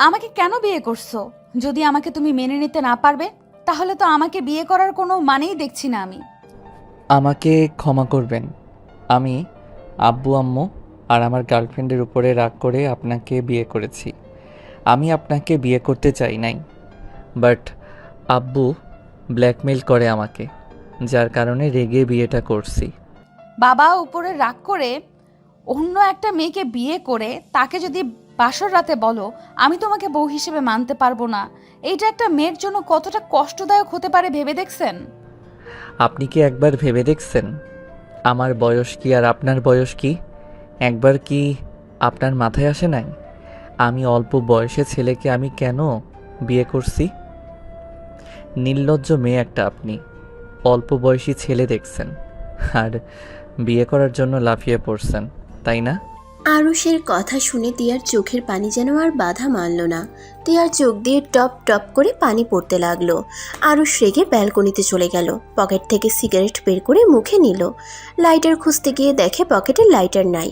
আমাকে কেন বিয়ে করছো? যদি আমাকে তুমি মেনে নিতে না পারবে, তাহলে তো আমাকে বিয়ে করার কোনো মানেই দেখছি না আমি। আমাকে ক্ষমা করবেন। আমি আব্বু আম্মু আর আমার গার্লফ্রেন্ডের উপরে রাগ করে আপনাকে বিয়ে করেছি। আমি আপনাকে বিয়ে করতে চাই নাই, বাট আব্বু ব্ল্যাকমেল করে আমাকে, যার কারণে রেগে বিয়েটা করছি। বাবা উপরে রাগ করে অন্য একটা মেয়েকে বিয়ে করে তাকে যদি বাসর রাতে বলো আমি তোমাকে বউ হিসেবে মানতে পারবো না, এইটা একটা মেয়ের জন্য কতটা কষ্টদায়ক হতে পারে ভেবে দেখছেন? আপনি কি একবার ভেবে দেখছেন আমার বয়স কি আর আপনার বয়স কি? একবার কি আপনার মাথায় আসে নাই আমি অল্প বয়সে ছেলেকে আমি কেন বিয়ে করছি? নির্লজ্জ মেয়ে একটা আপনি। অল্প বয়সী ছেলে দেখছেন আর বিয়ে করার জন্য লাফিয়ে পড়ছেন, তাই না? আরুষের কথা শুনে তিয়ার চোখের পানি যেন আর বাধা মানল না। তিয়ার চোখ দিয়ে টপ টপ করে পানি পড়তে লাগলো। আরুষ রেগে ব্যালকনিতে চলে গেল। পকেট থেকে সিগারেট বের করে মুখে নিল। লাইটার খুঁজতে গিয়ে দেখে পকেটে লাইটার নাই।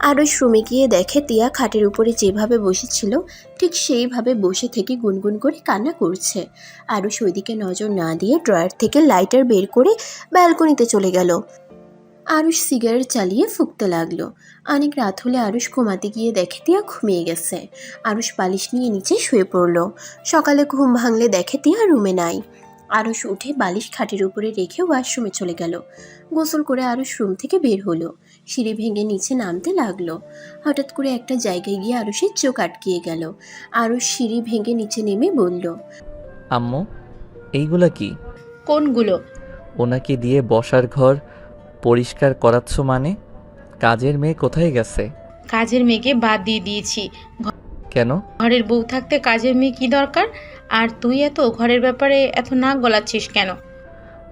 আরুষ রুমে গিয়ে দেখে তিয়া খাটের উপরে যেভাবে বসেছিল ঠিক সেইভাবে বসে থেকে গুনগুন করে কান্না করছে। আরুষ ওইদিকে নজর না দিয়ে ড্রয়ার থেকে লাইটার বের করে ব্যালকনিতে চলে গেল। আরুষ সিগারেট চালিয়ে ফুঁকতে লাগলো। অনেক রাত হলে আরুষ ঘুমাতে গিয়ে দেখে তিয়া ঘুমিয়ে গেছে। আরুষ বালিশ নিয়ে নিচে শুয়ে পড়ল। সকালে ঘুম ভাঙলে দেখে তিয়া রুমে নাই। আরুষ উঠে বালিশ খাটের উপরে রেখে ওয়াশরুমে চলে গেল। গোসল করে আরুষ রুম থেকে বের হলো। সিঁড়ি ভেঙে নিচে নামতে লাগলো। হঠাৎ করে একটা জায়গায় গিয়ে আরুষের চোখ আটকিয়ে গেল। আরুষ সিঁড়ি ভেঙে নিচে নেমে বলল, আম্মু, এইগুলা কি? কোনগুলো? ওনাকে দিয়ে বসার ঘর পরিষ্কার করাচ্ছ মানে? কাজের মেয়ে কোথায় গেছে? কাজের মেয়েকে বাদ দিয়ে দিয়েছি। কেন? ঘরের বউ থাকতে কাজের মেয়ে কি দরকার? আর তুই এত ঘরের ব্যাপারে এত নাক গলাচ্ছিস কেন?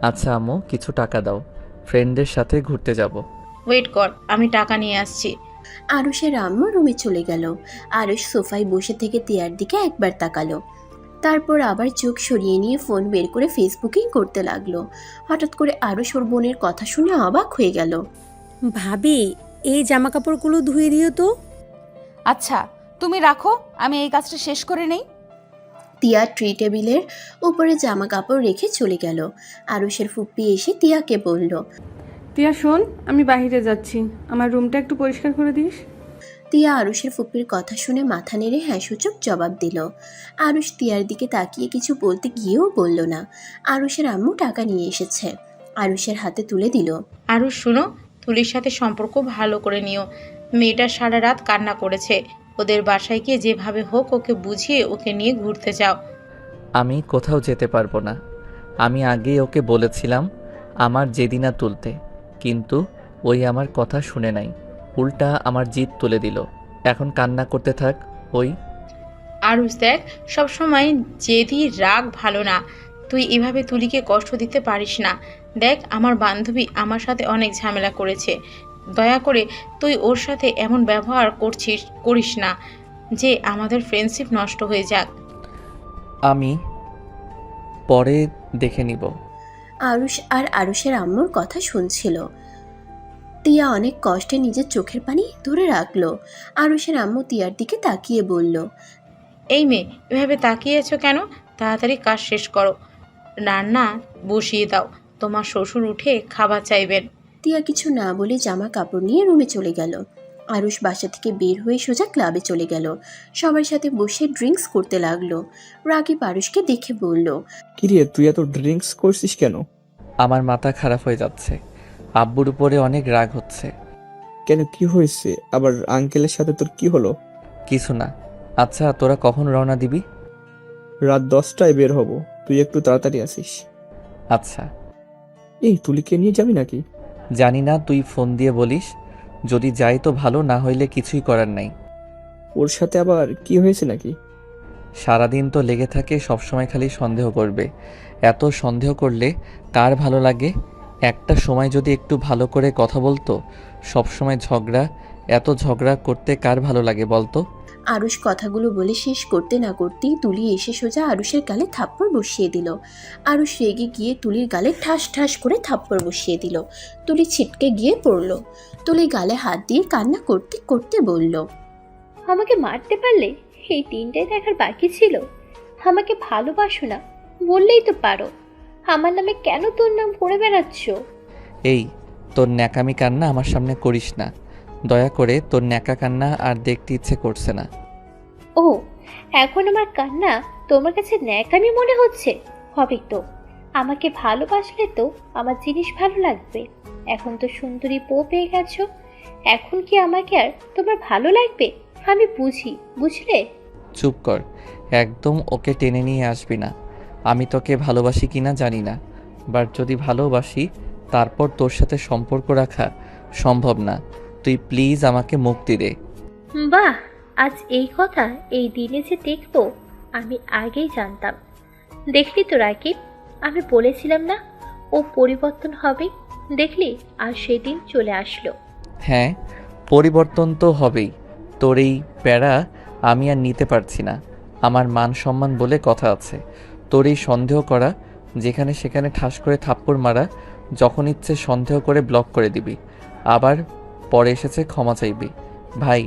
আচ্ছা আম্মু, কিছু টাকা দাও, ফ্রেন্ডদের সাথে ঘুরতে যাব। ওয়েট কর, আমি টাকা নিয়ে আসছি। আরুষের আম্মু রুমে চলে গেল। আরুষ সোফায় বসে থেকে তিয়ার দিকে একবার তাকালো। তারপর আবার চোখ সরিয়ে নিয়ে ফোন বের করে ফেসবুকিং করতে লাগলো। হঠাৎ করে আরুষ ওর বোনের কথা শুনে অবাক হয়ে গেল। ভাবি, এই জামা কাপড়গুলো ধুয়ে দিও তো। আচ্ছা, তুমি রাখো, আমি এই কাজটা শেষ করে নেই। তিয়া ট্রি টেবিলের উপরে জামা কাপড় রেখে চলে গেল। আরুষের ফুপ্পি এসে তিয়াকে বলল, তিয়া শোন, আমি বাইরে যাচ্ছি, আমার রুমটা একটু পরিষ্কার করে দিস। তিয়া আরুষের ফুপ্পির কথা শুনে মাথা নেড়ে হ্যাঁ সূচক জবাব দিল। আরুষ তিয়ার দিকে তাকিয়ে কিছু বলতে গিয়েও বলল না। আরুষের আম্মু টাকা নিয়ে এসেছে। আরুষের হাতে তুলে দিল। আরও শুনো, তুলির সাথে সম্পর্ক ভালো করে নিও। মেয়েটা সারা রাত কান্না করেছে। ওদের বাসায় গিয়ে যেভাবে হোক ওকে বুঝিয়ে ওকে নিয়ে ঘুরতে যাও। আমি কোথাও যেতে পারবো না। আমি আগেই ওকে বলেছিলাম আমার জেদিনা তুলতে, কিন্তু ওই আমার কথা শুনে নাই, উল্টা আমার জিদ তুলে দিল। এখন কান্না করতে থাক ওই। আরুষ দেখ, সবসময় জেদি রাগ ভালো না। তুই এভাবে তুলিকে কষ্ট দিতে পারিস না। দেখ, আমার বান্ধবী আমার সাথে অনেক ঝামেলা করেছে। দয়া করে তুই ওর সাথে এমন ব্যবহার করিস না যে আমাদের ফ্রেন্ডশিপ নষ্ট হয়ে যাক। আমি পরে দেখে নিব। আরুষ আর আরুষের আম্মুর কথা শুনছিল। তিয়া অনেক কষ্টে নিজের চোখের পানি ধরে রাখলো। আরুষের আম্মু তিয়ার দিকে তাকিয়ে বলল, এই মেয়ে, এভাবে তাকিয়েছো কেন? তাড়াতাড়ি কাজ শেষ করো, রান্না বসিয়ে দাও। তোমার শ্বশুর উঠে খাবার চাইবেন। তিয়া কিছু না বলে জামা কাপড় নিয়ে রুমে চলে গেল। আরুষ বাসা থেকে বের হয়ে সোজা ক্লাবে চলে গেল। সবার সাথে বসে ড্রিঙ্কস করতে লাগলো। রাগীব আরুষকে দেখে বলল, কিরে, তুই এত ড্রিঙ্কস করছিস কেন? আমার মাথা খারাপ হয়ে যাচ্ছে, আব্বুর উপরে অনেক রাগ হচ্ছে। কেন, কি হয়েছে আবার? আঙ্কেলের সাথে তোর কি হলো? কিছু না। আচ্ছা, তোরা কখন রওনা দিবি? রাত 10টায় বের হব, তুই একটু তাড়াতাড়ি আসিস। আচ্ছা। এই তুলিকে নিয়ে যাবি নাকি? জানি না, তুই ফোন দিয়ে বলিস। যদি যাই তো ভালো, না হইলে কিছুই করার নাই। ওর সাথে আবার কি হয়েছে নাকি? সারাদিন তো লেগে থাকে, সবসময় খালি সন্দেহ করবে। এত সন্দেহ করলে কার ভালো লাগে? একটা সময় যদি একটু ভালো করে কথা বলতো। সবসময় ঝগড়া, এত ঝগড়া করতে কার ভালো লাগে বলতো? আরুষ কথাগুলো বলে শেষ করতে না করতেই তুলি এসে সোজা আরুষের গালে থাপ্পড় বসিয়ে দিল। আরুষ রেগে গিয়ে তুলির গালে ঠাস ঠাস করে থাপ্পড় বসিয়ে দিল। তুলি ছিটকে গিয়ে পড়ল। তুলি গালে হাত দিয়ে কান্না করতে করতে বলল, আমাকে মারতে পারলে? এই দিনটাই দেখার বাকি ছিল? আমাকে ভালোবাসো না বললেই তো পারো। আমার নামে কেন তোর নাম করে বেড়াচ্ছ? এই, তোর ন্যাকামি কান্না আমার সামনে করিস না। দয়া করে, তোর ন্যাকা কান্না আর দেখতে ইচ্ছে করছে না। ও, এখন আমার কান্না তোমার কাছে ন্যাকামি মনে হচ্ছে? হবে তো। আমাকে ভালোবাসলে তো আমার জিনিস ভালো লাগবে। এখন তো সুন্দরী বউ পেয়ে গেছো, এখন কি আমাকে আর তোমার ভালো লাগবে? আমি বুঝি, বুঝলে? চুপ কর, একদম ওকে টেনে নিয়ে আসবি না। আমি তোকে ভালোবাসি কিনা জানি না, বাট যদি ভালোবাসি তারপর তোর সাথে সম্পর্ক রাখা সম্ভব না। তুই প্লিজ আমাকে মুক্তি দে। বাহ, আজ এই কথা এই দিনে যে দেখবো আমি আগেই জানতাম। দেখলি তো রাকিব, আমি বলেছিলাম না ও পরিবর্তন হবে? দেখলি, আর সেদিন চলে আসলো। হ্যাঁ, পরিবর্তন তো হবেই। তোর এই প্যারা আমি আর নিতে পারছি না। আমার মান সম্মান বলে কথা আছে। তোর এই সন্দেহ করা, যেখানে সেখানে ঠাস করে থাপ্পড় মারা, যখন ইচ্ছে সন্দেহ করে ব্লক করে দিবি, আবার পরে এসেছে ক্ষমা চাইবি। ভাই,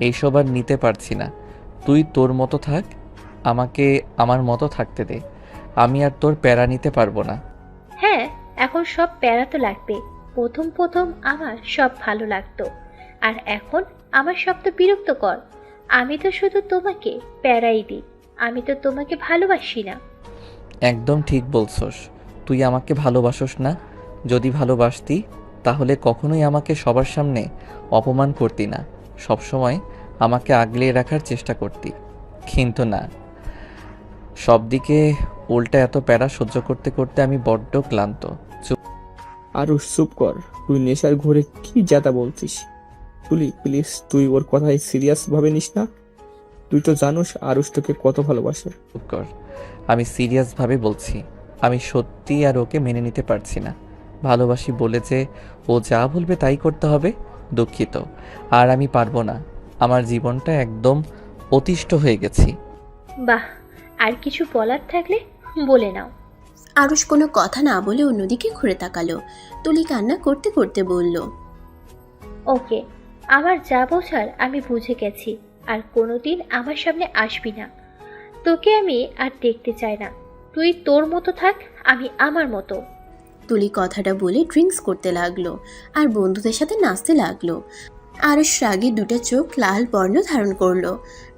এইসব আর নিতে পারছি না। তুই তোর মতো থাক, আমাকে আমার মতো থাকতে দে। আমি আর তোর প্যারা নিতে পারবো না। হ্যাঁ, এখন সব প্যারা তো লাগবে। প্রথম প্রথম আমার সব ভালো লাগতো, আর এখন আমার সব তো বিরক্তকর। আমি তো শুধু তোমাকে প্যারাই দিই, আমি তো তোমাকে ভালোবাসি না। একদম ঠিক বলছস। তুই আমাকে ভালোবাসস না। যদি ভালোবাসতি তাহলে কখনোই আমাকে সবার সামনে অপমান করতি না। সবসময় আমাকে আগলিয়ে রাখার চেষ্টা করতি, কিন্তু না, সব দিকে উল্টা এত প্যারা সহ্য করতে করতে আমি বড্ড ক্লান্ত। আরুষ চুপ কর, তুই নেশার ঘোরে কি যাতা বলছিস? তুলি প্লিজ, তুই ওর কথাই সিরিয়াস ভাবে নিস না। তুই তো জানোস আরুষ তোকে কত ভালোবাসে। চুপ কর, আমি সিরিয়াসভাবে বলছি। আমি সত্যি আর ওকে মেনে নিতে পারছি না। ভালোবাসি বলে যে ও যা বলবে তাই করতে হবে, দুঃখিত। আর আমি পারবো না। আমার জীবনটা একদম অতিষ্ঠ হয়ে গেছি। বাহ, আর কিছু বলার থাকলে বলে নাও। আরুষ কোনো কথা না বলে অন্যদিকে ঘুরে তাকালো। তুলি কান্না করতে করতে বলল, ওকে, আমার যা বোঝার আমি বুঝে গেছি। আর কোনোদিন আমার সামনে আসবি না। তোকে আমি আর দেখতে চাই না। তুই তোর মতো থাক, আমি আমার মতো। তুলি কথাটা বলে ড্রিঙ্কস করতে লাগলো আর বন্ধুদের সাথে নাচতে লাগলো। আরুষ রাগে দুটো চোখ লাল বর্ণ ধারণ করলো।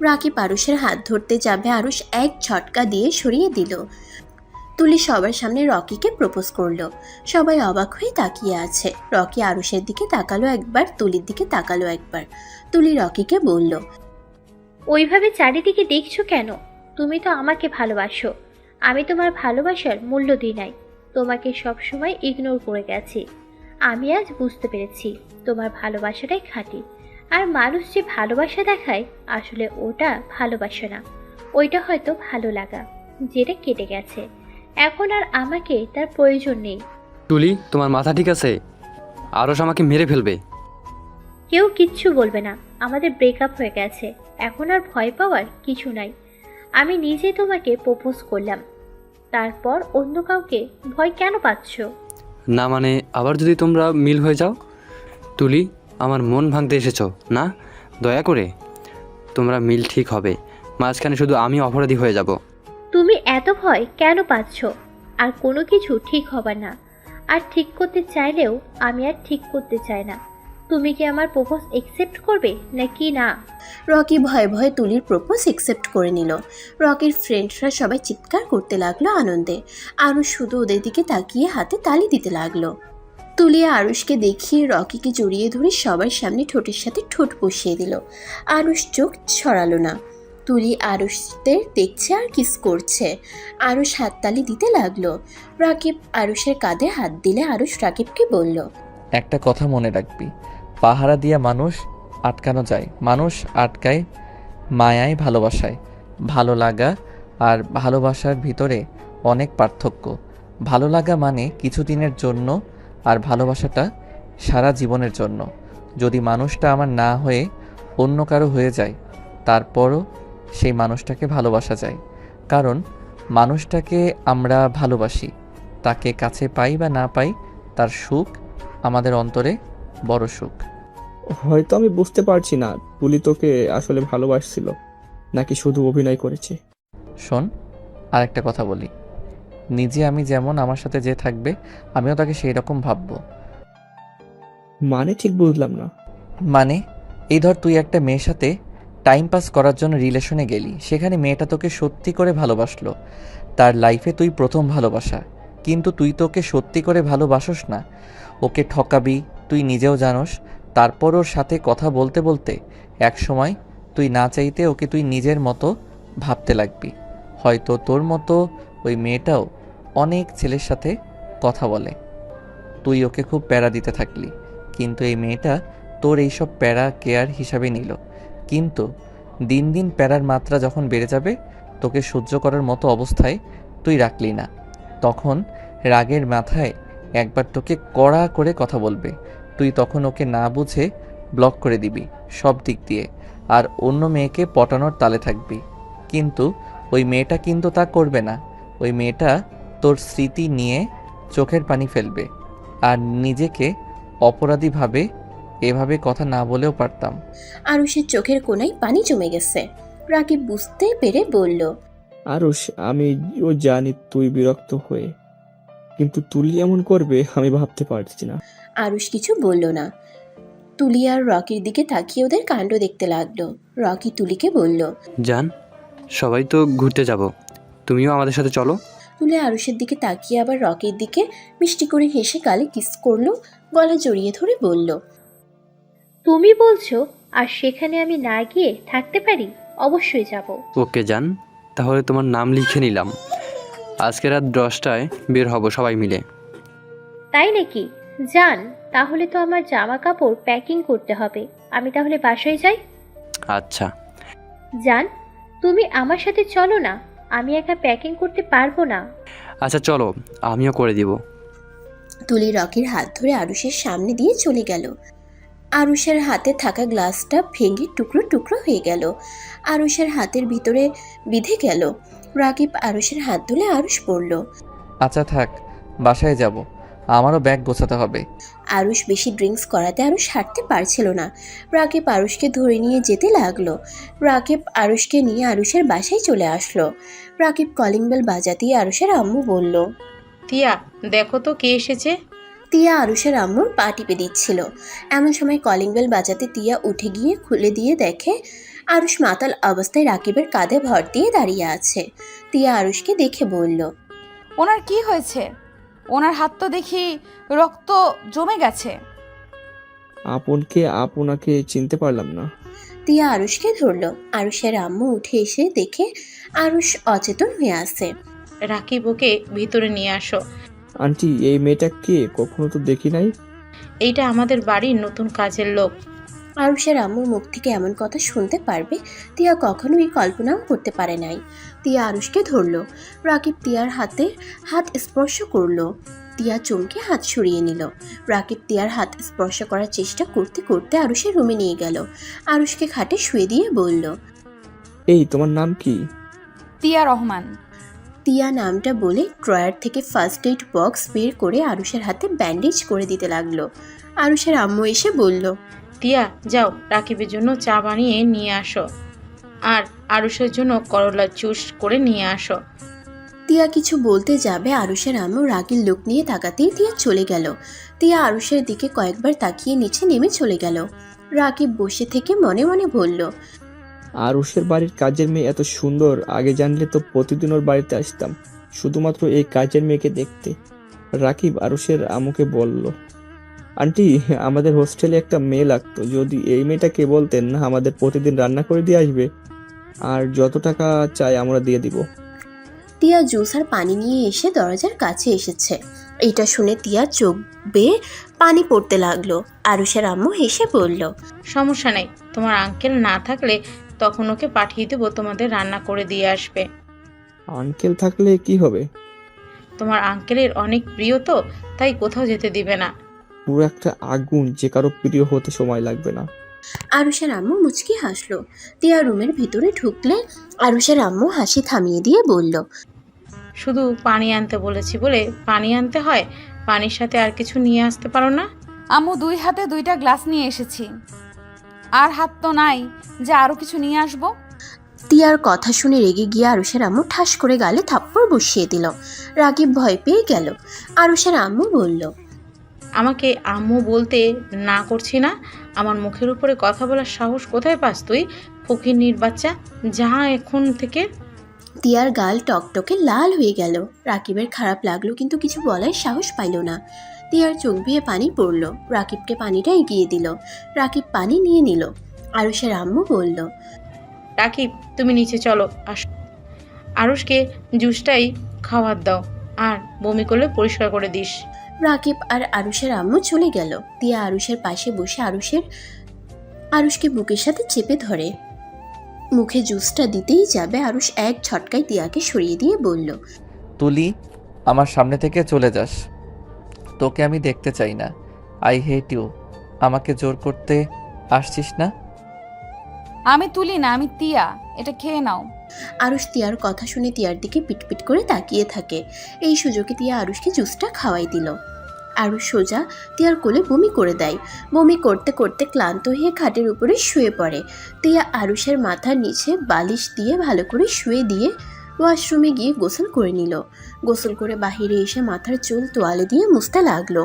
রাকিব আরুষের হাত ধরতে যাবে, আরুষ এক ঝটকা দিয়ে সরিয়ে দিল। তুলি সবার সামনে রকিকে প্রপোজ করলো। সবাই অবাক হয়ে তাকিয়ে আছে। রকি আরুষের দিকে তাকালো একবার, তুলির দিকে তাকালো একবার। তুলি রকিকে বলল, ওইভাবে চারিদিকে দেখছো কেন? তুমি তো আমাকে ভালোবাসো। আমি তোমার ভালোবাসার মূল্য দিই নাই, তোমাকে সবসময় ইগনোর করে গেছি। আমি আজ বুঝতে পেরেছি তোমার ভালোবাসাটাই খাঁটি। আর মানুষ যে ভালোবাসা দেখায়, আসলে ওটা ভালোবাসা না, ওইটা হয়তো ভালো লাগা, যেটা কেটে গেছে। এখন আর আমাকে তার প্রয়োজন নেই। তুলি, তোমার মাথা ঠিক আছে? আরশ আমাকে মেরে ফেলবে। কেউ কিচ্ছু বলবে না, আমাদের ব্রেকআপ হয়ে গেছে, এখন আর ভয় পাওয়ার কিছু নাই। আমি নিজে তোমাকে প্রপোজ করলাম, তারপর অন্য কাউকে ভয় কেন পাচ্ছ? না মানে, আবার যদি তোমরা মিল হয়ে যাও? তুলি, আমার মন ভাঙতে এসেছো না? দয়া করে, তোমরা মিল ঠিক হবে, মাঝখানে শুধু আমি অপরাধী হয়ে যাব। তুমি এত ভয় কেন পাচ্ছ? আর কোনো কিছু ঠিক হবে না। আর ঠিক করতে চাইলেও আমি আর ঠিক করতে চাই না। তুমি কি আমার প্রপোজ একসেপ্ট করবে নাকি না? রকি ভয়ে ভয়ে তুলির প্রপোজ একসেপ্ট করে নিল। রকির ফ্রেন্ডরা সবাই চিৎকার করতে লাগলো আনন্দে। আরুষ শুধু ওদের দিকে তাকিয়ে হাতে তালি দিতে লাগলো। তুলি আরুষকে দেখিয়ে রকিকে জড়িয়ে ধরে সবার সামনে ঠোঁটের সাথে ঠোঁট বসিয়ে দিল। আরুষ চোখ ছড়ালো না। তুলি আরুষদের দেখছে আর কিস করছে। আরুষ হাততালি দিতে লাগলো। রাকিব আরুষের কাঁধে হাত দিলে আরুষ রাকিবকে বলল, একটা কথা মনে রাখবি, পাহারা দিয়া মানুষ আটকানো যায়, মানুষ আটকায় মায়ায়, ভালোবাসায়। ভালো লাগা আর ভালোবাসার ভিতরে অনেক পার্থক্য। ভালো লাগা মানে কিছুদিনের জন্য, আর ভালোবাসাটা সারা জীবনের জন্য। যদি মানুষটা আমার না হয়ে অন্য কারো হয়ে যায়, তারপরও সেই মানুষটাকে ভালোবাসা যায়। কারণ মানুষটাকে আমরা ভালোবাসি, তাকে কাছে পাই বা না পাই, তার সুখ আমাদের অন্তরে বড় সুখ। হয়তো আমি বুঝতে পারছি না তুলি তোকে আসলে ভালোবাসছিল, নাকি শুধু অভিনয় করেছে? শোন, আর একটা কথা বলি। নিজে আমি যেমন, আমার সাথে যে থাকবে আমিও তাকে সেই রকম ভাববো। মানে ঠিক বুঝলাম না। মানে এই ধর, তুই একটা মেয়ের সাথে টাইম পাস করার জন্য রিলেশনে গেলি, সেখানে মেয়েটা তোকে সত্যি করে ভালোবাসলো, তার লাইফে তুই প্রথম ভালোবাসা, কিন্তু তুই তো ওকে সত্যি করে ভালোবাসোস না, ওকে ঠকাবি তুই নিজেও জানোস। তারপর ওর সাথে কথা বলতে বলতে এক সময় তুই না চাইতে ওকে তুই নিজের মতো ভাবতে লাগবি। হয়তো তোর মতো ওই মেয়েটাও অনেক ছেলের সাথে কথা বলে, তুই ওকে খুব প্যারা দিতে থাকলি, কিন্তু এই মেয়েটা তোর এইসব প্যারা কেয়ার হিসাবে নিল। কিন্তু দিন দিন প্যারার মাত্রা যখন বেড়ে যাবে, তোকে সহ্য করার মতো অবস্থায় তুই রাখলি না, তখন রাগের মাথায় একবার তোকে কড়া করে কথা বলবে, তুই তখন ওকে না বুঝে ব্লক করে দিবি সব দিক দিয়ে, আর অন্য মেয়েকে পটানোর তালে থাকবি। কিন্তু ওই মেয়েটা কিন্তু তা করবে না। ওই মেয়েটা তোর স্মৃতি নিয়ে চোখের পানি ফেলবে, আর নিজেকে অপরাধী ভাবে। এভাবে কথা না বলেও পারতাম। আরুষের চোখের কোণায় পানি জমে গেছে। রাকিব বুঝতে পেরে বলল, আরুষ, আমিও জানি তুই বিরক্ত হয়ে, কিন্তু তুলি এমন করবে আমি ভাবতে পারছি না। আরুষ কিছু বলল না। তুলি আর রকির দিকে তাকিয়ে ওদের কাণ্ড দেখতে লাগলো। রকি তুলিকে বলল, জান, সবাই তো ঘুরতে যাব, তুমিও আমাদের সাথে চলো। তুলি আরুষের দিকে তাকিয়ে আবার রকির দিকে মিষ্টি করে হেসে গালে কিস করলো, গলা জড়িয়ে ধরে বলল, তুমি বলছো আর সেখানে আমি না গিয়ে থাকতে পারি? অবশ্যই যাব। ওকে জান, তাহলে তোমার নাম লিখে নিলাম। আজকে রাত 10টায় বের হব সবাই মিলে। তাই নাকি? যান, তাহলে তো আমার জামা কাপড় প্যাকিং করতে হবে। আমি তাহলে বাসায় যাই। আচ্ছা। যান, তুমি আমার সাথে চলো না, আমি একা প্যাকিং করতে পারবো না। আচ্ছা চলো, আমিও করে দিব। তুলি রকির হাত ধরে আরুষের সামনে দিয়ে চলে গেল। আরুষের হাতে থাকা গ্লাসটা ভেঙে টুকরো টুকরো হয়ে গেল, আরুষের হাতের ভিতরে বিঁধে গেল। রাকিব আরুষের হাত ধরে আরুষ পড়ল। আচ্ছা থাক, বাসায় যাব, আমারও ব্যাগ গোছাতে হবে। আরুষ বেশি ড্রিঙ্কস করাতে আরুষ হাঁটতে পারছিল না। রাকিব আরুষকে ধরে নিয়ে যেতে লাগলো। রাকিব আরুষকে নিয়ে আরুষের বাসায় চলে আসলো। রাকিব কলিং বেল বাজাতেই আরুষের আম্মু বলল, তিয়া, দেখো তো কে এসেছে। তিয়া আরুষের আম্মুর পা টিপে দিচ্ছিল। এমন সময় কলিং বেল বাজাতে তিয়া উঠে গিয়ে খুলে দিয়ে দেখে আরুষ মাতাল অবস্থায় রাকিবের কাঁধে ভর দিয়ে দাঁড়িয়ে আছে। তিয়া আরুষকে দেখে বলল, ওনার কি হয়েছে? ওনার হাত তো দেখি রক্ত জমে গেছে। আপনাকে চিনতে পারলাম না। তিয়া আরুষকে ধরল। আরুষের আম্মু উঠে এসে দেখে আরুষ অচেতন হয়ে আছে। রাকিব, ওকে ভিতরে নিয়ে আসো। আন্টি, এই মেয়েটা কে? কখনো তো দেখি নাই। এইটা আমাদের বাড়ির নতুন কাজের লোক। আরুষের আম্মুর মুখ থেকে এমন কথা শুনতে পারবে তিয়া কখনোই কল্পনাও করতে পারে নাই। তিয়া আরুষকে ধরল। রাকিব তিয়ার হাতে হাত স্পর্শ করলো। তিয়া চমকে হাত সরিয়ে নিল। রাকিব তিয়ার হাত স্পর্শ করার চেষ্টা করতে করতে আরুষের রুমে নিয়ে গেল। আরুষকে খাটে শুয়ে দিয়ে বলল, এই তোমার নাম কি? তিয়া রহমান। তিয়া নামটা বলে ড্রয়ার থেকে ফার্স্ট এইড বক্স বের করে আরুষের হাতে ব্যান্ডেজ করে দিতে লাগলো। আরুষের আম্মু এসে বলল, তিয়া, যাও রাকিবের জন্য চা বানিয়ে নিয়ে আসো, আর আরুষের জন্য করলা জুস করে নিয়ে আসো। তিয়া কিছু বলতে যাবে, আরুষের আম্মু রাগের লোক নিয়ে তাকাতেই তিয়া চলে গেল। তিয়া আরুষের দিকে কয়েকবার তাকিয়ে নিচে নেমে চলে গেল। রাকিব বসে থেকে মনে মনে বলল, আরুষের বাড়ির কাজের মেয়ে এত সুন্দর, আগে জানলে তো প্রতিদিন ওর বাড়িতে আসতাম শুধুমাত্র এই কাজের মেয়েকে দেখতে। রাকিব আরুষের আম্মুকে বলল, আন্টি, আমাদের হোস্টেলে একটা মেয়ে লাগতো, যদি এই মেয়েটাকে বলতেন না আমাদের প্রতিদিন রান্না করে দিয়ে আসবে, আর যত টাকা চাই আমরা দিয়ে দিব। তিয়া জুস আর পানি নিয়ে এসে দরজার কাছে এসেছে। এটা শুনে তিয়া চোখ বেয়ে পানি পড়তে লাগলো। আরুষের আম্মু হেসে বলল, সমস্যা নেই, তোমার আঙ্কেল না থাকলে তখন ওকে পাঠিয়ে দেবো, তোমাদের রান্না করে দিয়ে আসবে। আঙ্কেল থাকলে কি হবে? তোমার আঙ্কেলের অনেক প্রিয় তো, তাই কোথাও যেতে দিবে না। পুরো একটা আগুন, যে কারো প্রিয় হতে সময় লাগবে না। আরুষের আম্মু মুচকি হাসলো। তিয়া রুমের ভিতরে ঢুকলে আরুষের আম্মু হাসি থামিয়ে দিয়ে বলল, শুধু পানি আনতে বলেছি বলে পানি আনতে হয়, পানির সাথে আর কিছু নিয়ে আসতে পারো না? আম্মু 2 হাতে 2টা গ্লাস নিয়ে এসেছি, আর হাত তো নাই যে আরো কিছু নিয়ে আসবো। তিয়ার কথা শুনে রেগে গিয়ে আরুষের আম্মু ঠাস করে গালে থাপ্পড় বসিয়ে দিল। রাকিব ভয় পেয়ে গেল। আরুষের আম্মু বলল, আমাকে আম্মু বলতে না করছি না? আমার মুখের উপরে কথা বলার সাহস কোথায় পাস তুই, ফকিন্নির বাচ্চা? যা এখন থেকে। তিয়ার গাল টকটকে লাল হয়ে গেল। রাকিবের খারাপ লাগলো কিন্তু কিছু বলার সাহস পাইল না। তিয়ার চোখ বেয়ে পানি পড়ল। রাকিবকে পানিটা এগিয়ে দিল। রাকিব পানি নিয়ে নিল। আরুষের আম্মু বলল, রাকিব, তুমি নিচে চলো। আরুষকে জুসটাই খাওয়ার দাও, আর বমি করলে পরিষ্কার করে দিস। রাকিব আর আরুষের আম্মু চলে গেল। তিয়া আরুষের পাশে বসে আরুষকে বুকের সাথে চেপে ধরে। মুখে জুসটা দিতেই যাবে, আরুষ এক ঝটকায় তিয়াকে সরিয়ে দিয়ে বলল, তুলি, আমার সামনে থেকে চলে যাস। তোকে আমি দেখতে চাই না। I hate you. আমাকে জোর করতে আসছিস না। আমি তুলি না, আমি তিয়া, এটা খেয়ে নাও। আরুষ তিয়ার কথা শুনে তিয়ার দিকে পিটপিট করে তাকিয়ে থাকে। এই সুযোগে তিয়া আরুষকে জুসটা খাওয়াই দিল। আরুষ সোজা তিয়ার কোলে বমি করে দেয়। বমি করতে করতে ক্লান্ত হয়ে খাটের উপরে শুয়ে পড়ে। তিয়া আরুষের মাথার নিচে বালিশ দিয়ে ভালো করে শুয়ে দিয়ে ওয়াশরুমে গিয়ে গোসল করে নিল। গোসল করে বাহিরে এসে মাথার চুল তোয়ালে দিয়ে মুছতে লাগলো।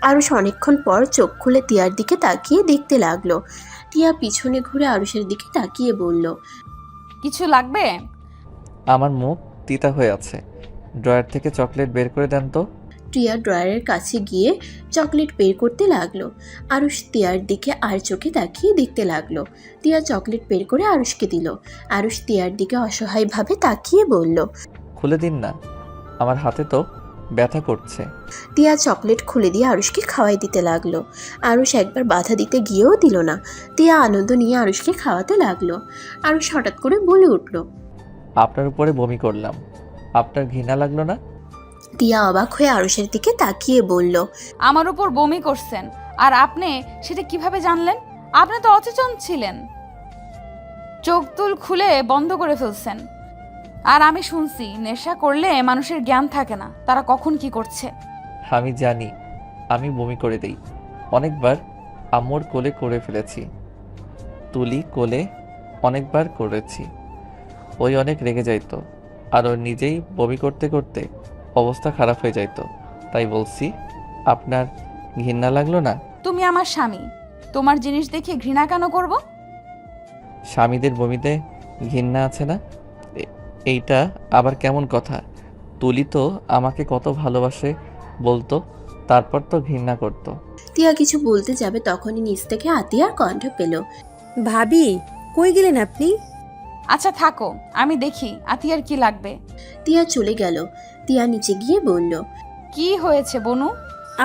আরুষ অনেকক্ষণ পর চোখ খুলে তিয়ার দিকে তাকিয়ে দেখতে লাগলো। তিয়া পিছনে ঘুরে আরুষের দিকে তাকিয়ে বলল, কিছু লাগবে? আমার মুখ তিতা হয়ে আছে। ড্রয়ার থেকে চকলেট বের করে দেন তো। টিয়া ড্রয়ারের কাছে গিয়ে চকলেট বের করতে লাগলো। আরুষ তিয়ার দিকে আর চোখে তাকিয়ে দেখতে লাগলো। তিয়া চকলেট বের করে আরুষকে দিল। আরুষ তিয়ার দিকে অসহায়ভাবে তাকিয়ে বলল, খুলে দিন না, আমার হাতে তো ব্যথা করছে। তিয়া চকলেট খুলে দিয়ে আরুষকে খাওয়াই দিতে লাগলো। আরুষ একবার বাধা দিতে গিয়েও দিল না। তিয়া আনন্দ নিয়ে আরুষকে খাওয়াতে লাগলো। আরুষ হঠাৎ করে বলে উঠল, আপনার উপরে বমি করলাম, আপনার ঘৃণা লাগলো না? তিয়া অবাক হয়ে আরুষের দিকে তাকিয়ে বলল, আমার উপর বমি করছেন, আর আপনি সেটা কিভাবে জানলেন? আপনি তো অচেতন ছিলেন, চোখ তুল খুলে বন্ধ করে ফেলছেন। আর আমি শুনছি নেশা করলে মানুষের জ্ঞান থাকে না, তারা কখন কি করছে। আমি জানি, আমি বমি করে দেই। অনেকবার আম্মুর কোলে করে ফেলেছি, তুলি কোলে অনেকবার করেছি। ওই অনেক রেগে যাইতো, আর ওর নিজেই বমি করতে করতে অবস্থা খারাপ হয়ে যাইতো। তাই বলছি, আপনার ঘৃণা লাগলো না? তুমি আমার স্বামী, তোমার জিনিস দেখে ঘৃণা কেন করব? স্বামীদের বমিতে ঘৃণা আছে না? এইটা আবার কেমন কথা? তুলি তো আমাকে কত ভালোবাসে বলতো, তারপর তো ঘৃণা করতো। তিয়া কিছু বলতে যাবে তখনই নিচ থেকে আতিয়ার কণ্ঠ পেল, ভাবি, কই গেলেন আপনি? আচ্ছা থাকো, আমি দেখি আতিয়ার কি লাগবে। তিয়া চলে গেল। তিয়া নিচে গিয়ে বলল, কি হয়েছে বনু?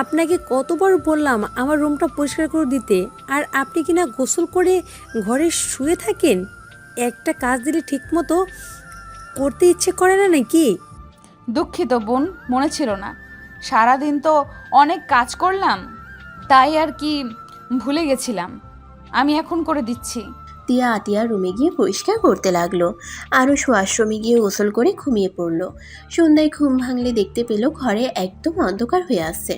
আপনাকে কতবার বললাম আমার রুমটা পরিষ্কার করে দিতে, আর আপনি কিনা গোসল করে ঘরে শুয়ে থাকেন। একটা কাজ দিলে ঠিক মতো করতে ইচ্ছে করে না নাকি? দুঃখিত বোন, মনে ছিল না। সারাদিন তো অনেক কাজ করলাম, তাই আর কি ভুলে গেছিলাম। আমি এখন করে দিচ্ছি। তিয়া আতিয়ার রুমে গিয়ে পরিষ্কার করতে লাগলো। আরুষ ওয়াশরুমে গিয়ে গোসল করে ঘুমিয়ে পড়ল। সন্ধ্যায় ঘুম ভাঙলে দেখতে পেল ঘরে একদম অন্ধকার হয়ে আসছে।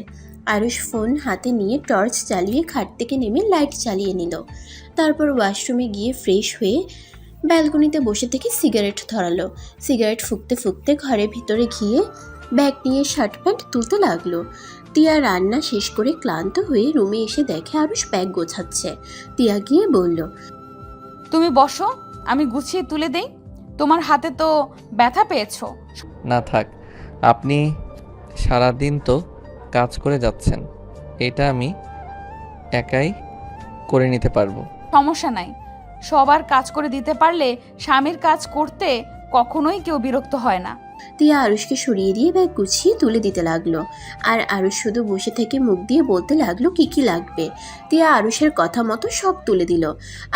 আরুষ ফোন হাতে নিয়ে টর্চ জ্বালিয়ে খাট থেকে নেমে লাইট চালিয়ে নিল। তারপর ওয়াশরুমে গিয়ে ফ্রেশ হয়ে ব্যালকনিতে বসে থেকে সিগারেট ধরালো। সিগারেট ফুঁকতে ফুঁকতে ঘরের ভিতরে গিয়ে ব্যাগ নিয়ে শার্ট প্যান্ট তুলতে লাগলো। টিয়া রান্না শেষ করে ক্লান্ত হয়ে রুমে এসে দেখে আরুষ ব্যাগ গোছাচ্ছে। টিয়া গিয়ে বলল, তুমি বসো, আমি গুছিয়ে তুলে দেই। তোমার হাতে তো ব্যথা পেয়েছো। না থাক, আপনি সারাদিন তো কাজ করে যাচ্ছেন, এটা আমি একাই করে নিতে পারবো। সমস্যা নাই, সবার কাজ করে দিতে পারলে স্বামীর কাজ করতে কখনোই কেউ বিরক্ত হয় না। টিয়া আরুষকে সরিয়ে দিয়ে ব্যাগ গুছিয়ে তুলে দিতে লাগলো। আর আরুষ শুধু বসে থেকে মুখ দিয়ে বলতে লাগলো কি কি লাগবে। টিয়া আরুষের কথা মতো সব তুলে দিল।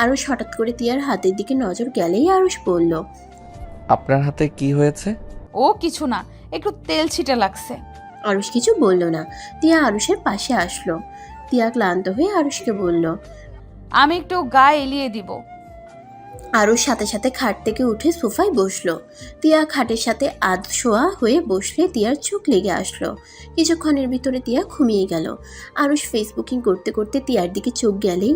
আরুষ হঠাৎ করে টিয়ার হাতের দিকে নজর গেলেই আরুষ বলল, আপনার হাতে কি হয়েছে? ও কিছু না, একটু তেল ছিটে লাগছে। আরুষ কিছু বলল না। টিয়া আরুষের পাশে আসলো। টিয়া ক্লান্ত হয়ে আরুষকে বলল, আমি একটু গায়ে এলিয়ে দিব। আরুষ সাথে সাথে খাট থেকে উঠে সোফায় বসলো। টিয়া খাটের সাথে আধ শোয়া হয়ে বসলে টিয়ার চোখ লেগে আসলো। কিছুক্ষণের ভিতরে টিয়া ঘুমিয়ে গেল। আরুষ ফেসবুকিং করতে করতে টিয়ার দিকে চোখ গেলেই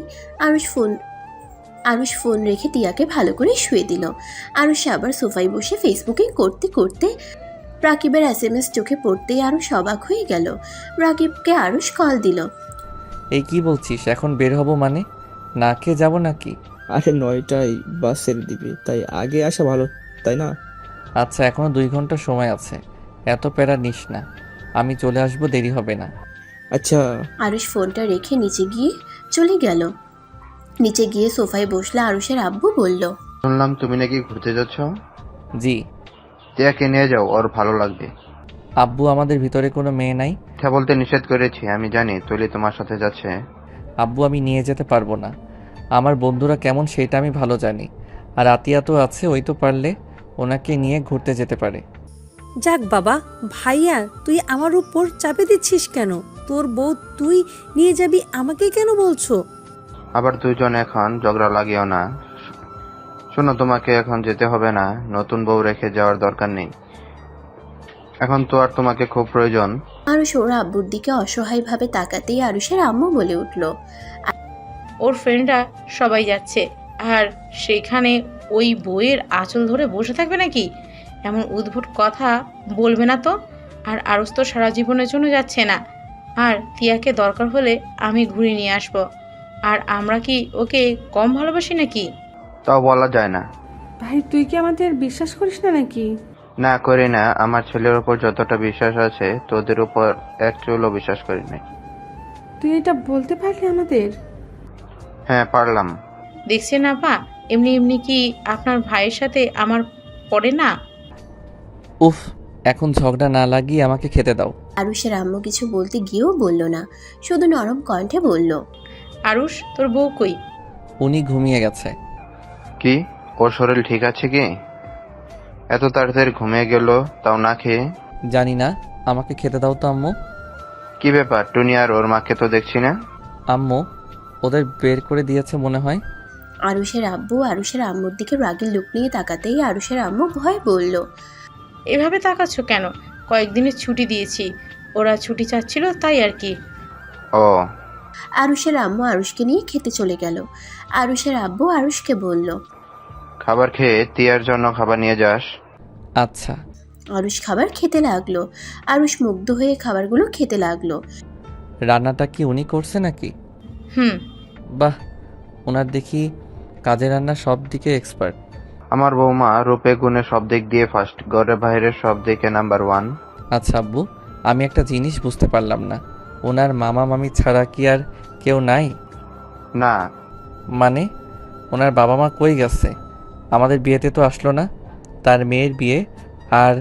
আরুষ ফোন রেখে তিয়াকে ভালো করে শুয়ে দিল। আরুষ আবার সোফায় বসে ফেসবুকে করতে করতে রাকিবের SMS চোখে পড়তেই আরুষ অবাক হয়ে গেল। রাকিবকে আরুষ কল দিল। এই কি বলছিস, এখন বের হব মানে? না খেয়ে যাবো নাকি? আরে 9টায় বাস ছেড়ে দিবে, তাই আগে আসা ভালো, তাই না? আচ্ছা, এখনো 2 ঘন্টা সময় আছে, এত প্যারা নিস না, আমি চলে আসবো, দেরি হবে না। আচ্ছা। আরুষ ফোনটা রেখে নিচে গিয়ে চলে গেল। নিচে গিয়ে সোফায় বসলে আরুষের আব্বু বলল, শুনলাম তুমি নাকি ঘুরতে যাচ্ছ। জি। টিয়াকে নিয়ে যাও, ওর ভালো লাগবে। আব্বু, আমাদের ভিতরে কোনো মেয়ে নাই। কথা বলতে নিষেধ করেছি, আমি জানি তুলি তোমার সাথে যাচ্ছে। আব্বু, আমি নিয়ে যেতে পারবো না, আমার বন্ধুরা কেমন সেটা আমি ভালো জানি, আর আতিয়া তো আছে, ওই তো পারলে ওনাকে নিয়ে ঘুরতে যেতে পারে। যাক বাবা, ভাইয়া তুই আমার উপর চাপে দিচ্ছিস কেন? তোর বউ তুই নিয়ে যাবি, আমাকে কেন বলছো? আবার দুজন এখন ঝগড়া লাগিও না। শোনো, তোমাকে এখন যেতে হবে না, নতুন বউ রেখে যাওয়ার দরকার নেই, এখন তো আর তোমাকে খুব প্রয়োজন। আরুষ ওর আব্বুর দিকে অসহায়ভাবে তাকাতেই আরুষের আম্মু বলে উঠল, ওর ফ্রেন্ডরা সবাই যাচ্ছে, আর সেখানে ওই বইয়ের আঁচল ধরে বসে থাকবে নাকি? এমন উদ্ভট কথা বলবে না তো। আর আরুষ তো সারা জীবনের জন্য যাচ্ছে না, আর তিয়াকে দরকার হলে আমি ঘুরে নিয়ে আসবো। আর আমরা কি ওকে কম ভালোবাসি নাকি? তাও বলা যায় না। ভাই তুই কি আমাদের বিশ্বাস করিস না নাকি? না, করি না। আমার ছেলের উপর যতটা বিশ্বাস আছে তোদের উপর এক চুলও বিশ্বাস করি নাই। তুই এটা বলতে পারলি আমাদের? হ্যাঁ, পারলাম। দেখছেন আপা, এমনি এমনি কি আপনার ভাইয়ের সাথে আমার পড়ে না? উফ, এখন ঝগড়া না লাগিয়ে আমাকে খেতে দাও। আরুষের আম্মু কিছু বলতে গিয়েও বলল না, শুধু নরম কণ্ঠে বলল, আরুষ, তোর বউ কই? উনি ঘুমিয়ে গেছে। কি, ওর শরীর ঠিক আছে কি? এত তাড়াতাড়ি ঘুমিয়ে গেল, তাও না খেয়ে? জানি না, আমাকে খেতে দাও তো আম্মু। কি ব্যাপার, টুনি আর ওর মাকে তো দেখছি না। আম্মু, ওদের বের করে দিয়েছে মনে হয়। আরুষের আব্বু আরুষের আম্মুর দিকে রাগের লুক নিয়ে তাকাতেই আরুষের আম্মু ভয় বলল, এভাবে তাকাচ্ছ কেন? কয়েকদিনের ছুটি দিয়েছি, ওরা ছুটি চাচ্ছিল তাই আর কি। ও। আরুষের আম্মু আরুষকে নিয়ে খেতে চলে গেল। আরুষের আব্বু আরুষকে বলল, খাবার খেয়ে তিয়ার জন্য খাবার নিয়ে যাস। আচ্ছা। আরুষ খাবার খেতে লাগলো। আরুষ মুগ্ধ হয়ে খাবারগুলো খেতে লাগলো। রান্নাটা কি উনি করছে নাকি? হুম। বাহ, ওনার দেখি কাজে রান্না সব দিকে এক্সপার্ট। আমার বৌমা রূপে গুণে সব দিক দিয়ে ফার্স্ট, ঘরে বাইরে সব দিকে নাম্বার 1। আচ্ছা আব্বু, আমি একটা জিনিস বুঝতে পারলাম না, ওনার মামা মামি ছাড়া কি আর কেউ নাই? না। মানে ওনার বাবা মা কই গেছে? আমাদের বিয়েতে তো আসলো না, তার মেয়ের বিয়ে, আর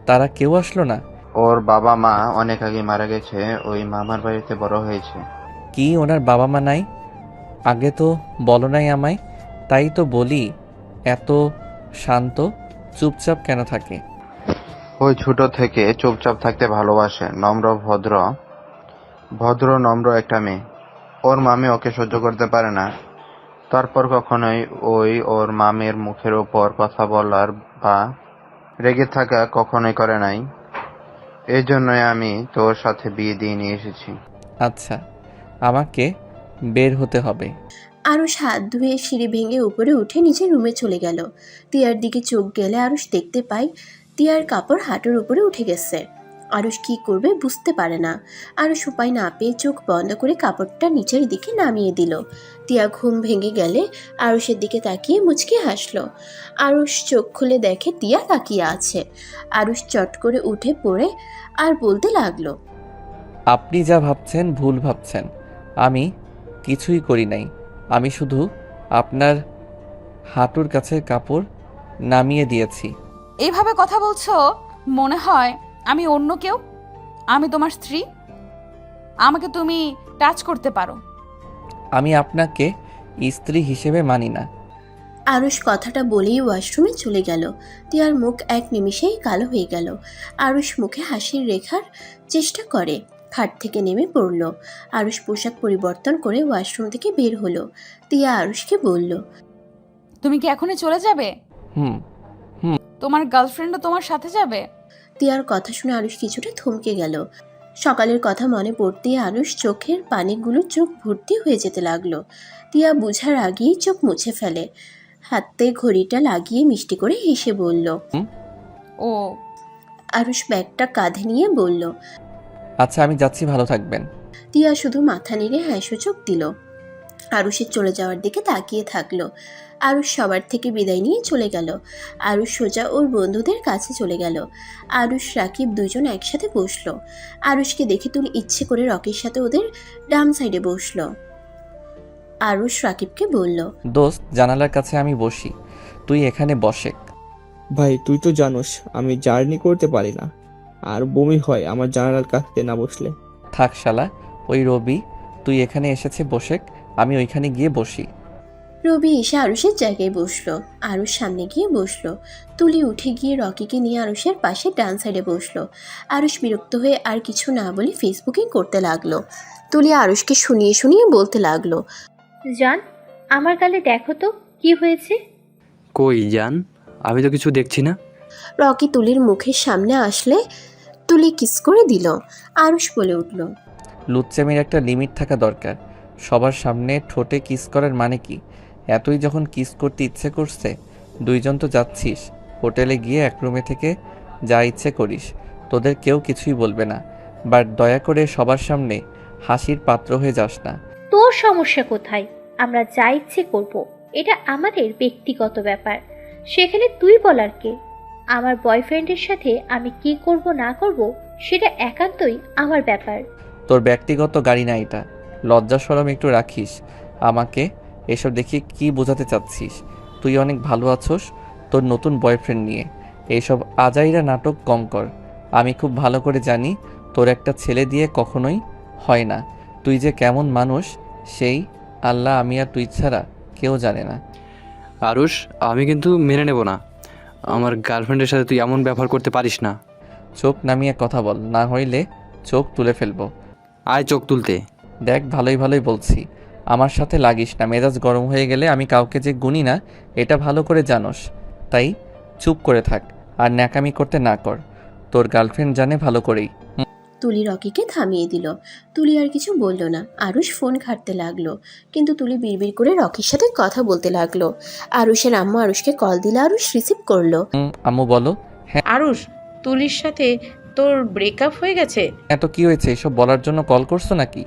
তারা কেউ আসলো না। ওর বাবা মা অনেক আগে মারা গেছে, ওই মামার বাড়িতে বড় হয়েছে। কি, ওনার বাবা মা নাই? আগে তো বলো নাই আমায়। তাই তো বলি, এত শান্ত চুপচাপ কেন থাকে? ওই ছোট থেকে চুপচাপ থাকতে ভালোবাসে, নম্র ভদ্র নম্র একটা মেয়ে। ওর মামি ওকে সহ্য করতে পারে না, তারপর কখনোই ওর মামের মুখের উপর কথা বলার বা রেগে থাকা কখনোই করে নাই। এই জন্যই আমি তোর সাথে বিয়ে দিয়ে নিয়ে এসেছি। আচ্ছা, আমাকে বের হতে হবে। আরুষ হাত ধুয়ে সিঁড়ি ভেঙে উপরে উঠে নিজের রুমে চলে গেল। তিয়ার দিকে চোখ গেলে আরুষ দেখতে পায় তিয়ার কাপড় হাঁটুর উপরে উঠে গেছে। আরুষ কি করবে বুঝতে পারে না। আরুষ উপায় না পেয়ে চোখ বন্ধ করে কাপড়টা নিচের দিকে নামিয়ে দিল। তিয়া ঘুম ভেঙে গেলে আরুষের দিকে তাকিয়ে মুচকি হাসলো। আরুষ চোখ খুলে দেখে তিয়া তাকিয়ে আছে। আরুষ চট করে উঠে পড়ে আর বলতে লাগলো, আপনি যা ভাবছেন ভুল ভাবছেন, আমি কিছুই করি নাই, আমি শুধু আপনার হাঁটুর কাছে কাপড় নামিয়ে দিয়েছি। এইভাবে কথা বলছো, মনে হয় আমি অন্য কেউ। আমি তোমার স্ত্রী, আমাকে তুমি টাচ করতে পারো। আমি আপনাকে স্ত্রী হিসেবে মানি না। আরুষ কথাটা বলেই ওয়াশরুমে চলে গেল। তিয়ার মুখ এক নিমিষেই কালো হয়ে গেল। আরুষ মুখে হাসির রেখার চেষ্টা করে, খাট থেকে নেমে পড়ল। আরুষ পোশাক পরিবর্তন করে ওয়াশরুম থেকে বের হলো। তিয়া আরুষকে বলল, তুমি কি এখনই চলে যাবে? হুম। তোমার গার্লফ্রেন্ডও তোমার সাথে যাবে? তিয়ার কথা শুনে আরুষ কিছুটা থমকে গেল। সকালের কথা মনে পড়তেই আরুষ চোখের পানিগুলো চোখ ভর্তি হয়ে যেতে লাগলো। তিয়া বুঝার আগেই চোখ মুছে ফেলে, হাতে ঘড়িটা লাগিয়ে মিষ্টি করে হেসে বলল। ও আরুষ ব্যাগটা কাঁধে নিয়ে বলল। আচ্ছা আমি যাচ্ছি, ভালো থাকবেন। তিয়া শুধু মাথা নেড়ে হ্যাঁ সূচক দিল। আরুষের চলে যাওয়ার দিকে তাকিয়ে থাকলো। আরুষ সবার থেকে বিদায় নিয়ে চলে গেল। আরুষ সোজা ওর বন্ধুদের কাছে চলে গেল। আরুষ রাকিব দুজন একসাথে বসলো। আরুষকে দেখে তুলি ইচ্ছে করে রকির সাথে ওদের ডান সাইডে বসলো। আরুষ রাকিবকে বলল। দোস্ত, জানালার কাছে আমি বসি, তুই এখানে বসে। ভাই তুই তো জানোস আমি জার্নি করতে পারি না, আর বমি হয় আমার জানালার কাছে না বসলে। থাক শালা, ওই রবি তুই এখানে এসেছে বসেক, আমি ওইখানে গিয়ে বসি। রবি এসে আরুষের জায়গায় বসলো। আরুষ সামনে গিয়ে বসলো। তুলি উঠে গিয়ে রকিকে নিয়ে আরুষের পাশে ডান সাইডে বসলো। আরুষ বিরক্ত হয়ে আর কিছু না বলে ফেসবুকিং করতে লাগলো। তুলি আরুষকে শুনিয়ে শুনিয়ে বলতে লাগলো। জান, আমার গালে দেখো তো কি হয়েছে। কই জান, আমি তো কিছু দেখছি না। রকি তুলির মুখের সামনে আসলে তুলি কিস করে দিল। আরুষ বলে উঠল। লুচ্চামির একটা লিমিট থাকা দরকার। সবার সামনে ঠোঁটে কিস করার মানে কি? এতই যখন কিস করতে ইচ্ছে করছে, দুইজন তো যাচ্ছিস, হোটেলে গিয়ে এক রুমে থেকে যা ইচ্ছে করিস, তোদের কেউ কিছুই বলবে না। বাট দয়া করে সবার সামনে হাসির পাত্র হয়ে যাস না। তোর সমস্যা কোথায়? আমরা যা ইচ্ছে করব, এটা আমাদের ব্যক্তিগত ব্যাপার। সেখানে তুই বলার কে? আমার বয়ফ্রেন্ডের সাথে আমি কি করব না করব সেটা একান্তই আমার ব্যাপার। তোর ব্যক্তিগত গাড়ি না এটা, লজ্জা শরম একটু রাখিস। আমাকে এসব দেখে কি বোঝাতে চাচ্ছিস? তুই অনেক ভালো আছোস তোর নতুন বয়ফ্রেন্ড নিয়ে। এইসব আজাইরা নাটক কম কর। আমি খুব ভালো করে জানি তোর একটা ছেলে দিয়ে কখনোই হয় না। তুই যে কেমন মানুষ সেই আল্লাহ, আমি আর তুই ছাড়া কেউ জানে না। আরুষ, আমি কিন্তু মেনে নেব না। আমার গার্লফ্রেন্ডের সাথে তুই এমন ব্যবহার করতে পারিস না। চোখ নামিয়ে কথা বল, না হইলে চোখ তুলে ফেলবো। আয় চোখ তুলতে। দেখ ভালোই ভালোই বলছি, আমার সাথে লাগিস না। মেজাজ গরম হয়ে গেলে আমি কাউকে যে গুনি না এটা ভালো করে জানোস। তাই চুপ করে থাক আর ন্যাকামি করতে না কর। তোর গার্লফ্রেন্ড জানে ভালো করেই। তুলি রকিকে থামিয়ে দিল। তুলি আর কিছু বলল না। আরুষ ফোন ঘাঁটতে লাগলো, কিন্তু তুলি বিড়বিড় করে রকির সাথে কথা বলতে লাগলো। আরুষের আম্মু আরুষকে কল দিলে আরুষ রিসিভ করলো। আম্মু বলো। আরুষ, তুলির সাথে তোর ব্রেকআপ হয়ে গেছে? এত কি হয়েছে? এসব বলার জন্য কল করছো নাকি?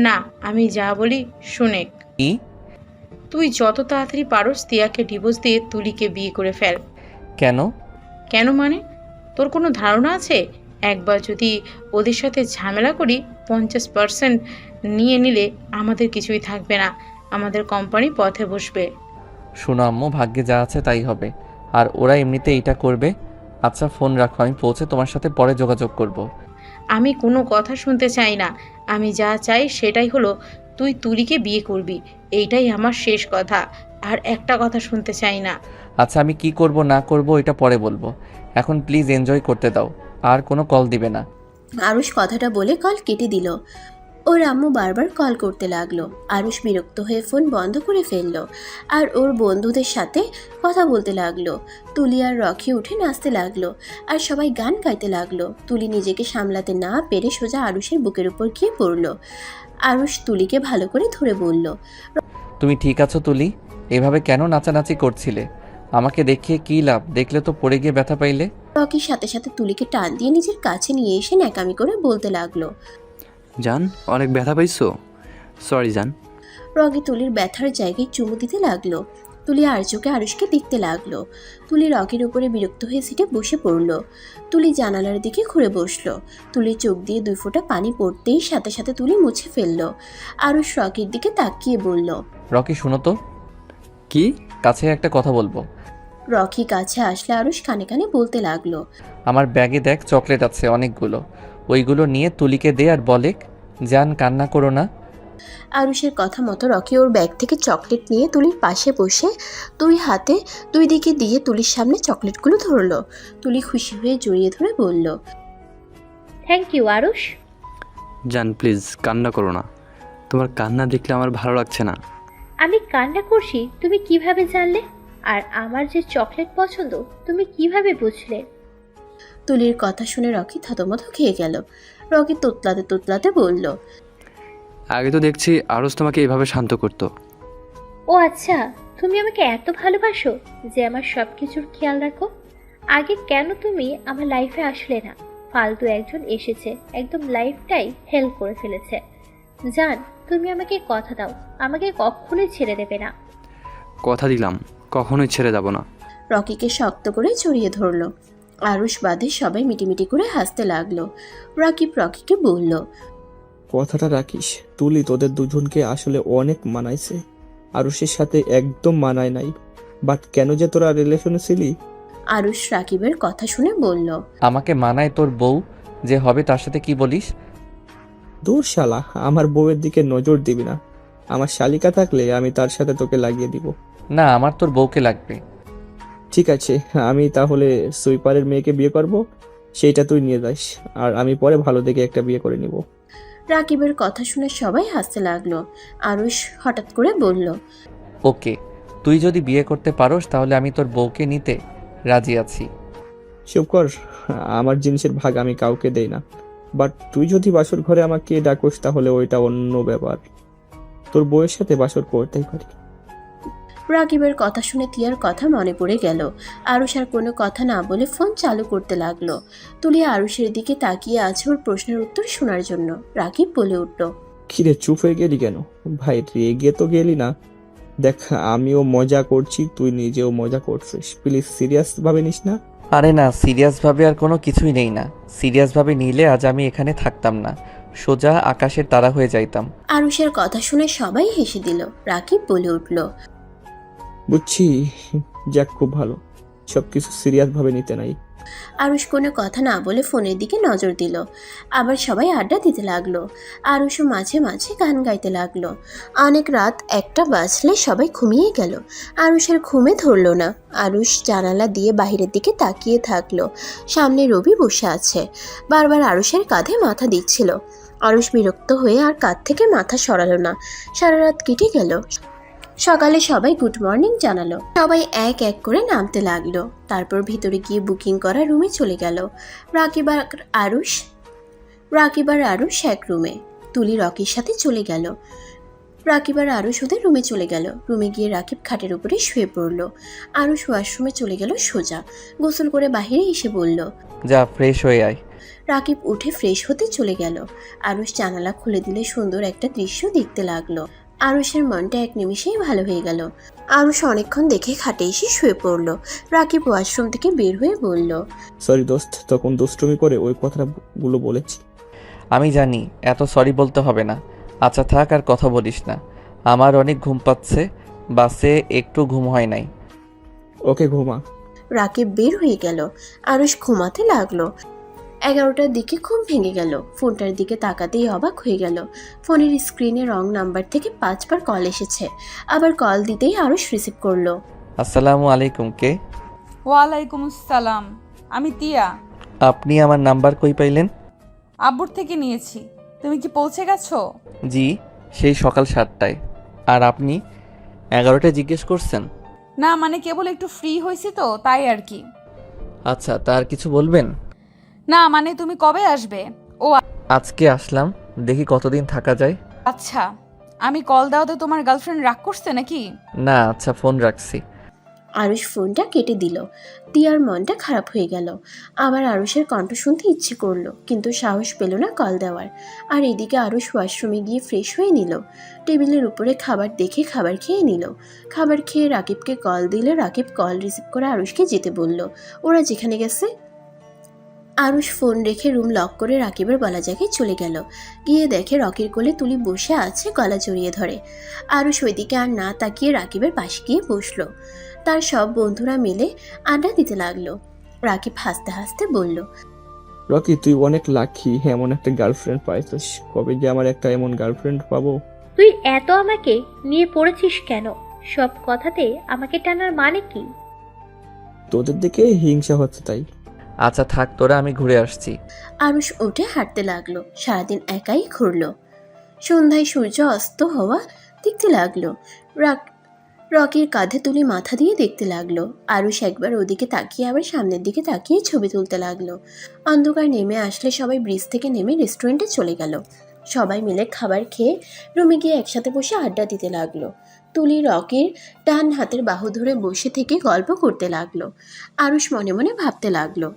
না, আমি যা বলি শুনে। কি? তুই যত তাড়াতাড়ি পারোস তিয়াকে ডিভোর্স দিয়ে তুলিকে বিয়ে করে ফেল। কেন? কেন মানে? তোর কোনো ধারণা আছে? একবার যদি ওদের সাথে ঝামেলা করি 50% নিয়ে নিলে আমাদের কিছুই থাকবে না। আমাদের কোম্পানি পথে বসবে। শোনো আম্মু, ভাগ্যে যা আছে তাই হবে। আর ওরা এমনিতে এইটা করবে। আচ্ছা ফোন রাখো, আমি পৌঁছে তোমার সাথে পরে যোগাযোগ করব। আমি কোনো কথা শুনতে চাই না। আমি যা চাই সেটাই হলো তুই তুলিকে বিয়ে করবি। এইটাই আমার শেষ কথা। আর একটা কথা শুনতে চাই না। আচ্ছা আমি কি করব না করব এটা পরে বলবো, এখন প্লিজ এনজয় করতে দাও। আর কোনো কল দিবে না। আরুষ কথাটা বলে কল কেটে দিল। ওর আম্মু বারবার কল করতে লাগলো। আরুষ বিরক্ত হয়ে ফোন বন্ধ করে ফেললো আর ওর বন্ধুদের সাথে কথা বলতে লাগলো। তুলি আর রকি উঠে নাচতে লাগলো আর সবাই গান গাইতে লাগলো। তুলি নিজেকে সামলাতে না পেরে সোজা আরুষের বুকের উপর গিয়ে পড়লো। আরুষ তুলিকে ভালো করে ধরে বলল। তুমি ঠিক আছো তুলি? এভাবে কেন নাচানাচি করছিলে? আমাকে দেখিয়ে কী লাভ? দেখলে তো পড়ে গিয়ে ব্যথা পাইলে। রকির সাথে সাথে তুলিকে টান দিয়ে নিজের কাছে নিয়ে এসে ন্যাকামি করে বলতে লাগলো। জান, অনেক ব্যথা পাইছো? সরি জান। রকি তুলির ব্যথার জায়গায় চুমু দিতে লাগলো। তুলি আর চোখে আরুষকে দেখতে লাগলো। তুলি রকির উপরে বিরক্ত হয়ে সিটে বসে পড়লো। তুলি জানালার দিকে ঘুরে বসলো। তুলির চোখ দিয়ে 2 ফোঁটা পানি পড়তেই সাথে সাথে তুলি মুছে ফেললো। আরুষ রকির দিকে তাকিয়ে বলল। রকি শুনো তো। কি? কাছে একটা কথা বলবো। রকি কাছে আসলে আরুষ কানে কানে বলতে লাগলো। আমার ব্যাগে দেখ চকলেট আছে অনেকগুলো, ওইগুলো নিয়ে তুলিকে দে আর বলে জান কান্না করো না। আরুষের কথা মতো রকি ওর ব্যাগ থেকে চকলেট নিয়ে তুলির পাশে বসে 2 হাতে 2 দিকে দিয়ে তুলির সামনে চকলেটগুলো ধরলো। তুলি খুশি হয়ে জড়িয়ে ধরে বলল। Thank you Arush. জান প্লিজ কান্না করো না। তোমার কান্না দেখলে আমার ভালো লাগছে না। আমি কান্না করছি তুমি কিভাবে জানলে? আর আমার যে চকলেট পছন্দ তুমি কিভাবে বুঝলে? তুলির কথা শুনে রকি থতমত খেয়ে গেল। রকি তোতলাতে তোতলাতে বলল, আগে তো দেখছি আরুষ তোমাকে এভাবে শান্ত করতো। ও আচ্ছা, তুমি আমাকে এত ভালোবাসো যে আমার সব কিছুর খেয়াল রাখো। আগে কেন তুমি আমার লাইফে আসলে না? ফালতু একজন এসেছে, একদম লাইফটাই হেল্প করে ফেলেছে। জান, তুমি আমাকে কথা দাও, আমাকে কখনোই ছেড়ে দেবে না। কথা দিলাম, কখনোই ছেড়ে যাব না। রকিকে শক্ত করে জড়িয়ে ধরল। আরুষ বাদে সবাই মিটিমিটি করে হাসতে লাগলো। রাকিব রকিকে বলল, কথাটা রাখিস, তুলি তোদের দুজনকে আসলে অনেক মানাইছে, আরুষের সাথে একদম মানায় নাই। বাট কেন যে তোরা রিলেশনে ছিলি? আরুষ রাকিবের কথা শুনে বলল, আমাকে মানায় তোর বউ যে হবে তার সাথে কি বলিস? দূর শালা, আমার বউয়ের দিকে নজর দিবি না। আমার শালিকা থাকলে আমি তার সাথে তোকে লাগিয়ে দিব। না, আমার তোর বউকে লাগবে। ঠিক আছে, আমি তাহলে সুইপারের মেয়েকে বিয়ে করব, সেইটা তুই নিয়ে যাস, আর আমি পরে ভালো দেখে একটা বিয়ে করে নিব। রাকিবের কথা শুনে সবাই হাসতে লাগলো। আরুষ হঠাৎ করে বলল, ওকে, তুই যদি বিয়ে করতে পারোস তাহলে আমি তোর বউকে নিতে রাজি আছি। চুপ কর, আমার জিনিসের ভাগ আমি কাউকে দেই না। বাট তুই যদি বাসর ঘরে আমাকে ডাকোস তাহলে ওইটা অন্য ব্যাপার। তোর বউয়ের সাথে বাসর করতেই পারি। রাকিবের কথা শুনে তিয়ার কথা মনে পড়ে গেল। আরুষ আর কোনো কথা না বলে ফোন চালু করতে লাগলো। তুলি আরুষের দিকে তাকিয়ে আছে ওর প্রশ্নের উত্তর শোনার জন্য। রাকিব বলে উঠল, কিরে চুপ হয়ে গেলি কেন? ভাই রেগে তো গেলি না? দেখ, আমিও মজা করছি, তুই নিজেও মজা করছিস, প্লিজ সিরিয়াস ভাবে নিস না। আরে না, সিরিয়াসভাবে আর কোনো কিছুই নেই না। সিরিয়াসভাবে নিলে আজ আমি এখানে থাকতাম না, সোজা আকাশের তারা হয়ে যাইতাম। আরুষের কথা শুনে সবাই হেসে দিল। রাকিব বলে উঠল, বুঝছি, যাক খুব ভালো, সবকিছু সিরিয়াস ভাবে নিতে নাই। আরুষ কোনো কথা না বলে ফোনের দিকে নজর দিল। আবার সবাই আড্ডা দিতে লাগলো। আরুষও মাঝে মাঝে গান গাইতে লাগলো। অনেক রাত 1টা বাজলে সবাই ঘুমিয়ে গেল। আরুষের ঘুমে ধরল না। আরুষ জানালা দিয়ে বাহিরের দিকে তাকিয়ে থাকলো। সামনে রবি বসে আছে, বারবার আরুষের কাঁধে মাথা দিচ্ছিল। আরুষ বিরক্ত হয়ে আর কাঁধ থেকে মাথা সরালো না। সারা রাত কেটে গেল। সকালে সবাই গুড মর্নিং জানালো। সবাই এক এক করে নামতে লাগলো। তারপর ভিতরে গিয়ে বুকিং করা রুমে চলে গেল। রাকিব আর আরুষ এক রুমে। তুলি রকির সাথে চলে গেল। রাকিব আর আরুষ ওদের রুমে চলে গেল। রুমে গিয়ে রাকিব খাটের উপরে শুয়ে পড়ল। আরুষ ওয়াশরুমে চলে গেল সোজা। গোসল করে বাহিরে এসে বলল, যা ফ্রেশ হয়ে আয়। রাকিব উঠে ফ্রেশ হতে চলে গেল। আরুষ জানালা খুলে দিলে সুন্দর একটা দৃশ্য দেখতে লাগলো। আরুষের মনটা এক নিমিষেই ভালো হয়ে গেল। আরুষ অনেকক্ষণ দেখে খাটে এসে শুয়ে পড়ল। রাকিব ওয়াশরুম থেকে বের হয়ে বলল, সরি দোস্ত, তখন দুষ্টুমি করে ওই কথাগুলো বলেছি। আমি জানি, এত সরি বলতে হবে না। আচ্ছা থাক, আর কথা বলিস না, আমার অনেক ঘুম পাচ্ছে, বাসে একটু ঘুম হয় নাই। ওকে, ঘুমা। রাকিব বের হয়ে গেল। আরুষ ঘুমাতে লাগলো। 11টার দিকে ঘুম ভেঙে গেল। ফোনটার দিকে তাকাতেই অবাক হয়ে গেল। ফোনের স্ক্রিনে রং নাম্বার থেকে 5বার কল এসেছে। আবার কল দিতেই আরুষ রিসিভ করলো। আসসালামু আলাইকুম, কে? ওয়ালাইকুম আসসালাম, আমি তিয়া। আপনি আমার নাম্বার কই পাইলেন? আব্বুর থেকে নিয়েছি। তুমি কি পৌঁছে গেছো? জি, সেই সকাল 7টায়। আর আপনি 11টায় জিজ্ঞেস করছেন? না মানে কেবল একটু ফ্রি হয়েছি তো, তাই আর কি। আচ্ছা, তার কিছু বলবেন? না মানে তুমি কবে আসবে? ও আজকে আসলাম, দেখি কতদিন থাকা যায়। আচ্ছা, আমি কল দেওয়াতে তোমার গার্লফ্রেন্ড রাগ করছে নাকি? না, আচ্ছা ফোন রাখছি। আরুষ ফোনটা কেটে দিল। তিয়ার মনটা খারাপ হয়ে গেল। আবার আরুষের কণ্ঠ শুনতে ইচ্ছে করলো, কিন্তু সাহস পেল না কল দেওয়ার। আর এদিকে আরুষ ওয়াশরুমে গিয়ে ফ্রেশ হয়ে নিল। টেবিলের উপরে খাবার দেখে খাবার খেয়ে নিল। খাবার খেয়ে রাকিবকে কল দিলে রাকিব কল রিসিভ করে আরুষকে যেতে বলল ওরা যেখানে গেছে। আরুষ ফোন রেখে রুম লক করে রাকিবের বলা জায়গায় চলে গেল। গিয়ে দেখে রকির কোলে তুলি বসে আছে, গলা জড়িয়ে ধরে। আরুষ ওইদিকে আর না তাকিয়ে রাকিবের পাশে গিয়ে বসলো। তার সব বন্ধুরা মিলে আড্ডা দিতে লাগলো। রাকিব হাসতে হাসতে বলল, রকি, তুই অনেক লাকি, এমন একটা গার্লফ্রেন্ড পাইছিস। কবে যে আমার একটা এমন গার্লফ্রেন্ড পাবো। তুই এত আমাকে নিয়ে পড়েছিস কেন? সব কথাতে আমাকে টানার মানে কি? তোদের দিকে হিংসা হচ্ছে তাই। আচ্ছা থাক তোরা, আমি ঘুরে আসছি। আরুষ উঠে হাঁটতে লাগলো। সারাদিন একাই ঘুরলো। সন্ধ্যায় সূর্য অস্ত হওয়া দেখতে লাগলো। রকির কাঁধে তুলে মাথা দিয়ে দেখতে লাগলো। আরুষ একবার ওদিকে তাকিয়ে আবার সামনের দিকে তাকিয়ে ছবি তুলতে লাগলো। অন্ধকার নেমে আসলে সবাই ব্রিজ থেকে নেমে রেস্টুরেন্টে চলে গেল। সবাই মিলে খাবার খেয়ে রুমে গিয়ে একসাথে বসে আড্ডা দিতে লাগলো। তুলি রকির ডান হাতের বাহু ধরে বসে থেকে গল্প করতে লাগলো। আরুষ মনে মনে ভাবতে লাগলো,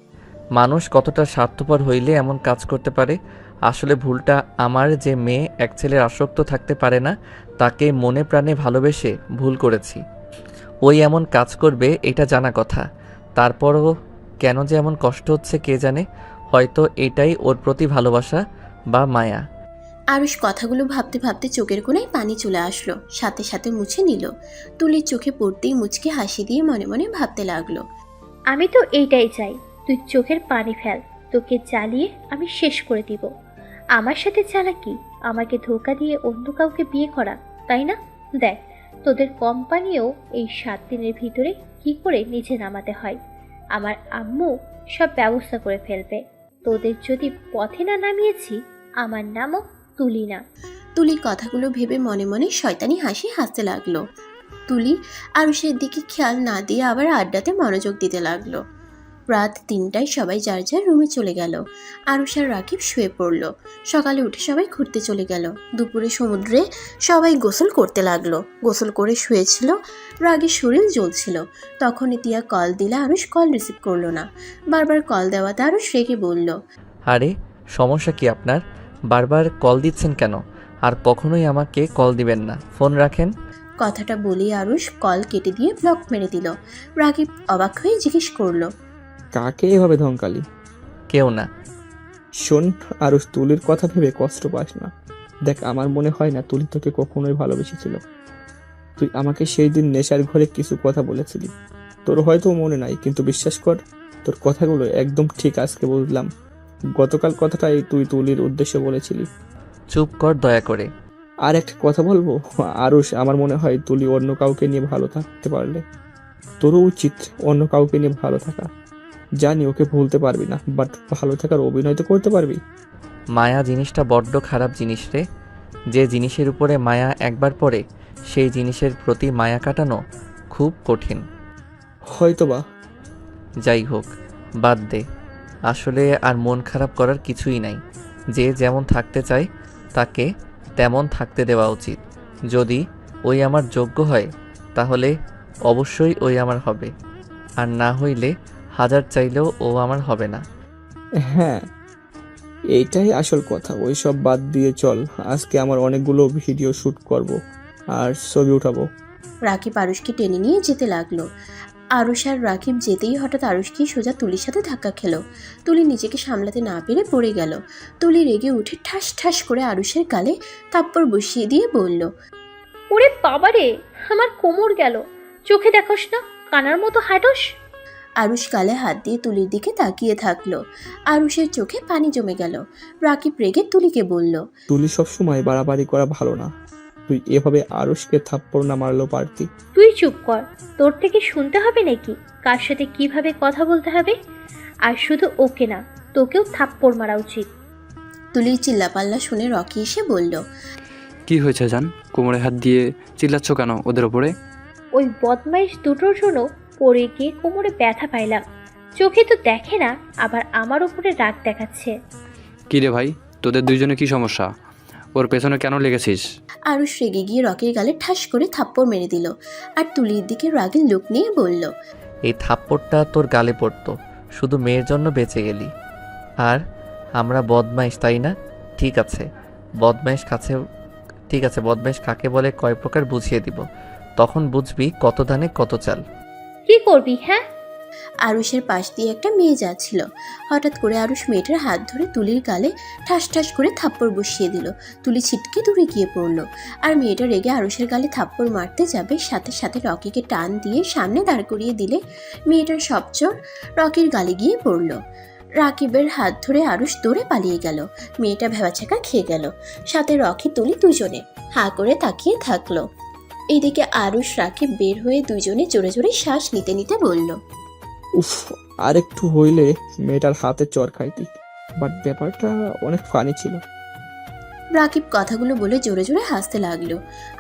মানুষ কতটা স্বার্থপর হইলে এমন কাজ করতে পারে। আসলে ভুলটা আমার যে মেয়ে এক ছেলের আসক্ত থাকতে পারে না, তাকে মনে প্রাণে ভালোবেসে ভুল করেছি। ওই এমন কাজ করবে এটা জানা কথা, তারপরও কেন যে এমন কষ্ট হচ্ছে কে জানে। হয়তো এটাই ওর প্রতি ভালোবাসা বা মায়া। আরুষ কথাগুলো ভাবতে ভাবতে চোখের কোণায় পানি চলে আসলো, সাথে সাথে মুছে নিল। তুলির চোখে পড়তেই মুচকে হাসি দিয়ে মনে মনে ভাবতে লাগলো, আমি তো এইটাই চাই, তুই চোখের পানি ফেল, তোকে জ্বালিয়ে আমি শেষ করে দিব। আমার সাথে চালাকি, আমাকে ধোঁকা দিয়ে অন্য কাউকে বিয়ে করা, তাই না? দেখ তোদের কোম্পানিও এই 7 দিনের ভিতরে কি করে নিচে নামাতে হয়। আমার আম্মু সব ব্যবস্থা করে ফেলবে। তোদের যদি পথে না নামিয়েছি, আমার নামও তুলি না। তুলি কথাগুলো ভেবে মনে মনে শয়তানি হাসি হাসতে লাগলো। তুলি আরুষের দিকে খেয়াল না দিয়ে আবার আড্ডাতে মনোযোগ দিতে লাগলো। রাত 3টায় সবাই যার যার রুমে চলে গেল। আরুষ আর রাকিব শুয়ে পড়ল। সকালে উঠে সবাই ঘুরতে চলে গেল। দুপুরে সমুদ্রে সবাই গোসল করতে লাগলো। গোসল করে শুয়েছিল, রাগে শরীর জ্বলছিল। তখনই তিয়া কল দিলে আরুষ কল রিসিভ করলো না। বারবার কল দেওয়াতে আরুষ রেগে বলল, আরে সমস্যা কি আপনার? বারবার কল দিচ্ছেন কেন? আর কখনোই আমাকে কল দিবেন না, ফোন রাখেন। কথাটা বলি আরুষ কল কেটে দিয়ে ব্লক মেরে দিল। রাকিব অবাক হয়ে জিজ্ঞেস করলো, কাকে এভাবে ধমকালি? কেউ না। শোন আরুষ, তুলির কথা ভেবে কষ্ট পাস না। দেখ, আমার মনে হয় না তুলি তোকে কখনোই ভালোবেসেছিল। তুই আমাকে সেই দিন নেশার ঘরে কিছু কথা বলেছিলি, তোর হয়তো মনে নাই, কিন্তু বিশ্বাস কর তোর কথাগুলো একদম ঠিক আজকে বুঝলাম। গতকাল কথাটাই তুই তুলির উদ্দেশ্যে বলেছিলি। চুপ কর দয়া করে। আর একটা কথা বলবো আরুষ, আমার মনে হয় তুলি অন্য কাউকে নিয়ে ভালো থাকতে পারলে তোরও উচিত অন্য কাউকে নিয়ে ভালো থাকা। জানি ওকে ভুলতে পারবি না, বাট ভালো থাকার অভিনয় তো করতে পারবি। মায়া জিনিসটা বড্ড খারাপ জিনিস রে। যে জিনিসের উপরে মায়া একবার পড়ে, সেই জিনিসের প্রতি মায়া কাটানো খুব কঠিন। হয়তোবা। যাই হোক, বাদ দে। আসলে আর মন খারাপ করার কিছুই নাই। যে যেমন থাকতে চায় তাকে তেমন থাকতে দেওয়া উচিত। যদি ওই আমার যোগ্য হয় তাহলে অবশ্যই ওই আমার হবে, আর না হইলে হাজার চাইলেও ও আমার হবে না। হ্যাঁ, এইটাই আসল কথা। ওই সব বাদ দিয়ে চল, আজকে আমার অনেকগুলো ভিডিও শ্যুট করব আর ছবি উঠাবো। রাকিব আরুষকে টেনে নিয়ে যেতে লাগলো। আরুষ আর রাকিব যেতেই হঠাৎ আরুষকে সোজা তুলির সাথে ধাক্কা খেলো। তুলি নিজেকে সামলাতে না পেরে পড়ে গেল। তুলি রেগে উঠে ঠাস ঠাস করে আরুষের গালে থাপ্পড় বসিয়ে দিয়ে বলল, ওরে বাবারে, আমার কোমর গেল। চোখে দেখোস না, কানার মতো হাঁটোস। আরুষ গালে হাত দিয়ে তুলির দিকে তাকিয়ে থাকলো। আরুষের চোখে পানি জমে গেল। রাকিব রেগে তুলিকে বলল, তুলি সবসময় বাড়াবাড়ি করা ভালো না। তুই এভাবে আরুষকে থাপ্পড় না মারলেও পারতি। তুই চুপ কর, তোর থেকে শুনতে হবে নাকি কার সাথে কিভাবে কথা বলতে হবে? আর শুধু ওকে না, তোকেও থাপ্পড় মারা উচিত। তুলির চিল্লাপাল্লা শুনে রকি এসে বলল, কি হয়েছে জান? কোমরে হাত দিয়ে চিল্লাচ্ছ কেন ওদের ওপরে? ওই বদমাইশ দুটোর জন্য পড়ে গিয়ে কোমরে ব্যথা পাইলাম। চোখে তো দেখে না, আবার আমার উপরে রাগ দেখাচ্ছে। কি রে ভাই, তোদের দুইজনে কি সমস্যা? ওর পেছনে কেন লেগেছিস? আরুষ রেগে গিয়ে রকির গালে ঠাস করে থাপ্পড় মেরে দিল আর তুলির দিকে রাগের লোক নিয়ে বলল, এই থাপ্পড়টা তোর গালে পড়তো, শুধু মেয়ের জন্য বেঁচে গেলি। আর আমরা বদমাইশ, তাই না? ঠিক আছে, বদমাইশ কাকে বলে কয় প্রকার বুঝিয়ে দিব, তখন বুঝবি কত ধানে কত চাল। কি করবি? হ্যাঁ, আরুষের পাশ দিয়ে একটা মেয়ে যাচ্ছিল। হঠাৎ করে আরুষ মেয়েটার হাত ধরে তুলির গালে ঠাস ঠাস করে থাপ্পড় বসিয়ে দিল। তুলি ছিটকে দূরে গিয়ে পড়ল। আর মেয়েটা রেগে আরুষের গালে থাপ্পড় মারতে যাবে, সাথে সাথে রকিকে টান দিয়ে সামনে দাঁড় করিয়ে দিলে মেয়েটার সব চোর রকির গালে গিয়ে পড়ল। রাকিবের হাত ধরে আরুষ দৌড়ে পালিয়ে গেল। মেয়েটা ভেবাচাকা খেয়ে গেল। সাথে রকি তুলি দুজনে হাঁ করে তাকিয়ে থাকলো। এইদিকে আরুষ রাকিব বের হয়ে দুজনে জোরে জোরে শ্বাস নিতে নিতে বলল, উফ, আর একটু হইলে মেয়েটার হাতে চর খাইতি, বাট ব্যাপারটা অনেক ফানি ছিল। রাকিব কথাগুলো বলে জোরে জোরে হাসতে লাগলো।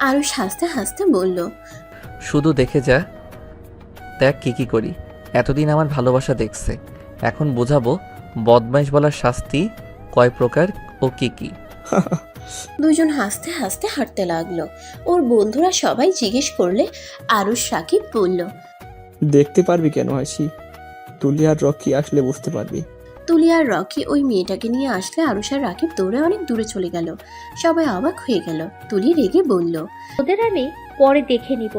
আরুষ হাসতে হাসতে বলল, শুধু দেখে যা, দেখ কি করি। এতদিন আমার ভালোবাসা দেখছে, এখন বোঝাবো বদমাইশ বলার শাস্তি কয় প্রকার ও কি। দুজন হাসতে হাসতে হাঁটতে লাগলো। ওর বন্ধুরা সবাই জিজ্ঞেস করলে আরুষ রাকিব বলল, দেখতে পারবি কেন হাসি? তুলি আর রকি আসলে বুঝতে পারবি। তুলি আর রকি ওই মেয়েটাকে নিয়ে আসলে আরুষ আর রাকিব দৌড়ে অনেক দূরে চলে গেল। সবাই অবাক হয়ে গেল। তুলি রেগে বলল, ওদের আমি পরে দেখে নিব।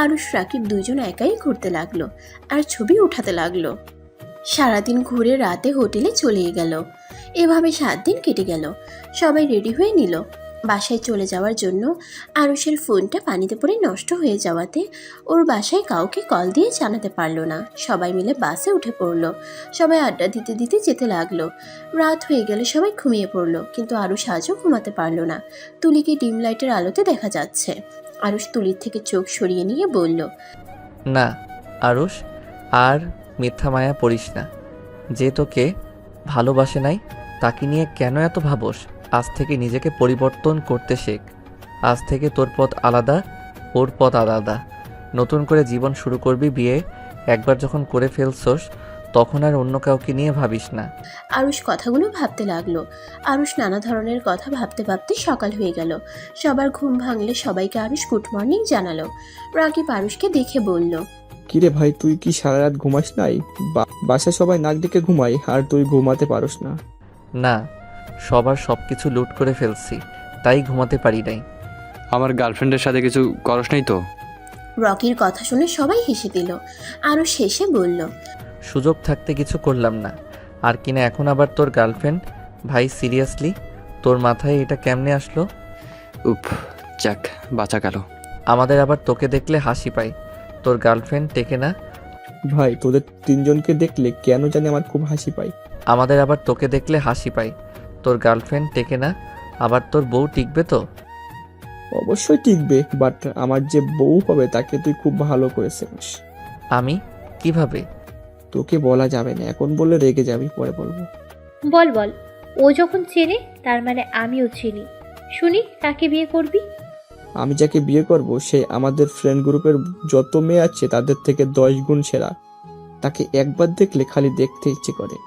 আরুষ রাকিব দুজন একাই ঘুরতে লাগলো আর ছবি উঠাতে লাগলো। সারাদিন ঘুরে রাতে হোটেলে চলে গেল। এভাবে 7 দিন কেটে গেল। সবাই রেডি হয়ে নিল বাসায় চলে যাওয়ার জন্য। আরুষের ফোনটা পানিতে পড়ে নষ্ট হয়ে যাওয়াতে ওর বাসায় কাউকে কল দিয়ে জানাতে পারলো না। সবাই মিলে বাসে উঠে পড়লো। সবাই আড্ডা দিতে দিতে যেতে লাগলো। রাত হয়ে গেলে সবাই ঘুমিয়ে পড়লো, কিন্তু আরুষ আজও ঘুমাতে পারলো না। তুলিকে ডিম লাইটের আলোতে দেখা যাচ্ছে। আরুষ তুলির থেকে চোখ সরিয়ে নিয়ে বলল, না আরুষ, আর মিথ্যা মায়া পড়িস না। যে তোকে ভালোবাসে নাই তাকে নিয়ে কেন এত ভাবস? আজ থেকে নিজেকে পরিবর্তন করতে শেখ। আজ থেকে তোর পথ আলাদা, ওর পথ আলাদা। নতুন করে জীবন শুরু করবি। বিয়ে একবার যখন করে ফেলছস তখন আর অন্য কাউকে নিয়ে ভাবিস না। আরুষ কথাগুলো ভাবতে লাগলো। আরুষ নানা ধরনের কথা ভাবতে ভাবতে সকাল হয়ে গেল। সবার ঘুম ভাঙলে সবাইকে আরুষ গুড মর্নিং জানালো। রাকিব আরুষকে দেখে বলল, কিরে ভাই, তুই কি সারা রাত ঘুমাস নাই? বাসায় সবাই নাক ডেকে ঘুমাই আর তুই ঘুমাতে পারস না? না, সবার সব কিছু লুট করে ফেলছি, তাই ঘুমাতে পারি নাই। আমার গার্লফ্রেন্ডের সাথে কিছু করস নাই তো? রকির কথা শুনে সবাই হেসে দিল। আরুষ হেসে বলল, সুযোগ থাকতে কিছু করলাম না। আর কিনা এখন আবার তোর গার্লফ্রেন্ড? ভাই সিরিয়াসলি তোর মাথায় এটা কেমনে আসলো? উফ, যাক বাঁচা গেল। আমাদের আবার তোকে দেখলে হাসি পায়, তোর গার্লফ্রেন্ড টেকে না। ভাই, তোদের তিনজনকে দেখলে কেন জানি আমার খুব হাসি পায়। আমাদের আবার তোকে দেখলে হাসি পায়, তোর গার্লফ্রেন্ড টেকে না। আবার তোর বউ টিকবে তো? অবশ্যই টিকবে, বাট আমার যে বউ হবে তাকে তুই খুব ভালো করে চিনিস। আমি কিভাবে? তোকে বলা যাবে না, এখন বললে রেগে যাবি, পরে বলবো। বল বল, ও যখন চেনে তার মানে আমিও চিনি। শুনি, কাকে বিয়ে করবি? আমি যাকে বিয়ে করব সে আমাদের ফ্রেন্ড গ্রুপের যত মেয়ে আছে তাদের থেকে 10 গুণ সেরা। তাকে একবার দেখলে খালি দেখতে ইচ্ছে করে।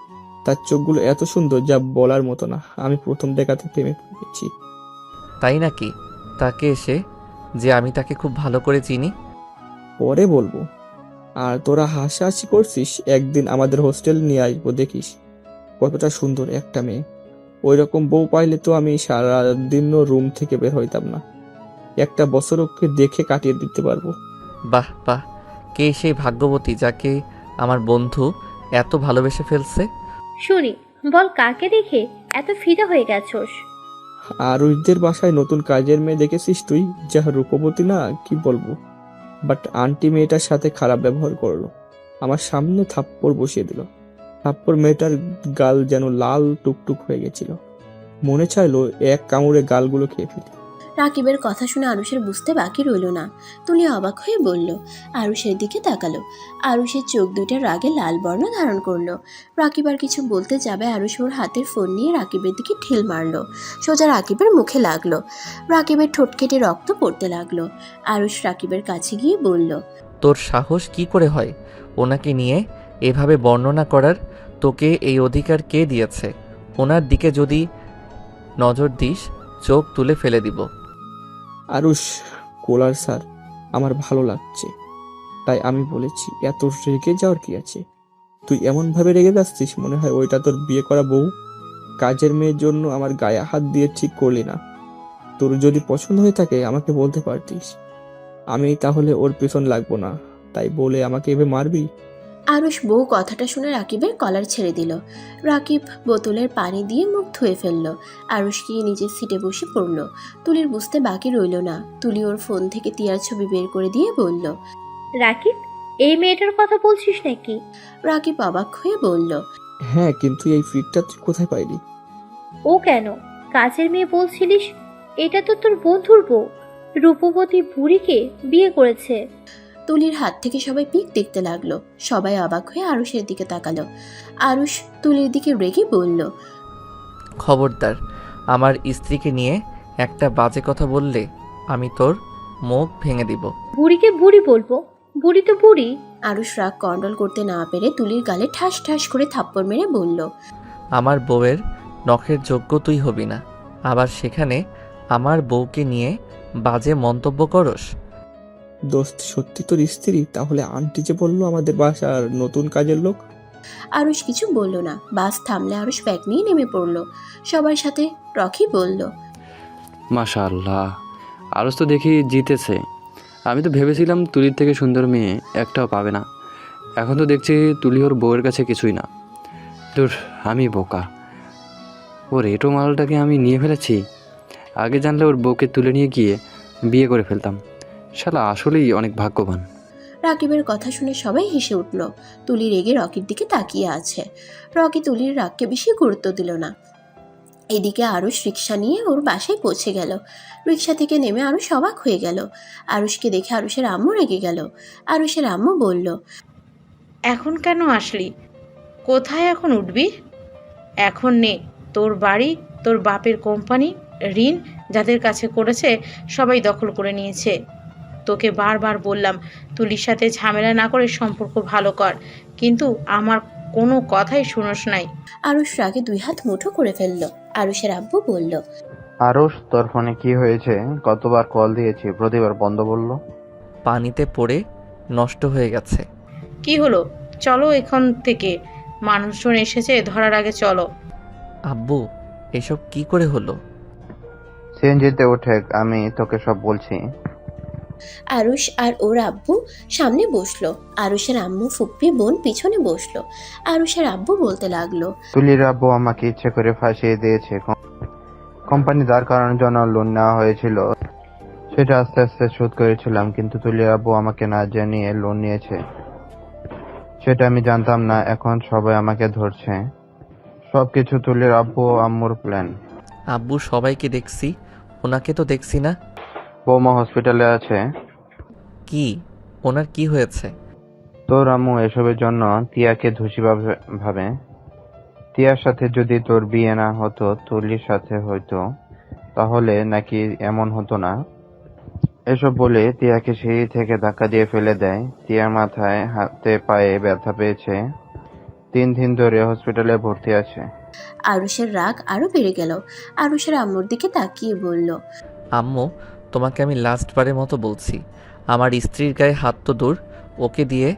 তার চোখগুলো এত সুন্দর যা বলার মতো না। আমি প্রথম দেখাতে প্রেমে পড়েছি। তাই নাকি? তাকে এসে যে আমি তাকে খুব ভালো করে চিনি। পরে বলবো। আর তোরা হাসাহাসি করছিস, একদিন আমাদের হোস্টেল নিয়ে আসবো, দেখিস কতটা সুন্দর একটা মেয়ে। ওই রকম বউ পাইলে তো আমি সারাদিনও রুম থেকে বের হইতাম না। একটা বছর ওকে দেখে কাটিয়ে দিতে পারবো। বাহ বাহ, কে সেই ভাগ্যবতী যাকে আমার বন্ধু এত ভালোবেসে ফেলছে? শুনি, বল কাকে দেখে এত ফিদা হয়ে গেছস? আর ওইদের বাসায় নতুন কাজের মেয়ে দেখেছিস তুই, যা রূপবতী না কি বলবো। বাট আন্টি মেয়েটার সাথে খারাপ ব্যবহার করলো। আমার সামনে থাপ্পড় বসিয়ে দিল। থাপ্পড় মেয়েটার গাল যেন লাল টুকটুক হয়ে গেছিল। মনে চাইলো এক কামড়ে গালগুলো খেয়ে ফেলি। রাকিবের কথা শুনে আরুষের বুঝতে বাকি রইল না। তুলি অবাক হয়ে বলল, আরুষের দিকে তাকালো। আরুষের চোখ দুইটা রাগে লাল বর্ণ ধারণ করলো। রাকিব আর কিছু বলতে যাবে, আরুষ ওর হাতের ফোন নিয়ে রাকিবের দিকে ঢিল মারলো। সোজা রাকিবের মুখে লাগলো। রাকিবের ঠোঁট কেটে রক্ত পড়তে লাগলো। আরুষ রাকিবের কাছে গিয়ে বলল, তোর সাহস কি করে হয় ওনাকে নিয়ে এভাবে বর্ণনা করার? তোকে এই অধিকার কে দিয়েছে? ওনার দিকে যদি নজর দিস চোখ তুলে ফেলে দিব। আরুষ, কোলার স্যার, আমার ভালো লাগছে তাই আমি বলেছি। এত রেগে যাওয়ার কি আছে? তুই এমন ভাবে রেগে যাচ্ছিস মনে হয় ওইটা তোর বিয়ে করা বউ। কাজের মেয়ের জন্য আমার গায়ে হাত দিয়ে ঠিক করলি না। তোর যদি পছন্দ হয়ে থাকে আমাকে বলতে পারতিস, আমি তাহলে ওর পেছন লাগবো না। তাই বলে আমাকে এভাবে মারবি? আরুষ বউ কথাটা শুনে রাকিবের কলার ছেড়ে দিল। রাকিব বোতলের পানি দিয়ে মুখ ধুয়ে ফেলল। আরুষ গিয়ে নিজের সিটে বসে পড়ল। তুলির বুঝতে বাকি রইল না। তুলি ওর ফোন থেকে টিয়ার ছবি বের করে দিয়ে বলল, রাকিব, এই মেয়েটার কথা বলছিস নাকি? রাকিব অবাক হয়ে বলল, হ্যাঁ, কিন্তু এই ফিটটা তুই কোথায় পাইলি? ও কেন? কাজের মেয়ে বলছিলিস, এটা তো তোর বন্ধুর বউ। রূপবতী বুড়িকে বিয়ে করেছে। তুলির হাত থেকে সবাই পিক দেখতে লাগলো। সবাই অবাক হয়ে আরুষের দিকে তাকালো। আরুষ তুলির দিকে রেগে বলল, খবরদার আমার স্ত্রীকে নিয়ে একটা বাজে কথা বললে আমি তোর মুখ ভেঙে দিব। বুড়িকে বুড়ি বলবো? বুড়ি তো বুড়ি। আরুষ রাগ কন্ট্রোল করতে না পেরে তুলির গালে ঠাস ঠাস করে থাপ্পড় মেরে বলল, আমার বউয়ের নখের যোগ্য তুই হবি না, আবার সেখানে আমার বউকে নিয়ে বাজে মন্তব্য করস। দোস্ত সত্যি তোর স্ত্রী? তাহলে আন্টি যে বললো আমাদের বাসার নতুন কাজের লোক। আরুষ কিছু বলল না। বাস থামলে আরুষ ব্যাগ নিয়ে নেমে পড়ল। সবার সাথে রকি বলল, মাশাআল্লাহ, আরস তো দেখি জিতেছে। আমি তো ভেবেছিলাম তুলির থেকে সুন্দর মেয়ে একটাও পাবে না। এখন তো দেখছি তুলি ওর বউয়ের কাছে কিছুই না। দূর, আমি বোকা। ওর এটো মালটাকে আমি নিয়ে ফেলেছি। আগে জানলে ওর বউকে তুলে নিয়ে গিয়ে বিয়ে করে ফেলতাম। শালা আসলেই অনেক ভাগ্যবান। রাকিবের কথা শুনে সবাই হেসে উঠল। তুলি রেগে রকির দিকে তাকিয়ে আছে। রকি তুলির রাগকে বেশি গুরুত্ব দিল না। এদিকে আরুষ রিক্সা নিয়ে ওর বাসায় পৌঁছে গেল। রিক্সা থেকে নেমে আরুষ অবাক হয়ে গেল। আরুষকে দেখে আরুষের আম্মু রেগে গেল। আরুষের আম্মু বলল, এখন কেন আসলি? কোথায় এখন উঠবি? এখন নে, তোর বাড়ি, তোর বাপের কোম্পানি, ঋণ যাদের কাছে করেছে সবাই দখল করে নিয়েছে। তোকে বারবার বললাম তুলির সাথে ঝামেলা না করে সম্পর্ক ভালো কর, কিন্তু আমার কোনো কথাই শুনোস নাই। আরুষ রাগে 2 হাত মুঠো করে ফেলল। আরুষের আব্বু বলল, আরুষ, তোর ফোনে কি হয়েছে? কতবার কল দিয়েছি, প্রতিবার বন্ধ বললো। পানিতে পড়ে নষ্ট হয়ে গেছে। কি হলো? চলো এখান থেকে, মানুষজন এসেছে, ধরার আগে চলো। আব্বু, এসব কি করে হলো? সিএনজিতে ওঠে, আমি তোকে সব বলছি। আরুষ আর ওর আব্বু সামনে বসলো। আরুষের আম্মু ফুপ্পি বোন পিছনে বসলো। আরুষের আব্বু বলতে লাগলো, তুলির আব্বু আমাকে ইচ্ছে করে ফাঁসিয়ে দিয়েছে। কোম্পানি দাঁড় করানোর জন্য লোন নেওয়া হয়েছিল, সেটা আস্তে আস্তে শোধ করেছিলাম, কিন্তু তুলির আব্বু আমাকে না জানিয়ে লোন নিয়েছে, সেটা আমি জানতাম না। এখন সবাই আমাকে ধরছে। সবকিছু তুলির আব্বু ও আম্মুর প্ল্যান। আব্বু সবাইকে দেখছি, ওনাকে তো দেখছি না। বৌমা হসপিটালে আছে। কি? ওনার কি হয়েছে? তোর আম্মু এসবের জন্য তিয়াকে দোষী ভাবে। তিয়ার সাথে যদি তোর বিয়ে না হতো, তুলির সাথে হয়তো, তাহলে নাকি এমন হতো না। এসব বলে তিয়াকে সিঁড়ি থেকে ধাক্কা দিয়ে ফেলে দেয়। তিয়ার মাথায় হাতে পায়ে ব্যথা পেয়েছে, 3 দিন ধরে হসপিটালে ভর্তি আছে। আরুষের রাগ আরো বেড়ে গেল। আরুষের আম্মুর দিকে তাকিয়ে বলল, আম্মু, তোমাকে আমি লাস্টবারের মতো বলছি, আমার স্ত্রীর গায়ে হাত তো দূর, ওকে দিয়ে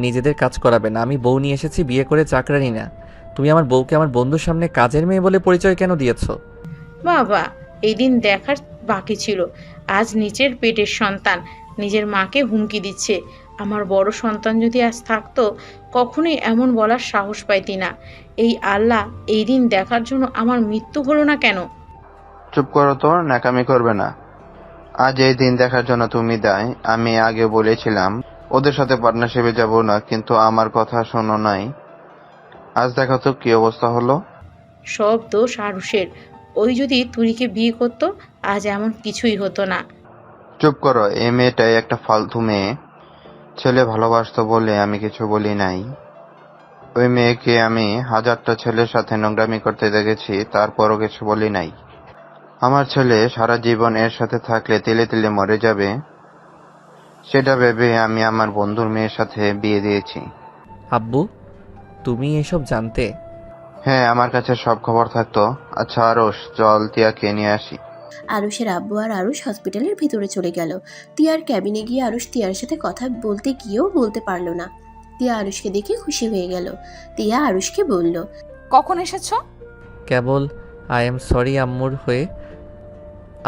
নিজেদের কাজ করাবে না। আমি বউ নিয়ে এসেছি, বিয়ে করে চাকরানি না। তুমি আমার বউকে আমার বন্ধুর সামনে কাজের মেয়ে বলে পরিচয় কেন দিয়েছো? বাবা, এই দিন দেখার বাকি ছিল। আজ নিজের পেটের সন্তান নিজের মাকে হুমকি দিচ্ছে। আমার বড় সন্তান যদি আজ থাকতো, কখনোই এমন বলার সাহস পাইতি না। এই আল্লাহ, এই দিন দেখার জন্য আমার মৃত্যু হলো না কেন? চুপ করো তো, ন্যাকামি করবে না। আজ এই দিন দেখার জন্য তুমি দায়। আমি আগে বলেছিলাম ওদের সাথে পার্টনারশিপে যাব না, কিন্তু আমার কথা শোনো নাই। আজ দেখো তো কি অবস্থা হলো। সব দোষ আরুষের। ওই যদি তুলিকে বিয়ে করতো, আজ এমন কিছুই হতো না। চুপ করো, এই মেয়েটাই একটা ফালতু মেয়ে। ছেলে ভালোবাসতো বলে আমি কিছু বলি নাই। ওই মেয়েকে আমি 1000টা ছেলের সাথে নোংরামি করতে দেখেছি, তারপরও কিছু বলি নাই। আমার ছেলে সারা জীবন এর সাথে থাকলে তিলে তিলে মরে যাবে, সেটা ভেবে আমি আমার বন্ধুর মেয়ের সাথে বিয়ে দিয়েছি। আব্বু, তুমি এসব জানতে? হ্যাঁ, আমার কাছে সব খবর থাকতো। আচ্ছা আরশ, চল তিয়াকে নিয়ে আসি। আরুষের আব্বু আর আরুষ হসপিটালের ভিতরে চলে গেল। তিয়ার ক্যাবিনে গিয়ে আরুষ তিয়ার সাথে কথা বলতে গিয়েও বলতে পারলো না। তিয়া আরুষকে দেখে খুশি হয়ে গেল। তিয়া আরুষকে বলল, কখন এসেছো? কেবল আই এম সরি আম্মুর হয়ে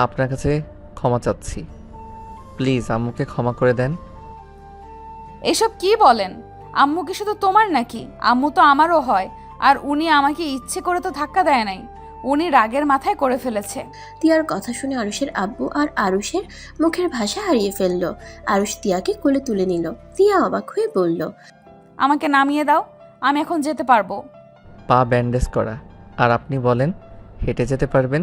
আপনার কাছে ক্ষমা চাচ্ছি। প্লিজ আম্মুকে ক্ষমা করে দেন। এসব কি বলেন? আম্মু কি শুধু তোমার নাকি? আম্মু তো আমারও হয়। আর উনি আমাকে ইচ্ছে করে তো ধাক্কা দেয় নাই, উনি রাগের মাথায় করে ফেলেছে। তিয়ার কথা শুনে আরুষের আব্বু আর আরুষের মুখের ভাষা হারিয়ে ফেলল। আরুষ তিয়াকে কোলে তুলে নিল। তিয়া অবাক হয়ে বলল, আমাকে নামিয়ে দাও, আমি এখন যেতে পারবো। পা ব্যান্ডেজ করা, আর আপনি বলেন হেঁটে যেতে পারবেন?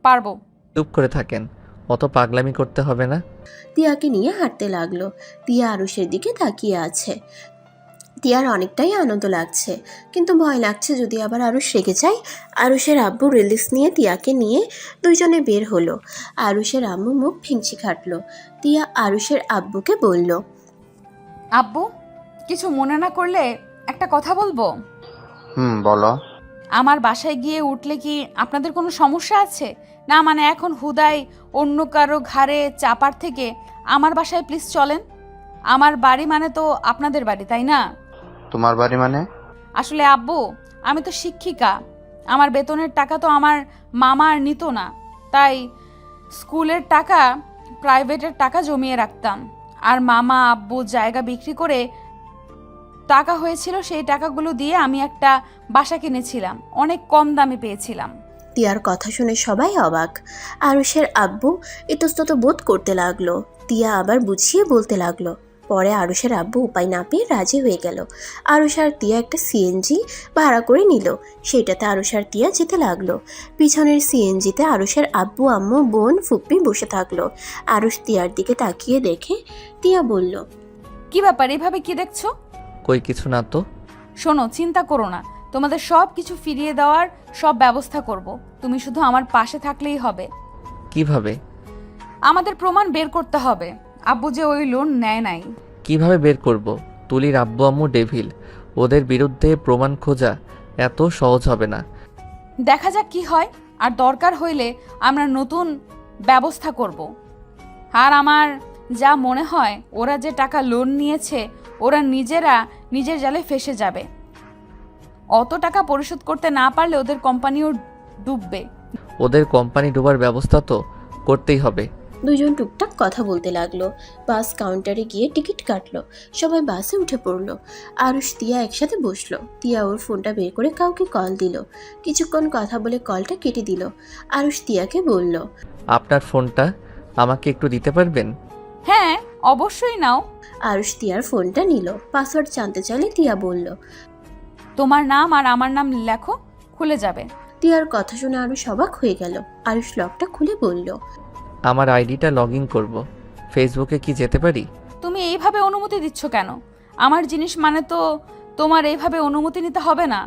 পারবো। চুপ করে থাকেন, অত পাগলামি করতে হবে না। তিয়াকে নিয়ে হাঁটতে লাগলো। তিয়া আরুষের দিকে তাকিয়ে আছে। তিয়ার অনেকটাই আনন্দ লাগছে, কিন্তু ভয় লাগছে যদি আবার আরুষ রেগে যায়। আরুষের আব্বু রিলিজ নিয়ে তিয়াকে নিয়ে দুইজনে বের হলো। আরুষের আম্মু মুখ ভেঙচি খাটলো। তিয়া আরুষের আব্বুকে বলল, আব্বু, কিছু মনে না করলে একটা কথা বলবো? বলো। আমার বাসায় গিয়ে উঠলে কি আপনাদের কোনো সমস্যা আছে? না মানে এখন হুদাই অন্য কারো ঘাড়ে চাপার থেকে আমার বাসায় প্লিজ চলেন। আমার বাড়ি মানে তো আপনাদের বাড়ি, তাই না? তোমার বাড়ি মানে? আসলে আব্বু, আমি তো শিক্ষিকা, আমার বেতনের টাকা তো আমার মামা আর নিত না, তাই স্কুলের টাকা, প্রাইভেটের টাকা জমিয়ে রাখতাম। আর মামা আব্বু জায়গা বিক্রি করে টাকা হয়েছিল, সেই টাকাগুলো দিয়ে আমি একটা বাসা কিনেছিলাম, অনেক কম দামে পেয়েছিলাম। তিয়ার কথা শুনে সবাই অবাক। আরুষের আব্বু ইতস্তত বোধ করতে লাগলো। তিয়া আবার বুঝিয়ে বলতে লাগলো। পরে আরুষের আব্বু উপায় না পেয়ে রাজি হয়ে গেল। আরুষ আর তিয়া একটা সিএনজি ভাড়া করে নিল। সেটাতে আরুষ আর তিয়া যেতে লাগলো। পিছনের সিএনজিতে আরুষের আব্বু, আম্মু, বোন, ফুপ্পি বসে থাকলো। আরুষ তিয়ার দিকে তাকিয়ে দেখে তিয়া বলল, কি ব্যাপার, এভাবে কি দেখছো? কই কিছু না তো। শোনো, চিন্তা করো না, তোমাদের সব কিছু ফিরিয়ে দেওয়ার সব ব্যবস্থা করব। তুমি শুধু আমার পাশে থাকলেই হবে। কিভাবে? আমাদের প্রমাণ বের করতে হবে আব্বু যে ওই লোন নেয় নাই। কিভাবে বের করব? তুলির আব্বু আম্মু ডেভিল, ওদের বিরুদ্ধে প্রমাণ খোঁজা এত সহজ হবে না। দেখা যাক কি হয়, আর দরকার হইলে আমরা নতুন ব্যবস্থা করব। আর আমার যা মনে হয়, ওরা যে টাকা লোন নিয়েছে, ওরা নিজের জালে ফেসে যাবে। অত টাকা পরিশোধ করতে না পারলে ওদের কোম্পানিও ডুববে। ওদের কোম্পানি ডোবার ব্যবস্থা তো করতেই হবে। দুজন টুকটাক কথা বলতে লাগলো। বাস কাউন্টারে গিয়ে টিকিট কাটলো। সবাই বাসে উঠে পড়লো। আরুষ তিয়া একসাথে বসলো। তিয়া ওর ফোনটা বের করে কাউকে কল দিল। কিছুক্ষণ কথা বলে কলটা কেটে দিল। আরুষ তিয়াকে বলল, আপনার ফোনটা আমাকে একটু দিতে পারবেন? হ্যাঁ, অবশ্যই নাও। আরুষ তিয়ার ফোনটা নিল। পাসওয়ার্ড জানতে চাইলে তিয়া বলল। তোমার নাম আর আমার নাম লেখো, খুলে যাবে। তিয়ার কথা শুনে আরুষ অবাক হয়ে গেল। আরুষ লকটা খুলে বলল, আমার আইডিটা লগ ইন করবো। ফেসবুকে কি যেতে পারি? তুমি এইভাবে অনুমতি দিচ্ছ কেন? আমার জিনিস মানে তো তোমার এইভাবে অনুমতি নিতে হবে না।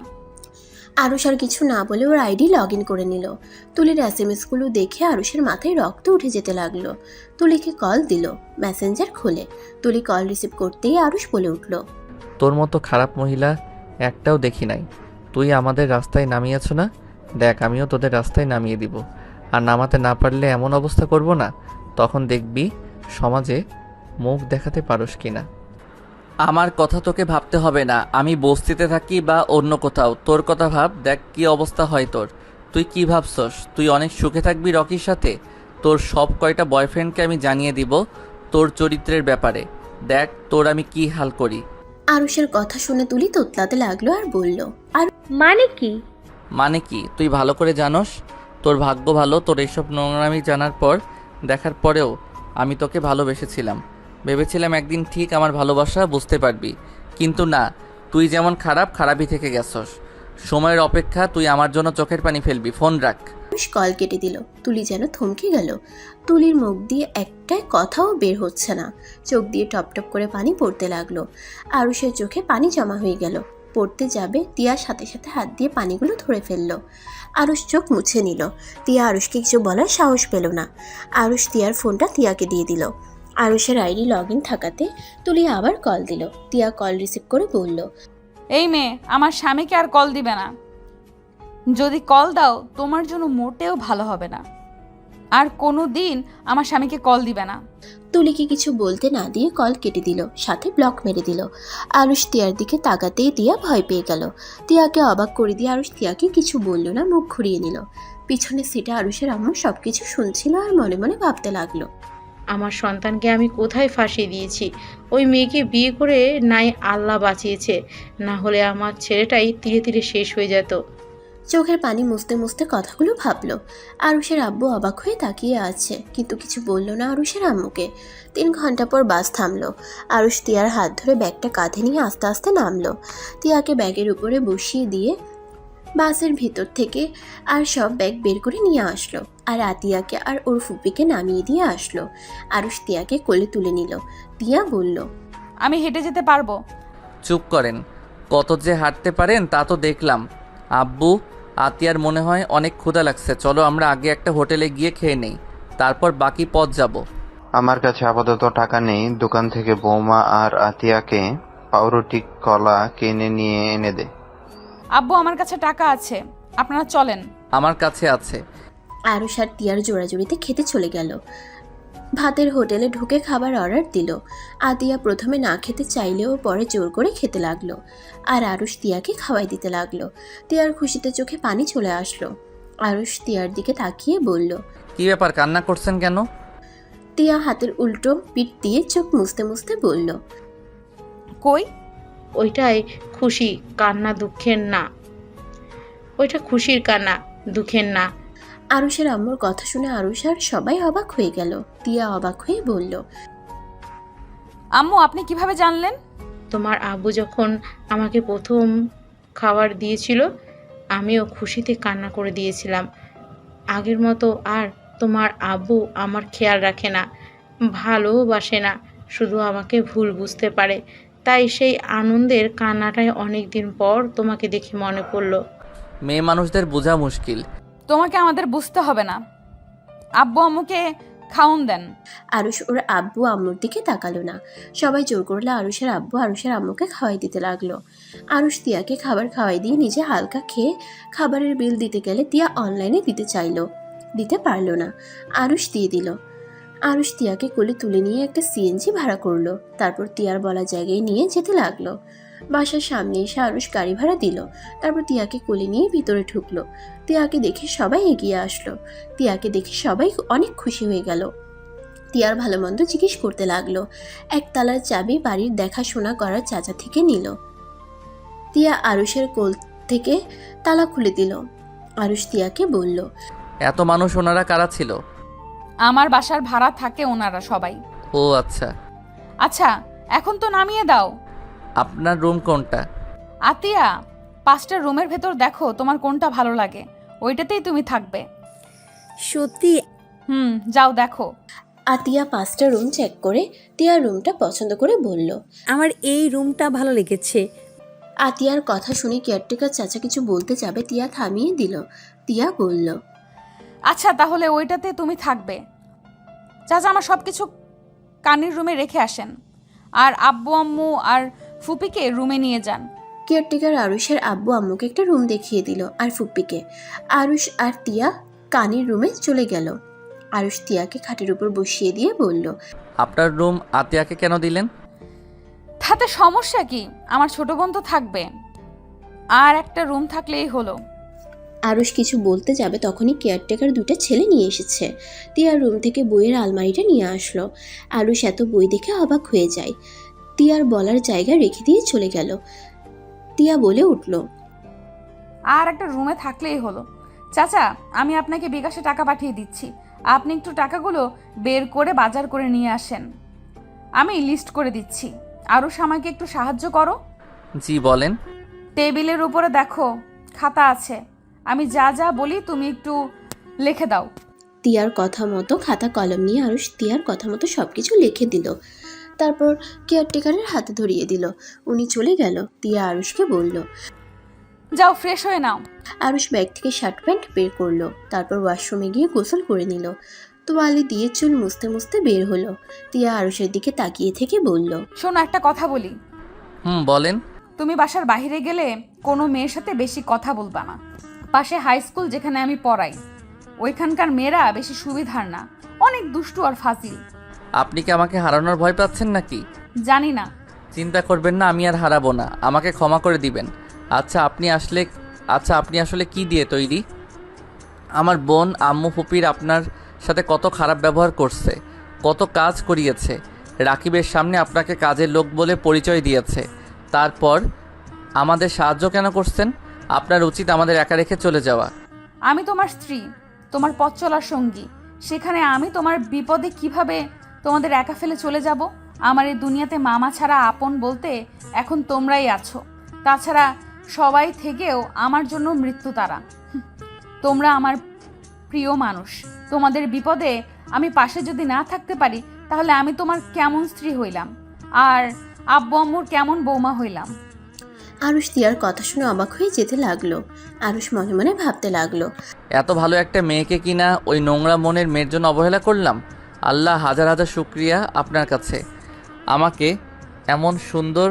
আরুষ আর কিছু না বলে ওর আইডি লগ ইন করে নিল। তুলির এসএমএসগুলো দেখে আরুষের মাথায় রক্ত উঠে যেতে লাগলো। তুলিকে কল দিল। মেসেঞ্জার খোলে। তুলি কল রিসিভ করতেই আরুষ বলে উঠল, তোর মতো খারাপ মহিলা একটাও দেখি নাই। তুই আমাদের রাস্তায় নামিয়েছ না? দেখ, আমিও তোদের রাস্তায় নামিয়ে দিব। আর নামাতে না পারলে এমন অবস্থা করব না, তখন দেখবি সমাজে মুখ দেখাতে পারস কিনা। আমার কথা তোকে ভাবতে হবে না, আমি বস্তিতে থাকি বা অন্য কোথাও। তোর কথা ভাব, দেখ কি অবস্থা হয় তোর। তুই কি ভাবছস তুই অনেক সুখে থাকবি রকির সাথে? তোর সব কয়টা বয়ফ্রেন্ডকে আমি জানিয়ে দিব তোর চরিত্রের ব্যাপারে। দেখ তোর আমি কি হাল করি। আরুষের কথা শুনে তুলি তোতলাতে লাগলো আর বলল, আর মানে কি? মানে কি তুই ভালো করে জানোস। তোর ভাগ্য ভালো, তোর এইসব নোংরামি জানার পর, দেখার পরেও আমি তোকে ভালোবেসেছিলাম। ভেবেছিলাম একদিন ঠিক আমার ভালোবাসা বুঝতে পারবি, কিন্তু না, তুই যেমন খারাপ, খারাপই থেকে গেছস। সময়ের অপেক্ষা, তুই আমার জন্য চোখের পানি ফেলবি। ফোন রাখ। আরুষ কল কেটে দিল। তুলি যেন থমকে গেল। তুলির মুখ দিয়ে একটাই কথাও বের হচ্ছে না। চোখ দিয়ে টপ টপ করে পানি পড়তে লাগলো। আরুষের চোখে পানি জমা হয়ে গেল। পড়তে যাবে, তিয়ার সাথে সাথে হাত দিয়ে পানিগুলো ধরে ফেললো। আরুষ চোখ মুছে নিল। তিয়া আরুষকে কিছু বলার সাহস পেল না। আরুষ তিয়ার ফোনটা তিয়াকে দিয়ে দিল। আরুষের আইডি লগ ইন থাকাতে তুলি আবার কল দিল। তিয়া কল রিসিভ করে বলল, এই মেয়ে আমার স্বামীকে আর কল দিবে না। যদি কল দাও তোমার জন্য মোটেও ভালো হবে না। আর কোনো দিন আমার স্বামীকে কল দিবে না। তুলিকে কিছু বলতে না দিয়ে কল কেটে দিল, সাথে ব্লক মেরে দিল। আরুষ তিয়ার দিকে তাকাতেই তিয়া ভয় পেয়ে গেল। তিয়াকে অবাক করে দিয়ে আরুষ তিয়াকে কিছু বলল না, মুখ ঘুরিয়ে নিল। পিছনের সিটে আরুষের আম্মু সবকিছু শুনছিল আর মনে মনে ভাবতে লাগলো, আমার সন্তানকে আমি কোথায় ফাঁসিয়ে দিয়েছি? ওই মেয়েকে বিয়ে করে নাই আল্লাহ বাঁচিয়েছে, না হলে আমার ছেলেটাই ধীরে ধীরে শেষ হয়ে যেত। চোখের পানি মুছতে মুছতে কথাগুলো ভাবলো। আরুষের আব্বু অবাক হয়ে তাকিয়ে আছে, কিন্তু কিছু বলল না আরুষের আম্মুকে। 3 ঘন্টা পর বাস থামলো। আরুষ তিয়ার হাত ধরে ব্যাগটা কাঁধে নিয়ে আস্তে আস্তে নামলো। তিয়াকে ব্যাগের উপরে বসিয়ে দিয়ে বাসের ভিতর থেকে আর সব ব্যাগ বের করে নিয়ে আসলো। আর আতিয়াকে আর ওর ফুপিকে নামিয়ে দিয়ে আসলো। আরুষ তিয়াকে কোলে তুলে নিল। তিয়া বলল, আমি হেঁটে যেতে পারবো। চুপ করেন। কত যে হাঁটতে পারেন তা তো দেখলাম। আব্বু, আতিয়ার মনে হয় অনেক ক্ষুধা লাগছে, চলো আমরা আগে একটা হোটেলে গিয়ে খেয়ে নেই, তারপর বাকি পথ যাব। আমার কাছে আপাতত টাকা নেই, দোকান থেকে বৌমা আর আতিয়াকে পাউরুটি কলা কিনে নিয়ে এনে দে। আব্বু, আমার কাছে টাকা আছে, আপনারা চলেন। আমার কাছে আছে। আরুষ আর তিয়ার জোড়াজুড়িতে খেতে চলে গেল। ভাতের হোটেলে ঢুকে খাবার অর্ডার দিল। আতিয়া প্রথমে না খেতে চাইলেও পরে জোর করে খেতে লাগলো, আর আরুষ তিয়াকে খাওয়াই দিতে লাগলো। তিয়ার খুশিতে চোখে পানি চলে আসলো। আরুষ তিয়ার দিকে তাকিয়ে বলল। কি ব্যাপার, কান্না করছেন কেন? তিয়া হাতের উল্টো পিঠ দিয়ে চোখ মুছতে মুছতে বলল। কই? ওইটাই খুশি, কান্না দুঃখের না। ওইটা খুশির কান্না, দুঃখের না। আরুষের আম্মুর কথা শুনে আরুষ আর সবাই অবাক হয়ে গেল। তিয়া অবাক হয়ে বলল। আম্মু, আপনি কিভাবে জানলেন? তোমার আব্বু যখন আমাকে প্রথম খাবার দিয়েছিল, আমিও খুশিতে কান্না করে দিয়েছিলাম। আগের মতো আর তোমার আব্বু আমার খেয়াল রাখে না, ভালোবাসে না, শুধু আমাকে ভুল বুঝতে পারে। তাই সেই আনন্দের কান্নাটাই অনেক দিন পর তোমাকে দেখে মনে পড়লো। মেয়ে মানুষদের বোঝা মুশকিল। তোমাকে আমাদের বুঝতে হবে না, আব্বু আম্মুকে খাউন দেন। আরুষ ওর আব্বু আম্মুর দিকে তাকালো না। সবাই জোর করলে আরুষের আব্বু আরুষের আম্মুকে খাওয়াই দিতে লাগলো। আরুষ তিয়াকে খাবার খাওয়াই দিয়ে নিজে হালকা খেয়ে খাবারের বিল দিতে গেলে তিয়া অনলাইনে দিতে চাইলো, দিতে পারলো না। আরুষ দিয়ে দিল। আরুষ তিয়াকে কোলে তুলে নিয়ে একটা সিএনজি ভাড়া করলো, তারপর তিয়ার বলা জায়গায় নিয়ে যেতে লাগলো। বাসার সামনে এসে আরুষ গাড়ি ভাড়া দিল, তারপর তিয়াকে কোলে নিয়ে ভিতরে ঢুকলো। তিয়াকে দেখে সবাই এগিয়ে আসলো। তিয়াকে দেখে সবাই অনেক খুশি হয়ে গেল। তিয়ার ভালো মন্দ জিজ্ঞেস করতে লাগলো। একতলার চাবি বাড়ির দেখাশোনা করার চাচা থেকে নিল। তিয়া আরুষের কোল থেকে তালা খুলে দিল। আরুষ তিয়াকে বলল। এত মানুষ ওনারা কারা ছিল? আমার বাসার ভাড়া থাকে ওনারা সবাই। ও আচ্ছা। আচ্ছা, এখন তো নামিয়ে দাও। আপনার রুম কোনটা? আতিয়া, 5টা রুমের ভেতর দেখো তোমার কোনটা ভালো লাগে, ওইটাতেই তুমি থাকবে। সত্যি? যাও দেখো। আতিয়া 5টা রুম চেক করে তিয়ার রুমটা পছন্দ করে বলল। আমার এই রুমটা ভালো লেগেছে। আতিয়ার কথা শুনে কেয়ারটেকার চাচা কিছু বলতে যাবে, তিয়া থামিয়ে দিল। তিয়া বলল। আচ্ছা, তাহলে ওইটাতে তুমি থাকবে। চাচা, আমার সব কিছু কানির রুমে রেখে আসেন, আর আব্বু আম্মু আর ফুপিকে রুমে নিয়ে যান। কেয়ারটেকার আরুষের আব্বু আম্মুকে একটা রুম দেখিয়ে দিল, আর ফুপ্পিকে। আরুষ আর তিয়া কানির রুমে চলে গেল। আরুষ তিয়াকে খাটের উপর বসিয়ে দিয়ে বলল। আপনার রুম আতিয়াকে কেন দিলেন? তাতে সমস্যা কি? আমার ছোট বোন তো থাকবে, আর একটা রুম থাকলেই হলো। আরুষ কিছু বলতে যাবে তখনই কেয়ারটেকার 2টা ছেলে নিয়ে এসেছে। তিয়ার রুম থেকে বইয়ের আলমারিটা নিয়ে আসলো। আরুষ এত বই দেখে অবাক হয়ে যায়। তিয়ার বলার জায়গা রেখে দিয়ে চলে গেল। তিয়া বলে উঠল। আর একটা রুমে থাকলেই হলো। চাচা, আমি আপনাকে বিকাশে টাকা পাঠিয়ে দিচ্ছি, আপনি একটু টাকাগুলো বের করে বাজার করে নিয়ে আসেন। আমি লিস্ট করে দিচ্ছি। আরুষ, আমাকে একটু সাহায্য করো। জি বলেন। টেবিলের উপরে দেখো খাতা আছে, আমি যা যা বলি তুমি একটু লিখে দাও। তিয়ার কথা মতো খাতা কলম নিয়ে আরুষ তিয়ার কথা মতো সবকিছু লিখে দিল। তারপর কেয়ারটেকারের হাতে ধরিয়ে দিল। উনি চলে গেল। তিয়া আরুষকে বলল। যাও, ফ্রেশ হয়ে নাও। আরুষ ব্যাগ থেকে শার্ট প্যান্ট বের করলো, তারপর ওয়াশরুমে গিয়ে গোসল করে নিল। তোয়ালে দিয়ে চুল মুছতে মুছতে বের হলো। তিয়া আরুষের দিকে তাকিয়ে থেকে বলল। শোনো, একটা কথা বলি। বলেন। তুমি বাসার বাইরে গেলে কোনো মেয়ের সাথে বেশি কথা বলবা না। পাশে হাই স্কুল যেখানে আমি পড়াই, ওইখানকার মেয়েরা বেশি সুবিধার না, অনেক দুষ্টু আর ফাজিল। আপনি কি আমাকে হারানোর ভয় পাচ্ছেন নাকি? জানি না। চিন্তা করবেন না, আমি আর হারাবো না, আমাকে ক্ষমা করে দিবেন। আচ্ছা আপনি আসলে কি দিয়ে তৈরি? আমার বোন আম্মু ফুপির আপনার সাথে কত খারাপ ব্যবহার করছে, কত কাজ করিয়েছে, রাকিবের সামনে আপনাকে কাজের লোক বলে পরিচয় দিয়েছে, তারপর আমাদের সাহায্য কেন করছেন? আপনার উচিত আমাদের একা রেখে চলে যাওয়া। আমি তোমার স্ত্রী, তোমার পথ চলার সঙ্গী, সেখানে আমি তোমার বিপদে কিভাবে তোমাদের একা ফেলে চলে যাব? আমার এই দুনিয়াতে মামা ছাড়া আপন বলতে এখন তোমরাই আছো। তাছাড়া সবাই থেকেও আমার জন্য মৃত্যু তারা। তোমরা আমার প্রিয় মানুষ, তোমাদের বিপদে আমি পাশে যদি না থাকতে পারি তাহলে আমি তোমার কেমন স্ত্রী হইলাম? আর আব্বু আম্মুর কেমন বৌমা হইলাম। আরুষ তিয়ার কথা শুনে অবাক হয়ে যেতে লাগলো। আরুষ মনে মনে ভাবতে লাগলো, এত ভালো একটা মেয়েকে কিনা ওই নোংরা মনের মেয়ের জন্য অবহেলা করলাম। আল্লাহ হাজার হাজার শুক্রিয়া আপনার কাছে, আমাকে এমন সুন্দর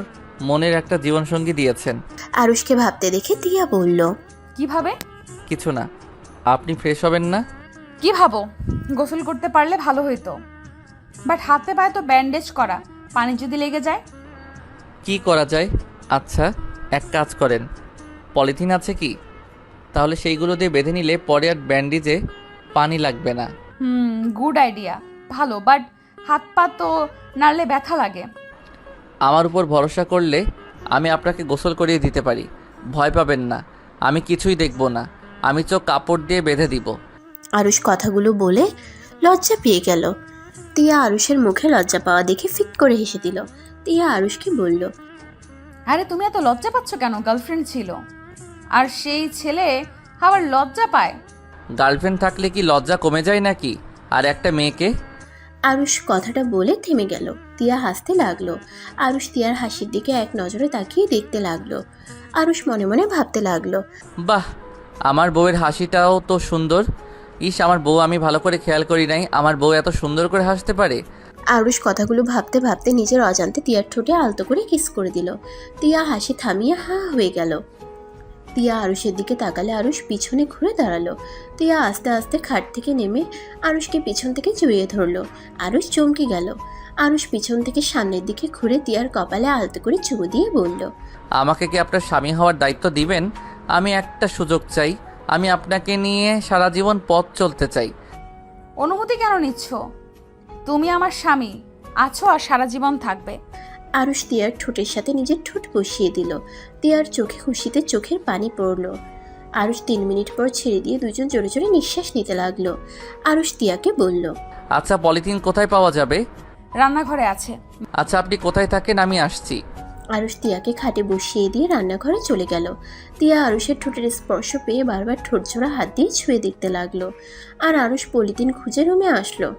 মনের একটা জীবনসঙ্গী দিয়েছেন। আরুষকে ভাবতে দেখে তিয়া বলল, কিভাবে? কিছু না, আপনি ফ্রেশ হবেন না? কি ভাবো? গোসল করতে পারলে ভালো হইতো, বাট হাতে পায়ে তো ব্যান্ডেজ করা, পানি যদি লেগে যায়? কি করা যায়? আচ্ছা এক কাজ করেন, পলিথিন আছে কি? তাহলে সেইগুলো দিয়ে বেঁধে নিলে পরে আর ব্যান্ডেজে পানি লাগবে না। গুড আইডিয়া, ভালো, বাট হাত পা তো নাড়লে ব্যথা লাগে। আমার উপর ভরসা করলে আমি আপনাকে গোসল করিয়ে দিতে পারি, ভয় পাবেন না, আমি কিছুই দেখব না, আমি চোখ কাপড় দিয়ে বেঁধে দিব। আরুষ কথাগুলো বলে লজ্জা পেয়ে গেল। তিয়া আরুষের মুখে লজ্জা পাওয়া দেখে ফিক করে হেসে দিল। তিয়া আরুষকে বলল, আরে তুমি এত লজ্জা পাচ্ছ কেন? গার্লফ্রেন্ড ছিল, আর সেই ছেলে আবার লজ্জা পায়? গার্লফ্রেন্ড থাকলে কি লজ্জা কমে যায় নাকি? আর একটা মেয়েকে? আরুষ কথাটা বলে থেমে গেল। তিয়া হাসতে লাগলো। আরুষ তিয়ার হাসির দিকে এক নজরে তাকিয়ে দেখতে লাগলো। আরুষ মনে মনে ভাবতে লাগলো, বাহ, আমার বউয়ের হাসিটাও তো সুন্দর। ইস, আমার বউ আমি ভালো করে খেয়াল করি নাই, আমার বউ এত সুন্দর করে হাসতে পারে। আরুষ কথাগুলো ভাবতে ভাবতে নিজের অজান্তে তিয়ার ঠোঁটে আলতো করে কিস করে দিল। তিয়া হাসি থামিয়ে হা হয়ে গেল। তিয়া আরুষের দিকে তাকালে আরুষ পিছনে ঘুরে দাঁড়ালো। তিয়া আস্তে আস্তে খাট থেকে নেমে আরুষকে পিছন থেকে জড়িয়ে ধরলো। আরুষ চমকে গেল। আরুষ পিছন থেকে সামনের দিকে ঘুরে তিয়ার কপালে আলতো করে চুমু দিয়ে বলল, আমাকে কি আপনার স্বামী হওয়ার দায়িত্ব দিবেন? আমি একটা সুযোগ চাই, আমি আপনাকে নিয়ে সারা জীবন পথ চলতে চাই। অনুমতি কেন নিচ্ছ? তুমি আমার স্বামী আছো আর সারা জীবন থাকবে। আরুষ তিয়ার ঠোঁটের সাথে নিজের ঠোঁট বসিয়ে দিল। তিয়ার চোখে খুশিতে চোখের পানি পড়ল। আরুষ 3 মিনিট পর ছেড়ে দিয়ে দুজন জোরে জোরে নিঃশ্বাস নিতে লাগলো। আরুষ তিয়াকে বলল, আচ্ছা পলিথিন কোথায় পাওয়া যাবে? রান্নাঘরে আছে। আচ্ছা আপনি কোথায় থাকেন, আমি আসছি। আরুষ তিয়াকে খাটে বসিয়ে দিয়ে রান্নাঘরে চলে গেল। তিয়া আরুষের ঠোঁটের স্পর্শ পেয়ে বারবার ঠোঁট জোড়া হাত দিয়ে ছুঁয়ে দেখতে লাগলো। আর আরুষ পলিথিন খুঁজে রুমে আসলো।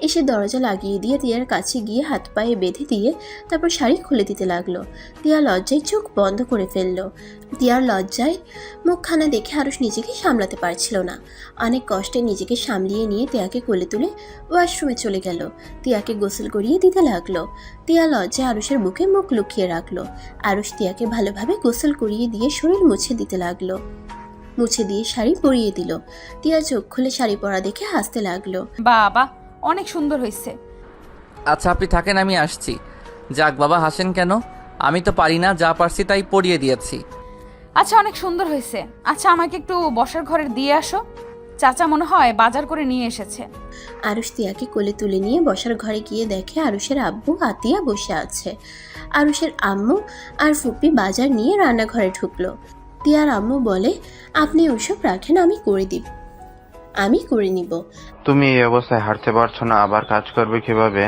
এসে দরজা লাগিয়ে দিয়ে তিয়ার কাছে গিয়ে হাত পায়ে বেঁধে দিয়ে তারপর শাড়ি খুলে দিতে লাগলো। তিয়া লজ্জায় চোখ বন্ধ করে ফেললো। তিয়ার লজ্জায় মুখখানা দেখে আরুষ নিজেকে সামলাতে পারছিল না। অনেক কষ্টে নিজেকে সামলিয়ে নিয়ে তিয়াকে কোলে তুলে ওয়াশরুমে চলে গেল। তিয়াকে গোসল করিয়ে দিতে লাগলো। তিয়া লজ্জায় আরুষের বুকে মুখ লুকিয়ে রাখলো। আরুষ তিয়াকে ভালোভাবে গোসল করিয়ে দিয়ে শরীর মুছে দিতে লাগলো। মুছে দিয়ে শাড়ি পরিয়ে দিল। তিয়া চোখ খুলে শাড়ি পরা দেখে হাসতে লাগলো। বাবা, অনেক সুন্দর হয়েছে। আচ্ছা আপনি থাকেন, আমি আসছি। যাক বাবা, হাসেন কেন? আমি তো পারি না, যা পারছি তাই পরিয়ে দিয়েছি। আচ্ছা অনেক সুন্দর হয়েছে। আচ্ছা আমাকে একটু বসার ঘরে দিয়ে আসো, চাচা মনে হয় বাজার করে নিয়ে এসেছে। আরুষ তিয়াকে কোলে তুলে নিয়ে বসার ঘরে গিয়ে দেখে আরুষের আব্বু আতিয়া বসে আছে। আরুষের আম্মু আর ফুপি বাজার নিয়ে রান্নাঘরে ঢুকলো। তিয়ার আম্মু বলে, আপনি ওসব রাখেন, আমি করে নিব। তুমি এই অবস্থায় হাঁটতে পারছো না, আবার কাজ করবে কিভাবে?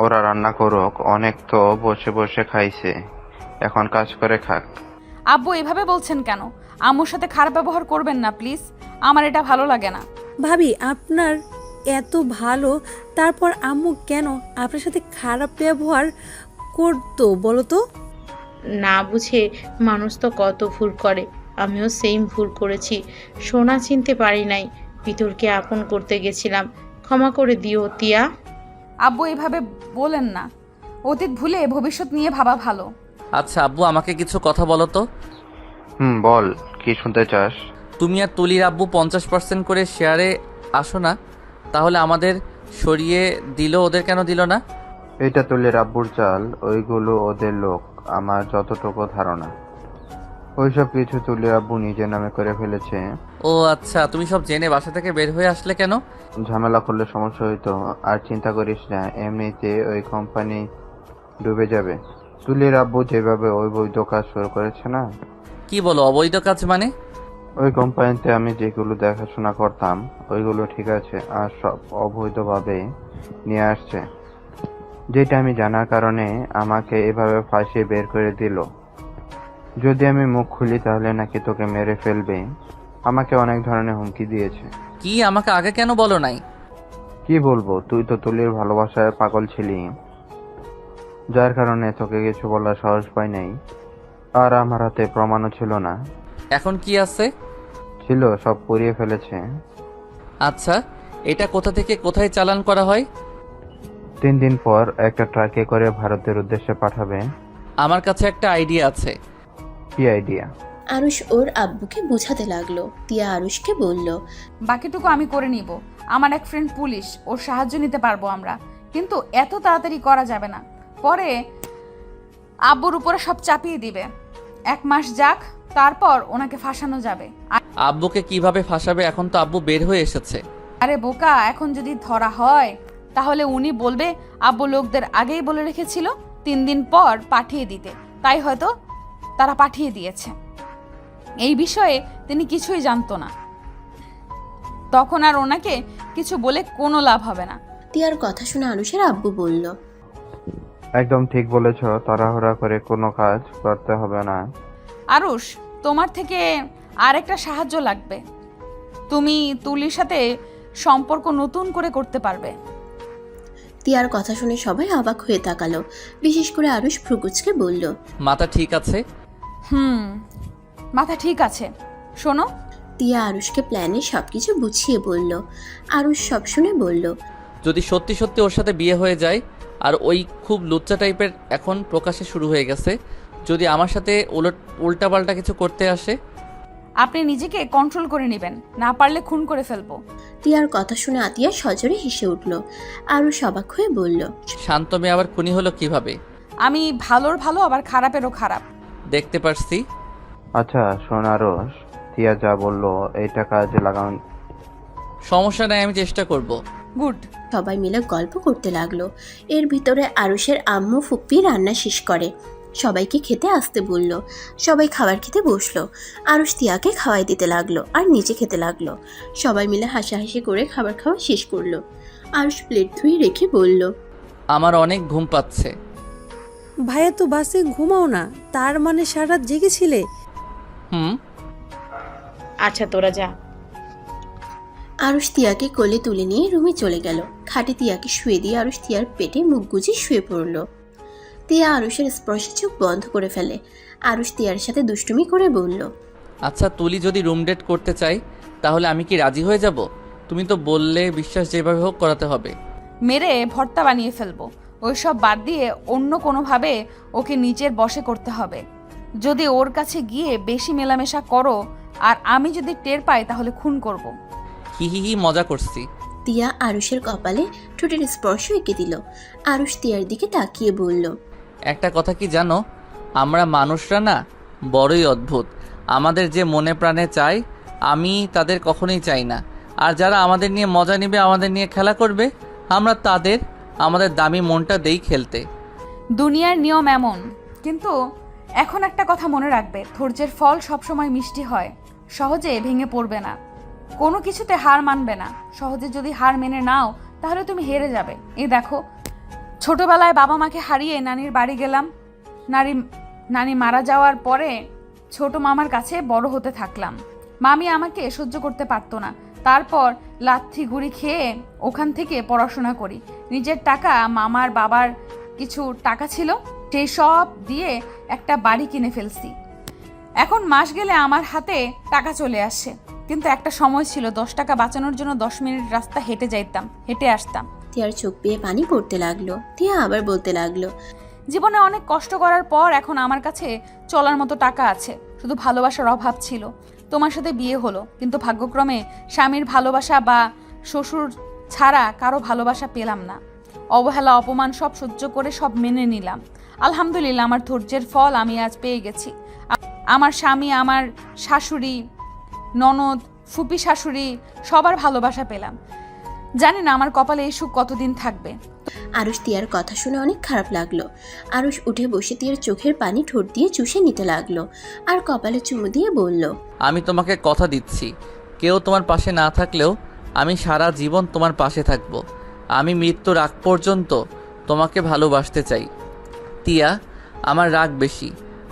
ওরা রান্না করুক, অনেক তো বসে বসে খাইছে, এখন কাজ করে খাক। আব্বু এভাবে বলছেন কেন? আম্মুর সাথে খারাপ ব্যবহার করবেন না প্লিজ, আমার এটা ভালো লাগে না। ভাবি আপনার এত ভালো, তারপর আম্মু কেন আপনার সাথে খারাপ ব্যবহার করতো বলো তো? না বুঝে মানুষ তো কত ভুল করে, আমিও সেম ভুল করেছি। সোনা চিনতে পারি নাই, ভিতরকে আপন করতে গেছিলাম, ক্ষমা করে দিও তিয়া। আব্বু এভাবে বলেন না, অতীত ভুলে ভবিষ্যৎ নিয়ে ভাবা ভালো। আচ্ছা আব্বু, আমাকে কিছু কথা বলো তো। বল, কি শুনতে চাস? তুমি আর তুলির আব্বু 50% করে শেয়ারে আসো না, তাহলে আমাদের সরিয়ে দিল, ওদের কেন দিল না? এটা তুলির আব্বুর চাল, ওইগুলো ওদের লোক। আমার যতটুকু ধারণা ওইসব কিছু তুলির আব্বু নিজের নামে করে ফেলেছে। ও আচ্ছা, তুমি সব জেনে বাসা থেকে বের হয়ে আসলে কেন? ঝামেলা করলে সমস্যা হইতো। আর চিন্তা করিস না, এমনিতে ওই কোম্পানি ডুবে যাবে। তুলির আব্বু যেভাবে ওই বৈধ কাজ শুরু করেছে না। কি বলো, অবৈধ কাজ মানে? ওই কোম্পানিতে আমি যেগুলো দেখাশোনা করতাম ওইগুলো ঠিক আছে, আর সব অবৈধভাবে নিয়ে আসছে, যেটা আমি জানার কারণে আমাকে এভাবে ফাঁসিয়ে বের করে দিল। যদি আমি মুখ খুলি তাহলে নাকি তোকে মেরে ফেলবে, আমাকে অনেক ধরনের হুমকি দিয়েছে। কি, আমাকে আগে কেন বলো নাই? কি বলবো, তুই তো তুলির ভালোবাসায় পাগল ছিলি। যার কারণে তোকে কিছু বলার সাহস পাই নাই। আর আমার হাতে প্রমাণও ছিল না। এখন কি আছে? ছিল, সব পুড়িয়ে ফেলেছে। আচ্ছা, এটা কোথা থেকে কোথায় চালান করা হয়? 3 দিন পর একটা ট্রাকে করে ভারতের উদ্দেশ্যে পাঠাবে। আমার কাছে একটা আইডিয়া আছে। কি আইডিয়া? আরুষ ওর আব্বুকে বোঝাতে লাগলো। তিয়া আরুষকে বলল, বাকিটুকু আমি করে নিব। আমার এক ফ্রেন্ড পুলিশ, ওর সাহায্য নিতে পারবো আমরা, কিন্তু এত তাড়াতাড়ি করা যাবে না। পরে আব্বুর উপরে সব চাপিয়ে দিবে। 1 মাস যাক, তারপর ওনাকে ফাঁসানো যাবে। আব্বুকে কিভাবে ফাঁসাবে? এখন তো আব্বু বের হয়ে এসেছে। আরে বোকা, এখন যদি ধরা হয় তাহলে উনি বলবে আব্বু লোকদের আগেই বলে রেখেছিল 3 দিন পর পাঠিয়ে দিতে, তাই হয়তো তারা পাঠিয়ে দিয়েছে। এই বিষয়ে তিনি কিছুই জানতো না, তখন আর ওনাকে কিছু বলে কোনো লাভ হবে না। তিয়ার কথা শুনে আরুষের আব্বু বলল, একদম ঠিক বলেছ, তাড়াহুড়া করে কোনো কাজ করতে হবে না। আরুষ, তোমার থেকে আরেকটা সাহায্য লাগবে। তুমি তুলির সাথে সম্পর্ক নতুন করে করতে পারবে। তিয়ার কথা শুনে সবাই অবাক হয়ে তাকালো। বিশেষ করে আরুষ ভ্রুকুচকে বলল, মাথা ঠিক আছে? মাথা ঠিক আছে। শোনো, তিয়া আরুষকে প্ল্যানে সবকিছু বুঝিয়ে বলল। আরুষ সব শুনে বলল, যদি সত্যি সত্যি ওর সাথে বিয়ে হয়ে যায়, আর ওই খুব লুচ্চা টাইপের এখন প্রকাশে শুরু হয়ে গেছে, যদি আমার সাথে উল্টাপাল্টা কিছু করতে আসে? আপনি নিজেকে কন্ট্রোল করে নেবেন, না পারলে খুন করে ফেলবো। তিয়ার কথা শুনে আতিয়া সজোরে হেসে উঠল। আরুষ অবাক হয়ে বলল, শান্ত মেয়ে আবার খুনি হলো কিভাবে? আমি ভালোর ভালো, আবার খারাপেরও খারাপ। দেখতে পারছি। আচ্ছা শোন আরুষ, তিয়া যা বললো এইটা কাজে লাগান। সমস্যা নাই, আমি চেষ্টা করব। গুড। সবাই মিলে গল্প করতে লাগলো। এর ভিতরে আরুষের আম্মু ফুপ্পি রান্না শেষ করে সবাইকে খেতে আসতে বলল। সবাই খাবার খেতে বসলো। আরুষ তিয়াকে খাওয়াই দিতে লাগলো আর নিচে খেতে লাগলো। সবাই মিলে হাসাহাসি করে খাবার খাওয়া শেষ করলো। আরুষ প্লেট ধুয়ে রেখে বলল, আমার অনেক ঘুম পাচ্ছে। ভাইয়া তো বাসে ঘুমাও না, তার মানে সারা রাত জেগেছিলে? আচ্ছা তোরা যা। আরুষ তিয়াকে কোলে তুলে নিয়ে রুমে চলে গেল। খাটে তিয়াকে শুয়ে দিয়ে আরুষ তিয়ার পেটে মুখ গুজে শুয়ে পড়ল। তিয়া আরুষের স্পর্শে চোখ বন্ধ করে ফেলে। আরুষ তিয়ার সাথে দুষ্টুমি করে বলল, আচ্ছা, তুলি যদি রুম ডেট করতে চাই তাহলে আমি কি রাজি হয়ে যাব? তুমি তো বললে বিশ্বাস যেভাবে হোক করাতে হবে। মেরে ভর্তা বানিয়ে ফেলবো। ওইসব বাদ দিয়ে অন্য কোনোভাবে ওকে নিজের বশে করতে হবে। যদি ওর কাছে গিয়ে বেশি মেলামেশা করো আর আমি যদি টের পাই তাহলে খুন করব। হি হি হি, মজা করছি। তিয়া আরুষের কপালে ঠোঁটের স্পর্শ এঁকে দিল। আরুষ তিয়ার দিকে তাকিয়ে বলল, একটা কথা কি জানো, আমরা মানুষরা না বড়ই অদ্ভুত। আমাদের যে মনে প্রাণে চাই, আমি তাদের কখনোই চাই না। আর যারা আমাদের নিয়ে মজা নেবে, আমাদের নিয়ে খেলা করবে, আমরা তাদের আমাদের দামি মনটা দেই খেলতে। দুনিয়ার নিয়ম এমন। কিন্তু এখন একটা কথা মনে রাখবে, ধৈর্যের ফল সবসময় মিষ্টি হয়। সহজে ভেঙে পড়বে না, কোনো কিছুতে হার মানবে না। সহজে যদি হার মেনে নাও তাহলে তুমি হেরে যাবে। এই দেখো, ছোটবেলায় বাবা মাকে হারিয়ে নানির বাড়ি গেলাম। নানি মারা যাওয়ার পরে ছোট মামার কাছে বড় হতে থাকলাম। মামি আমাকে সহ্য করতে পারতো না। তারপর লাথি গুড়ি খেয়ে ওখান থেকে পড়াশোনা করি। নিজের টাকা, মামার বাবার কিছু টাকা ছিল, সেই সব দিয়ে একটা বাড়ি কিনে ফেলছি। এখন মাস গেলে আমার হাতে টাকা চলে আসে। কিন্তু একটা সময় ছিল 10 টাকা বাঁচানোর জন্য 10 মিনিট রাস্তা হেঁটে আসতাম। তিয়ার চোখ বেয়ে পানি পড়তে লাগলো। তিয়া আবার বলতে লাগলো, জীবনে অনেক কষ্ট করার পর এখন আমার কাছে চলার মতো টাকা আছে। শুধু ভালোবাসার অভাব ছিল। তোমার সাথে বিয়ে হলো, কিন্তু ভাগ্যক্রমে স্বামীর ভালোবাসা বা শ্বশুর ছাড়া কারো ভালোবাসা পেলাম না। অবহেলা, অপমান সব সহ্য করে সব মেনে নিলাম। আলহামদুলিল্লাহ, আমার ধৈর্যের ফল আমি আজ পেয়ে গেছি। আমার স্বামী, আমার শাশুড়ি, ননদ, ফুপি শাশুড়ি সবার ভালোবাসা পেলাম। জানি না আমার কপালে এই সুখ কতদিন থাকবে। আরুষ তিয়ার কথা শুনে অনেক খারাপ লাগলো। আরুষ উঠে বসে তিয়ার চোখের পানি ঠোঁট দিয়ে চুষে নিতে লাগলো আর কপালে চুমু দিয়ে বলল, আমি তোমাকে কথা দিচ্ছি, কেউ তোমার পাশে না থাকলেও আমি সারা জীবন তোমার পাশে থাকব। আমি মৃত্যুর আগ পর্যন্ত তোমাকে ভালোবাসতে চাই। তিয়া, আমার রাগ বেশি।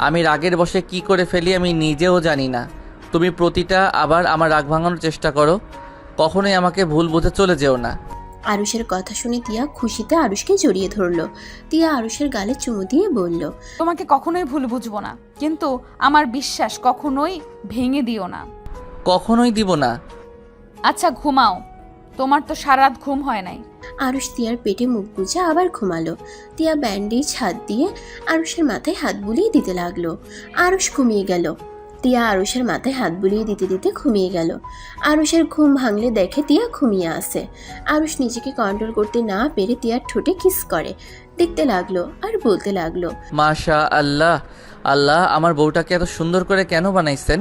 আমি রাগের বশে কি করে ফেলি আমি নিজেও জানি না। তুমি প্রতিটা আবার আমার রাগ ভাঙানোর চেষ্টা করো। কখনোই আমাকে ভুল বুঝে চলে যেও না। আরুষের কথা শুনে তিয়া খুশিতে আরুষকে জড়িয়ে ধরলো। তিয়া আরুষের গালে চুমু দিয়ে বলল, তোমাকে কখনোই ভুল বুঝবো না, কিন্তু আমার বিশ্বাস কখনোই ভেঙে দিও না। কখনোই দিব না। আচ্ছা ঘুমাও, তোমার তো সারা রাত ঘুম হয় নাই। আরুষ তিয়ার পেটে মুখ গুজে আবার ঘুমালো। তিয়া ব্যান্ডেজ হাত দিয়ে আরুষের মাথায় হাত বুলিয়ে দিতে লাগলো। আরুষ ঘুমিয়ে গেল। তিয়া আরুষের মাথায় হাত বুলিয়ে দিতে দিতে ঘুমিয়ে গেল। আরুষের ঘুম ভাঙলে দেখে তিয়া ঘুমিয়ে আসে। আরুষ নিজেকে কন্ট্রোল করতে না পেরে তিয়ার ঠোঁটে কিস করে, দেখতে লাগলো আর বলতে লাগলো, মাশা আল্লাহ, আল্লাহ আমার বউটাকে এত সুন্দর করে কেন বানাইছেন?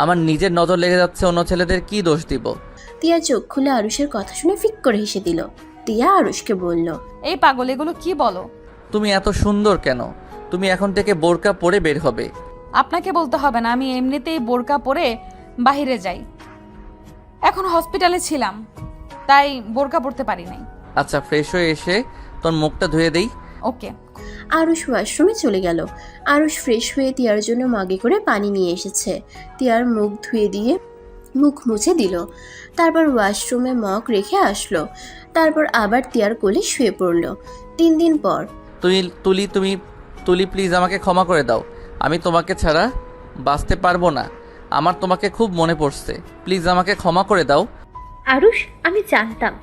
আমার নিজের নজর লেগে যাচ্ছে, অন্য ছেলেদের কি দোষ দিব? তিয়া চোখ খুলে আরুষের কথা শুনে ফিক করে হেসে দিল। তিয়া আরুষকে বলল, এই পাগল, এগুলো কি বলো? তুমি এত সুন্দর কেন? তুমি এখন থেকে বোরকা পরে বের হবে। আপনাকে বলতে হবে না, আমি এমনিতেই বোরকা পরে বাইরে যাই। এখন হসপিটালে ছিলাম, তাই বোরকা পরতে পারি নাই। আচ্ছা, ফ্রেশ হয়ে এসে তোর মুখটা ধুয়ে দেই। ওকে। আরুষ ওয়াশরুমে চলে গেল। আরুষ ফ্রেশ হয়ে তিয়ার জন্য মাগে করে পানি নিয়ে এসেছে। তিয়ার মুখ ধুয়ে দিয়ে মুখ মুছে দিল। তারপর ওয়াশরুমে মগ রেখে আসলো। তারপর আবার তিয়ার কোলে শুয়ে পড়ল। 3 দিন পর তুলি প্লিজ আমাকে ক্ষমা করে দাও। আমি তোমাকে ছাড়া বাঁচতে পারবো না। আমার তোমাকে খুব মনে পড়ছে, প্লিজ আমাকে ক্ষমা করে দাও। আরুষ, আমি জানতাম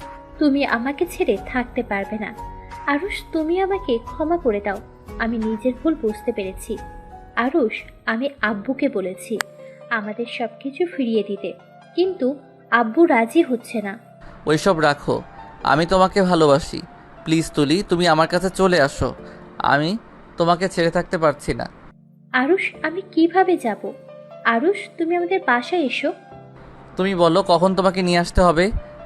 তুমি আমাকে ছেড়ে থাকতে পারবে না। আরুষ, তুমি আমাকে ক্ষমা করে দাও, আমি নিজের ভুল বুঝতে পেরেছি। আরুষ, আমি আব্বুকে বলেছি আমাদের সবকিছু ফিরিয়ে দিতে, কিন্তু আব্বু রাজি হচ্ছে না। ওইসব রাখো, আমি তোমাকে ভালোবাসি। প্লিজ তুলি, তুমি আমার কাছে চলে আসো। আমি তোমাকে ছেড়ে থাকতে পারছি না। আরুষ, আমি কিভাবে যাব? আরুষ, তুমি আমাদের বাসায় এসো। তুমি বলো কখন তোমাকে নিয়ে আসতে হবে,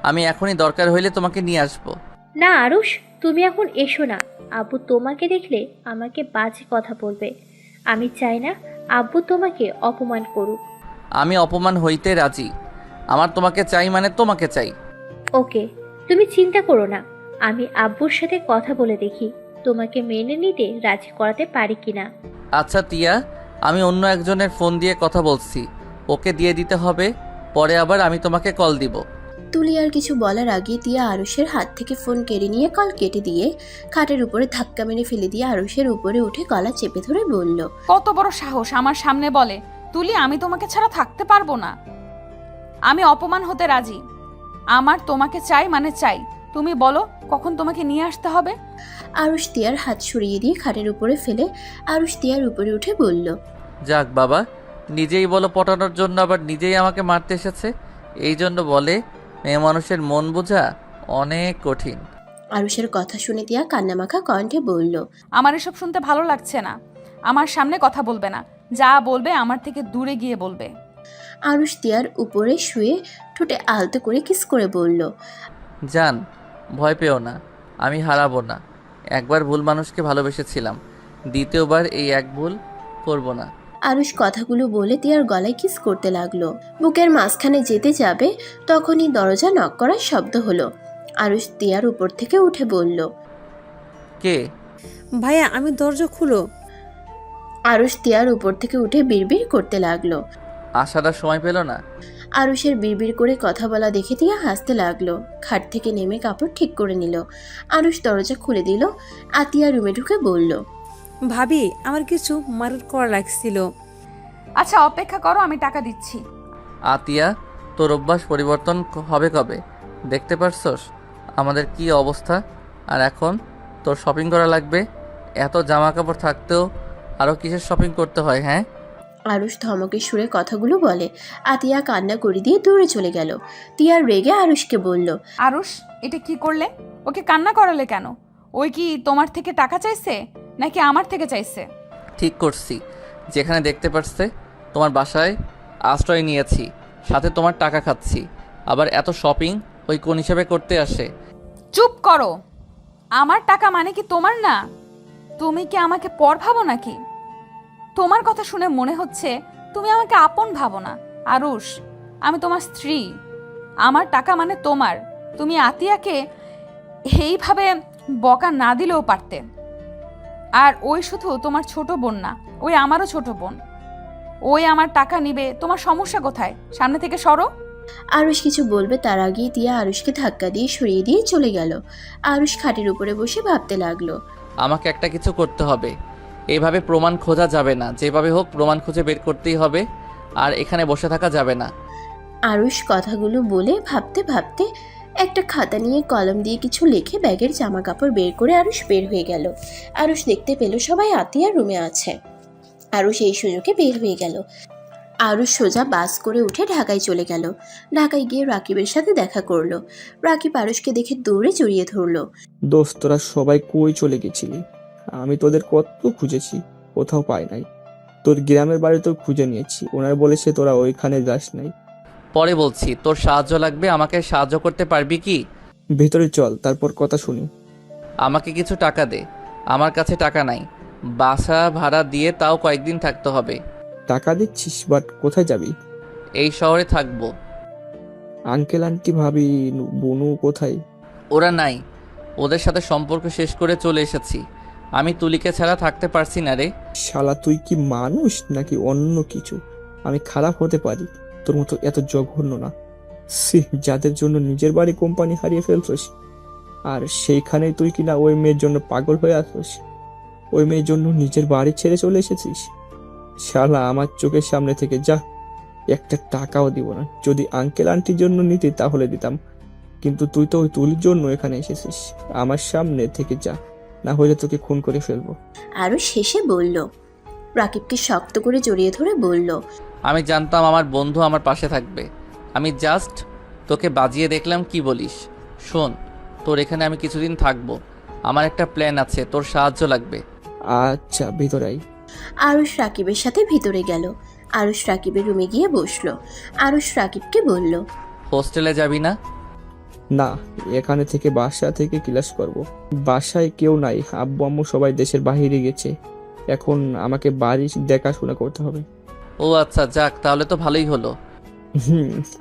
আমি এখনই দরকার হইলে তোমাকে নিয়ে আসবো। না আরুষ, তুমি এখন এসো না। আব্বু তোমাকে দেখলে আমাকে বাজে কথা বলবে। আমি চাই না আব্বু তোমাকে অপমান করুক। আমি অপমান হইতে রাজি। আমার তোমাকে চাই মানে তোমাকে চাই। ওকে, তুমি চিন্তা করো না, আমি আব্বুর সাথে কথা বলে দেখি তোমাকে মেনে নিতে রাজি করাতে পারি কিনা। আচ্ছা তিয়া, আমি অন্য একজনের ফোন দিয়ে কথা বলছি, ওকে দিয়ে দিতে হবে, পরে আবার আমি তোমাকে কল দিব। তুলি আর কিছু বলার আগে তিয়া আরুষের হাত থেকে ফোন কেড়ে নিয়ে কল কেটে দিয়ে খাটের উপরে ধাক্কা মেরে ফেলে দিয়ে আরুষের উপরে উঠে গলা চেপে ধরে বলল, কত বড় সাহস আমার সামনে বলে, তুলি আমি তোমাকে ছাড়া থাকতে পারবো না। আমি অপমান হতে রাজি। আমার তোমাকে চাই মানে চাই। তুমি বলো কখন তোমাকে নিয়ে আসতে হবে। আরুষ তিয়ার হাত সরিয়ে দিয়ে খাটের উপরে ফেলে আরুষ তিয়ার উপরে উঠে বলল, যাক বাবা, নিজেই বলো পটানোর জন্য, আবার নিজেই আমাকে মারতে এসেছে। এই জন্য বলে মেয়ে মানুষের মন বোঝা অনেক কঠিন। আরুষের কথা শুনে তিয়া কান্নামাখা কণ্ঠে বলল, আমার এসব শুনতে ভালো লাগছে না। আমার সামনে কথা বলবে না, যা বলবে আমার থেকে দূরে গিয়ে বলবে। আরুষ তিয়ার উপরে শুয়ে ঠোঁটে আলতো করে কিস করে বলল, জান, ভয় পেও না, আমি হারাবো না। একবার ভুল মানুষকে ভালোবেসেছিলাম, দ্বিতীয়বার এই এক ভুল করব না। আরুষ কথাগুলো বলে তিয়ার গলায় কিস করতে লাগলো। বুকের মাঝখানে যেতে যাবে তখনই দরজা নক করার শব্দ হলো। আরুষ তিয়ার উপর থেকে উঠে বলল, কে? ভাইয়া, আমি দরজা খুলো। আরুষ তিয়ার উপর থেকে উঠে বিড়বিড় করতে লাগলো। আসার সময় পেল না। আরুষের বিড়বিড় করে কথা বলা দেখে তিয়া হাসতে লাগলো। খাট থেকে নেমে কাপড় ঠিক করে নিল। আরুষ দরজা খুলে দিল। আতিয়া রুমে ঢুকে বলল, ভাবি, আমার কিছু মার্ডার করা লাগছিল। আচ্ছা অপেক্ষা করো, আমি টাকা দিচ্ছি। আতিয়া, তোর অভ্যাস পরিবর্তন হবে কবে? দেখতে পারছস আমাদের কি অবস্থা? আর এখন তোর শপিং করা লাগবে? এত জামা কাপড় থাকতেও আরও কিসের শপিং করতে হয়? হ্যাঁ। আরুষ ধমকের সুরে কথাগুলো বলে। আতিয়া কান্না করে দিয়ে দূরে চলে গেল। তিয়া রেগে আরুষকে বলল, আরুষ, এটা কি করলে? ওকে কান্না করালে কেন? ওই কি তোমার থেকে টাকা চাইছে নাকি আমার থেকে চাইছে? ঠিক করছি, যেখানে দেখতে পারছে তোমার বাসায় আশ্রয় নিয়েছি, সাথে তোমার টাকা খাচ্ছি, আবার এত শপিং ওই কোন হিসাবে করতে আসে? চুপ করো। আমার টাকা মানে কি তোমার না? তুমি কি আমাকে পর ভাবো নাকি? তোমার কথা শুনে মনে হচ্ছে তুমি আমাকে আপন ভাবো না। আরুষ, আমি তোমার স্ত্রী, আমার টাকা মানে তোমার। তুমি আতিয়াকে এইভাবে বকা না দিলেও পারতে। আর ওই শুধু তোমার ছোট বোন না, ওই আমারও ছোট বোন। ওই আমার টাকা নিবে, তোমার সমস্যা কোথায়? সামনে থেকে সরো। আরুষ কিছু বলবে তার আগেই তিয়া আরুষকে ধাক্কা দিয়ে সরিয়ে দিয়ে চলে গেল। আরুষ খাটের উপরে বসে ভাবতে লাগলো। আমাকে একটা কিছু করতে হবে। এইভাবে প্রমাণ খোঁজা যাবে না, যেভাবে হোক প্রমাণ খুঁজে বের করতেই হবে, আর এখানে বসে থাকা যাবে না। আরুষ কথাগুলো বলে ভাবতে ভাবতে একটা খাতা নিয়ে কলম দিয়ে কিছু লিখে ব্যাগের জামা কাপড় বের করে আরুষ বের হয়ে গেল। আরুষ দেখতে পেল সবাই আতিয়ার রুমে আছে। আরুষ এই সুযোগে বের হয়ে গেল। আরুষ সোজা বাস করে উঠে ঢাকায় চলে গেল। ঢাকায় গিয়ে রাকিবের সাথে দেখা করলো। রাকিব আরুষকে দেখে দৌড়ে জড়িয়ে ধরলো। দোস্ত, তোরা সবাই কই চলে গেছিলি? আমি তোদের কত খুঁজেছি, কোথাও পাই নাই। তোর গ্রামের বাড়িতেও খুঁজে নিয়েছি, ওনার বলেছে তোরা ওইখানে যাস নাই। পরে বলছি, তোর সাহায্য লাগবে, আমাকে সাহায্য করতে পারবি কি? ভেতরে চল, তারপর কথা শুনি। আমাকে কিছু টাকা দে, আমার কাছে টাকা নাই। বাসা ভাড়া দিয়ে তাও কয়েকদিন থাকতে হবে। টাকা দিচ্ছিস, বাট কোথায় যাবি? এই শহরে থাকবো। আঙ্কেল আন্টি ভাবি বনু কোথায়? ওরা নাই, ওদের সাথে সম্পর্ক শেষ করে চলে এসেছি। আমি তুলিকে ছাড়া থাকতে পারছি না রে। শালা তুই কি মানুষ নাকি অন্য কিছু? আমি খারাপ হতে পারি, তোর মতো এত জঘন্য না। সি, যাদের জন্য নিজের বাড়ি কোম্পানি হারিয়ে ফেলছিস, আর সেইখানেই তুই কিনা ওই মেয়ের জন্য পাগল হয়ে আসছিস। ওই মেয়ের জন্য নিজের বাড়ি ছেড়ে চলে এসেছিস। শালা আমার চোখের সামনে থেকে যা, একটা টাকাও দিব না। যদি আঙ্কেল আন্টির জন্য নিতি তাহলে দিতাম, কিন্তু তুই তো ওই তুলির জন্য এখানে এসেছিস। আমার সামনে থেকে যা, না হলে তোকে খুন করে ফেলবো। আরুষ শেষে বলল। রাকিবকে শক্ত করে জড়িয়ে ধরে বলল, আমি জানতাম আমার বন্ধু আমার পাশে থাকবে। আমি জাস্ট তোকে বাজিয়ে দেখলাম, কি বলিস? শোন, তোর এখানে আমি কিছুদিন থাকবো। আমার একটা প্ল্যান আছে, তোর সাহায্য লাগবে। আচ্ছা, ভিতরে আই। আরুষ রাকিবের সাথে ভিতরে গেল। আরুষ রাকিবের রুমে গিয়ে বসলো। আরুষ রাকিবকে বলল, হোস্টেলে যাবি না? না, এখানে থেকে বাসা থেকে ক্লাস করব। বাসায় কেউ নাই, আব্বু আম্মু সবাই দেশের বাইরে গেছে। এখন আমাকে বাড়ি দেখাশোনা করতে হবে। ও আচ্ছা, যাক, তাহলে তো ভালোই হলো।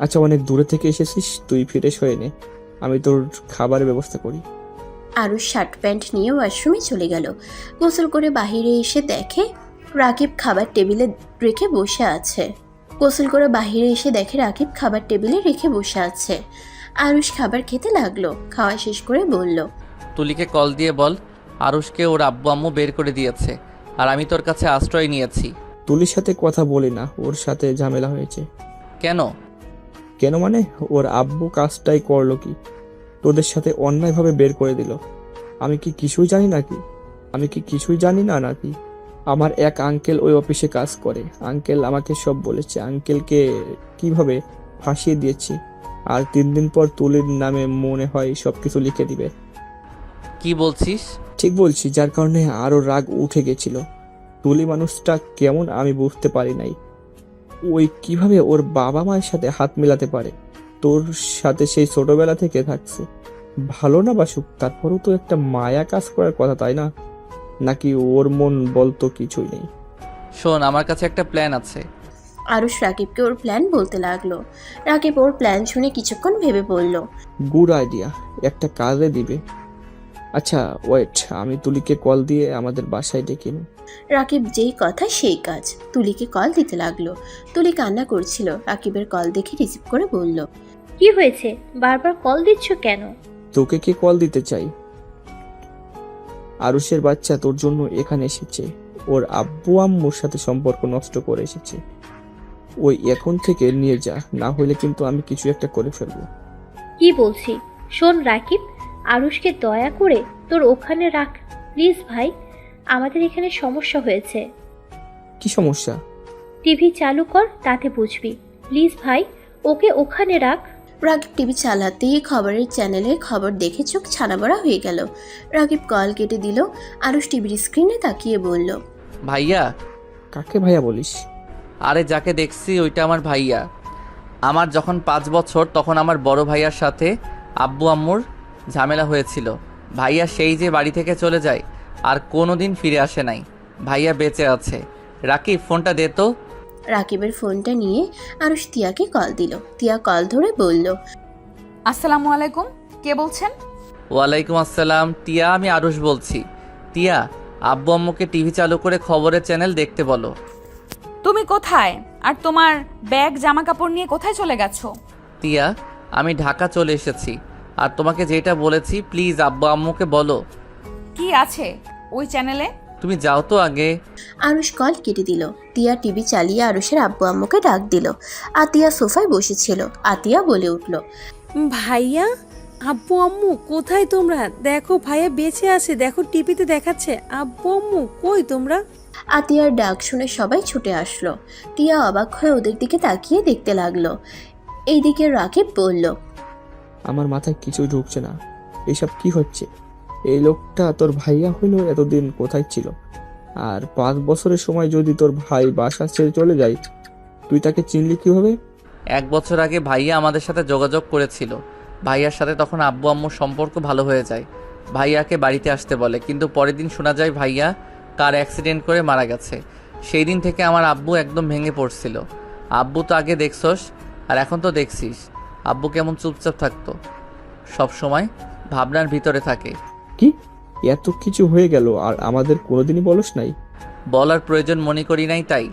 আচ্ছা, অনেক দূরে থেকে এসেছিস, তুই ফ্রেশ হয়ে নে, আমি তোর খাবারের ব্যবস্থা করি। আরুষ শার্ট প্যান্ট নিয়ে ওয়াশরুমে চলে গেল। গোসল করে বাহিরে এসে দেখে রাকিব খাবার টেবিলে রেখে বসে আছে। গোসল করে বাহিরে এসে দেখে রাকিব খাবার টেবিলে রেখে বসে আছে। আরুষ খাবার খেতে লাগলো। খাওয়া শেষ করে বলল, তুলিকে কল দিয়ে বল আরুষকে ওর আব্বু আম্মু বের করে দিয়েছে, আর আমি তোর কাছে আশ্রয় নিয়েছি। তুলির সাথে কথা বলি না, ওর সাথে ঝামেলা হয়েছে। কেন? কেন মানে, ওর আব্বু কাজটাই করলো কি, তোদের সাথে অন্যায়ভাবে বের করে দিল। আমি কি কিছুই জানি নাকি? আমি কি কিছুই জানি না নাকি? আমার এক আঙ্কেল ওই অফিসে কাজ করে। আঙ্কেল আমাকে সব বলেছে। আঙ্কেলকে কিভাবে ফাঁসিয়ে দিয়েছি, আর 3 দিন পর তুলির নামে মনে হয় সবকিছু লিখে দিবে। কি বলছিস? ঠিক বলছি, যার কারণে আরো রাগ উঠে গেছিল। তুলি মানুষটা কেমন আমি বুঝতে পারি নাই। ওই কিভাবে ওর বাবা মায়ের সাথে হাত মেলাতে পারে? তোর সাথে সেই ছোটবেলা থেকে থাকছে, ভালো না বাসুক, তারপরও তো একটা মায়া কাজ করার কথা, তাই না? নাকি ওর মন বলতো কিছুই নেই? শোন, আমার কাছে একটা প্ল্যান আছে। আরুষ রাকিবকে ওর প্ল্যান বলতে লাগলো। রাকিব ওর প্ল্যান শুনে কিছুক্ষণ ভেবে বলল, গুড আইডিয়া, একটা কাজে দিবে। আচ্ছা ওয়েট, আমি তুলিকে কল দিয়ে আমাদের বাসায় ডেকে নিই। রাকিব যেই কথা সেই কাজ। তুলিকে কল দিতে লাগলো। তুলি কান্না করছিল। রাকিবের কল দেখে রিসিভ করে বলল, কি হয়েছে, বারবার কল দিচ্ছ কেন? তোকে কে কল দিতে চাই? আরুষের বাচ্চা তোর জন্য এখানে এসেছে। ওর আব্বু আম্মুর সাথে সম্পর্ক নষ্ট করে এসেছে। ওই এখন থেকে নিয়ে যা, না হলে কিন্তু আমি কিছু একটা করে ফেলবো। কি বলছি, শোন রাকিব, আরুষকে দয়া করে তোর ওখানে রাখ প্লিজ ভাই। আমাদের এখানে সমস্যা হয়েছে। কি সমস্যা? টিভি চালু কর, তাতে বুঝবি। প্লিজ ভাই, ওকে ওখানে রাখ। রাকিব টিভি চালাতেই খবরের চ্যানেলে খবর দেখে চোখ ছানাবড়া হয়ে গেল। রাকিব কল কেটে দিল। আরুষ টিভির স্ক্রিনে তাকিয়ে বলল, ভাইয়া? কাকে ভাইয়া বলিস? আরে যাকে দেখছি ওইটা আমার ভাইয়া। আমার যখন 5 বছর তখন আমার বড় ভাইয়ার সাথে আব্বু আম্মুর ঝামেলা হয়েছিল। ভাইয়া সেই যে বাড়ি থেকে চলে যায় আর কোনোদিন ফিরে আসে নাই। ভাইয়া বেঁচে আছে। রাকিব, ফোনটা দে তো। রাকিবের ফোনটা নিয়ে আরুষ তিয়াকে কল দিল। তিয়া কল ধরে বলল, আসসালামু আলাইকুম, কে বলছেন? ওয়ালাইকুম আসসালাম। টিয়া, আমি আরুষ বলছি। টিয়া, আব্বু আম্মুকে টিভি চালু করে খবরের চ্যানেল দেখতে বলো। তুমি কোথায়? আর তোমার ব্যাগ জামা কাপড় নিয়ে কোথায় চলে গেছো? তিয়া, আমি ঢাকা চলে এসেছি। আর তোমাকে যেটা বলেছি প্লিজ আব্বু আম্মুকে বলো। কি আছে ওই চ্যানেলে? তুমি যাও তো আগে। আরুষ কল কেটে দিল। তিয়া টিভি চালিয়ে আরুষের আব্বু আম্মুকে ডাক দিল। আতিয়া সোফায় বসেছিল। আতিয়া বলে উঠল, ভাইয়া, আব্বু আম্মু কোথায় তোমরা? দেখো ভাইয়া বেঁচে আছে, দেখো টিভিতে দেখাচ্ছে। আব্বু আম্মু কই তোমরা? আতিয়ার ডাক শুনে সবাই ছুটে আসলো। তিয়া অবাক হয়ে ওদের দিকে তাকিয়ে দেখতে লাগলো। এইদিকে রাকিব বলল, আমার মাথায় কিছুই ঢুকছে না, এসব কি হচ্ছে? এই লোকটা তোর ভাইয়া হইলো এতদিন কোথায় ছিল? আর 5 বছরের সময় যদি তোর ভাই বাসা ছেড়ে চলে যায়, তুই তাকে চিনলি কিভাবে? 1 বছর আগে ভাইয়া আমাদের সাথে যোগাযোগ করেছিল। ভাইয়ার সাথে তখন আব্বু আম্মুর সম্পর্ক ভালো হয়ে যায়। ভাইয়াকে বাড়িতে আসতে বলে, কিন্তু পরের দিন শোনা যায় ভাইয়া কার অ্যাক্সিডেন্ট করে মারা গেছে। সেই দিন থেকে আমার আব্বু একদম ভেঙে পড়ছিল। আব্বু তো আগে দেখছস, আর এখন তো দেখছিস। আব্বু কেমন চুপচাপ থাকতো, সব সময় ভাবনার ভিতরে থাকে। কি এত কিছু হয়ে গেল আর আমাদের কোনোদিনই বলস নাই? বলার প্রয়োজন মনে করি নাই তাই।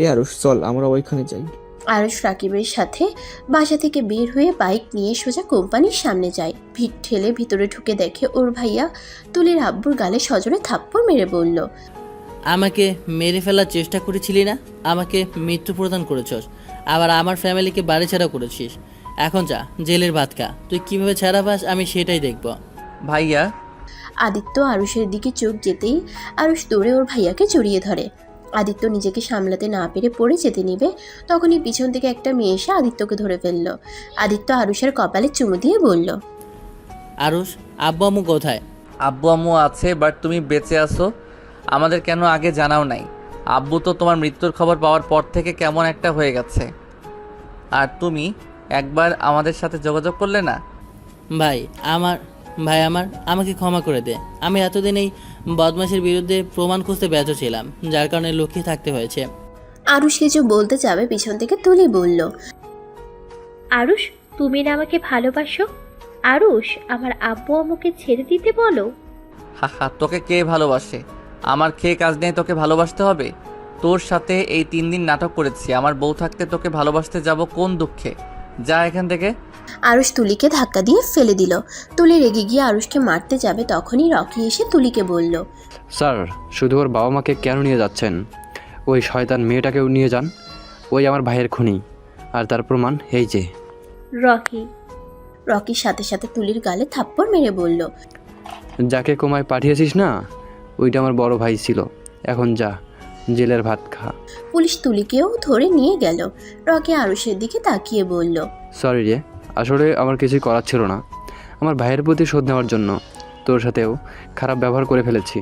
এ আরুষ, চল আমরা ওইখানে যাই। আরুষ রাকিবের সাথে বাসা থেকে বের হয়ে বাইক নিয়ে সোজা কোম্পানির সামনে যায়। ভিড় ঠেলে ভিতরে ঢুকে দেখে ওর ভাইয়া তুলির আব্বুর গালে সজোরে থাপ্পড় মেরে বলল, আমাকে মেরে ফেলার চেষ্টা করেছিলি না? আমাকে মৃত্যু প্রদান করেছস, আবার আমার ফ্যামিলিকে বাড়ি ছাড়া করেছিস। এখন যা, জেলের ভাত খা। তুই কীভাবে ছাড়া পাস আমি সেটাই দেখব। ভাইয়া। আদিত্য আরুষের দিকে চোখ যেতেই আরুষ দৌড়ে ওর ভাইয়াকে জড়িয়ে ধরে। আদিত্য নিজেকে সামলাতে না পেরে পড়ে যেতে নিবে, তখনই পিছন থেকে একটা মেয়ে এসে আদিত্যকে ধরে ফেলল। আদিত্য আরুষের কপালে চুমু দিয়ে বলল, আরুষ, আব্বু আম্মু কোথায়? আব্বু আম্মু আছে, বাট তুমি বেঁচে আছো আমাদের কেন আগে জানাও নাই? আব্বু তো তোমার মৃত্যুর খবর পাওয়ার পর থেকে কেমন একটা হয়ে গেছে, আর তুমি একবার আমাদের সাথে যোগাযোগ করলে না। ভাই আমার আমাকে ক্ষমা করে দে। আমি এতদিন এই বদমাশের বিরুদ্ধে প্রমাণ খুঁজতে ব্যর্থ ছিলাম, যার কারণে লুকিয়ে থাকতে হয়েছে। আরুষ কিছু বলতে যাবে, পিছন থেকে তুলি বলল, আরুষ, তুমি না আমাকে ভালোবাসো? আরুষ, আমার আব্বু আম্মুকে ছেড়ে দিতে বলো। হা হা, তোকে কে ভালোবাসে? আমার খেয়ে কাজ নেই তোকে ভালোবাসতে হবে? তোর সাথে এই 3 দিন নাটক করেছি, আমার বউ থাকতে তোকে ভালোবাসতে যাব কোন দুঃখে? যা এখান থেকে। আরুষ তুলিকে ধাক্কা দিয়ে ফেলে দিল। তুলি রেগে গিয়ে আরুষকে মারতে যাবে, তখনই রকি এসে তুলিকে বলল, স্যার, শুধু ওর বাবা মাকে কেন নিয়ে যাচ্ছেন? ওই শয়তান মেয়েটাকেও নিয়ে যান। ওই আমার ভাইয়ের খুনি, আর তার প্রমাণ এই যে। রকির সাথে সাথে তুলির গালে থাপ্পড় মেরে বলল, যাকে কোমায় পাঠিয়েছিস না, ওইটা আমার বড় ভাই ছিল। এখন যা, জেলের ভাত খা। পুলিশ তুলিকেও ধরে নিয়ে গেল। রকি আরুষের দিকে তাকিয়ে বলল, সরি রে, আসলে আমার কিছুই করার ছিল না। আমার ভাইয়ের প্রতি শোধ নেওয়ার জন্য তোর সাথেও খারাপ ব্যবহার করে ফেলেছি।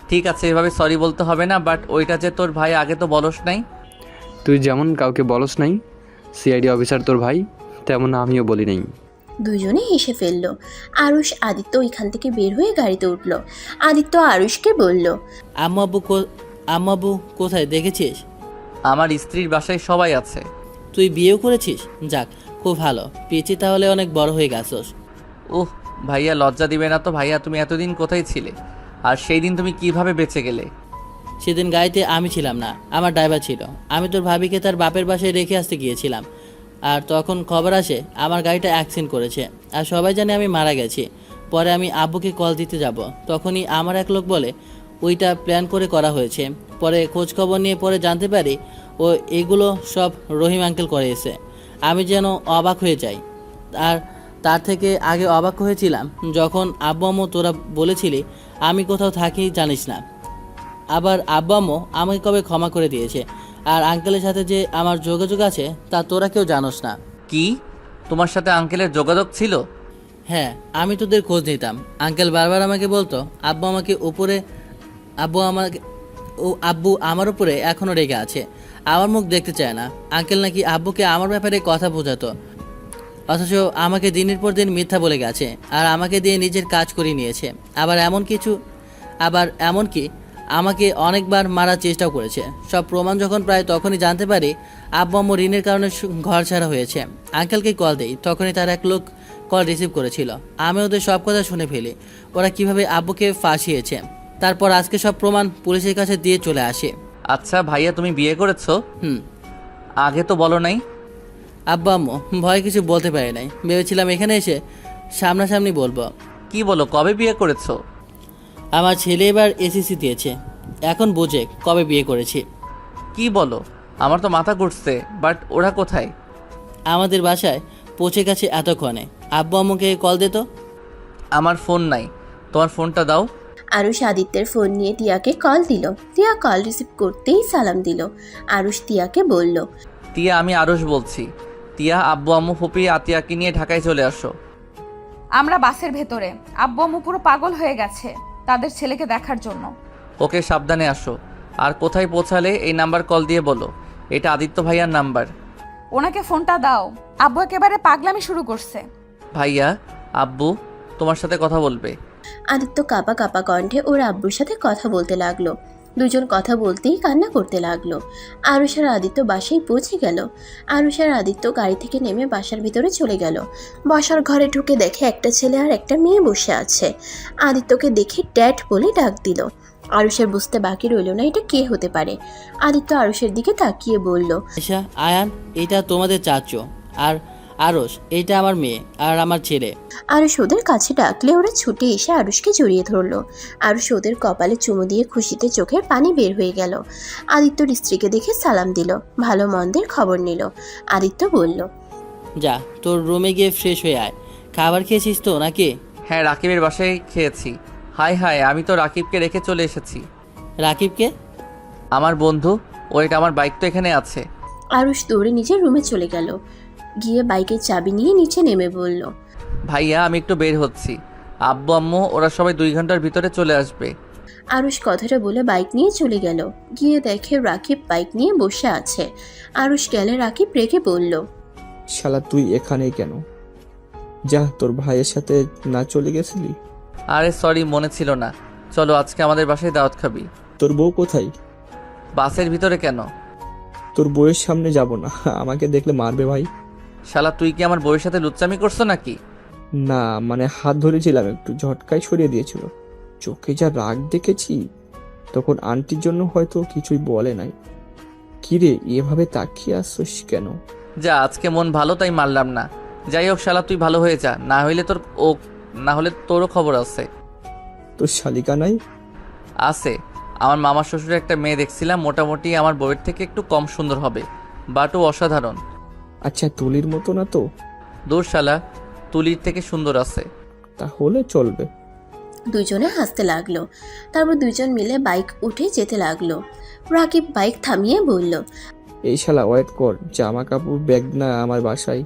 ঠিক আছে, এভাবে সরি বলতে হবে না, বাট ওইটা যে তোর ভাই আগে তো বলস নাই। তুই যেমন কাউকে বলস নাই সিআইডি অফিসার তোর ভাই, তেমন আমিও বলি নাই। দুজনে হেসে ফেলল। আরুষ আদিত্য ওইখান থেকে বের হয়ে গাড়িতে উঠল। আদিত্য আরুষকে বলল, আম্মু আব্বু কোথায় দেখেছিস? আমার স্ত্রীর বাসায় সবাই আছে। তুই বিয়েও করেছিস? যাক, খুব ভালো। পিচি তাহলে অনেক বড় হয়ে গেছস। ওহ ভাইয়া, লজ্জা দিবে না তো? ভাইয়া, তুমি এতদিন কোথায় ছিলে? আর সেই দিন তুমি কিভাবে বেঁচে গেলে? সেদিন গাড়িতে আমি ছিলাম না, আমার ড্রাইভার ছিল। আমি তোর ভাবিকে তার বাপের বাসায় রেখে আসতে গিয়েছিলাম, আর তখন খবর আসে আমার গাড়িটা অ্যাক্সিডেন্ট করেছে, আর সবাই জানে আমি মারা গেছি। পরে আমি আব্বুকে কল দিতে যাব, তখনই আমার এক লোক বলে ওইটা প্ল্যান করে করা হয়েছে। পরে খোঁজ খবর নিয়ে পরে জানতে পারি ও এগুলো সব রহিম আঙ্কেল করেছে। আমি যেন অবাক হয়ে যাই। আর তার থেকে আগে অবাক হয়েছিলাম যখন আব্বু আম্মু তোরা বলেছিলি আমি কোথাও থাকি জানিস না। আবার আব্বু আম্মু আমাকে কবে ক্ষমা করে দিয়েছে। আর আঙ্কেলের সাথে যে আমার যোগাযোগ আছে তা তোরা কেউ জানোস না। কি, তোমার সাথে আঙ্কেলের যোগাযোগ ছিল? হ্যাঁ, আমি তোদের খোঁজ নিতাম। আঙ্কেল বারবার আমাকে বলতো আব্বু আমার উপরে এখনও রেগে আছে, আমার মুখ দেখতে চায় না। আঙ্কেল নাকি আব্বুকে আমার ব্যাপারে কথা বোঝাতো, অথচ আমাকে দিনের পর দিন মিথ্যা বলে গেছে আর আমাকে দিয়ে নিজের কাজ করিয়ে নিয়েছে। আবার এমনকি আমাকে অনেকবার মারার চেষ্টাও করেছে। সব প্রমাণ যখন প্রায় তখনই জানতে পারি আব্বু আম্মু ঋণের কারণে ঘর ছাড়া হয়েছে। আঙ্কেলকে কল দেই, তখনই তার এক লোক কল রিসিভ করেছিল। আমি ওদের সব কথা শুনে ফেলি, ওরা কিভাবে আব্বুকে ফাঁসিয়েছে। তারপর আজকে সব প্রমাণ পুলিশের কাছে দিয়ে চলে আসে। আচ্ছা ভাইয়া, তুমি বিয়ে করেছো? হুম। আগে তো বলো নাই। আব্বু আম্মু ভয় কিছু বলতে পারি নাই, ভেবেছিলাম এখানে এসে সামনাসামনি বলবো। কি বলো, কবে বিয়ে করেছো? আমার ছেলে এবার এসএসসি দিয়েছে, এখন বোঝে কবে বিয়ে করেছি। কি বলো, আমার তো মাথা ঘুরছে। বাট ওরা কোথায়? আমাদের বাসায় পৌঁছে গেছে এতক্ষণে। আব্বু আম্মুকে কল দে তো। আমার ফোন নাই, তোমার ফোনটা দাও। আরুষ আদিত্যের ফোন নিয়ে টিয়াকে কল দিল। টিয়া কল রিসিভ করতেই সালাম দিল। আরুষ টিয়াকে বলল, টিয়া, আমি আরশ বলছি। টিয়া, আব্বু আম্মু ফুপি আতিয়াকে নিয়ে ঢাকায় চলে আসো। আমরা বাসের ভেতরে, আব্বু আম্মু পুরো পাগল হয়ে গেছে তাদের ছেলেকে দেখার জন্য। ওকে, সাবধানে আসো। আর কোথায় পৌঁছালে এই নাম্বার কল দিয়ে বলো এটা আদিত্য ভাইয়ার নাম্বার। ওনাকে ফোনটা দাও, আব্বু একেবারে পাগলামি শুরু করছে। ভাইয়া, আব্বু তোমার সাথে কথা বলবে। আদিত্য কাঁপা কাঁপা কণ্ঠে ওর আব্বুর সাথে কথা বলতে লাগলো। দুজন কথা বলতেই কান্না করতে লাগলো। আরুষ আর আদিত্য বাসায় পৌঁছে গেল। আরুষ আর আদিত্য গাড়ি থেকে নেমে বাসার ভিতরে চলে গেল। বসার ঘরে ঢুকে দেখে একটা ছেলে আর একটা মেয়ে বসে আছে। আদিত্যকে দেখে ড্যাড বলে ডাক দিল। আরুষের বুঝতে বাকি রইল না এটা কে হতে পারে। আদিত্য আরুষের দিকে তাকিয়ে বলল, আয়শা, আয়ান, এটা তোমাদের চাচু, আর আরশ, এইটা আমার মেয়ে আর আমার ছেলে। আরুষ ওদের কাছে ডাকলে ওরা ছুটে এসে আরুষকে জড়িয়ে ধরলো। আরুষ ওদের কপালে চুমু দিয়ে খুশিতে চোখের পানি বের হয়ে গেল। আদিত্যর স্ত্রীকে দেখে সালাম দিল, ভালো মন্দের খবর নিল। আদিত্য বলল, যা তোর রুমে গিয়ে ফ্রেশ হয়ে আয়। খাবার খেয়েছিস তো নাকি? হ্যাঁ, রাকিবের বাসায় খেয়েছি। হাই হাই, আমি তো রাকিবকে রেখে চলে এসেছি। রাকিবকে? আমার বন্ধু। ওইটা আমার বাইক তো এখানে আছে। আরুষ দৌড়ে নিজের রুমে চলে গেল। গিয়ে বাইকের চাবি নিয়ে নিচে নেমে বলল, ভাইয়া, আমি একটু বের হচ্ছি। আব্বু আম্মু ওরা সবাই 2 ঘন্টার ভিতরে চলে আসবে। আরুষ কথাটা বলে বাইক নিয়ে চলে গেল। গিয়ে দেখে রাকিব বাইক নিয়ে বসে আছে। আরুষ গেলে রাকিব রেগে বলল, শালা তুই এখানেই কেন? যা, তোর ভাইয়ের সাথে না চলে গেছিলি? আরে সরি, মনে ছিল না। চলো, আজকে আমাদের বাসায় দাওয়াত খাবি। তোর বউ কোথায়? বাসের ভিতরে কেন? তোর বউয়ের সামনে যাব না, আমাকে দেখলে মারবে ভাই। শালা, তুই কি আমার বউয়ের সাথে লুচ্চামি করছো নাকি? না মানে হাত ধরেছিলাম, একটু ঝটকায় সরিয়ে দিয়েছিল। চোখে যা রাগ দেখেছি, তখন আন্টির জন্য হয়তো কিছুই বলে নাই। কিরে, এভাবে তাকিয়ে আসছিস কেন? যা, আজকে মন ভালো তাই মারলাম না। যাই হোক শালা, তুই ভালো হয়ে যা, না হলে তোরও খবর আছে। তোর শালিকা নাই? আছে। আমার মামার শ্বশুরের একটা মেয়ে দেখছিলাম, মোটামুটি আমার বউয়ের থেকে একটু কম সুন্দর হবে, বাট ও অসাধারণ। আচ্ছা, তুলির মতো না তো? দূর শালা, তুলির থেকে সুন্দর আছে। তাহলে চলবে। দুজনে হাসতে লাগলো। তারপর দুজন মিলে বাইক উঠে যেতে লাগলো। রাকিব বাইক থামিয়ে বলল, এই শালা ওয়েট কর, জামা কাপড় ব্যাগ না আমার বাসায়।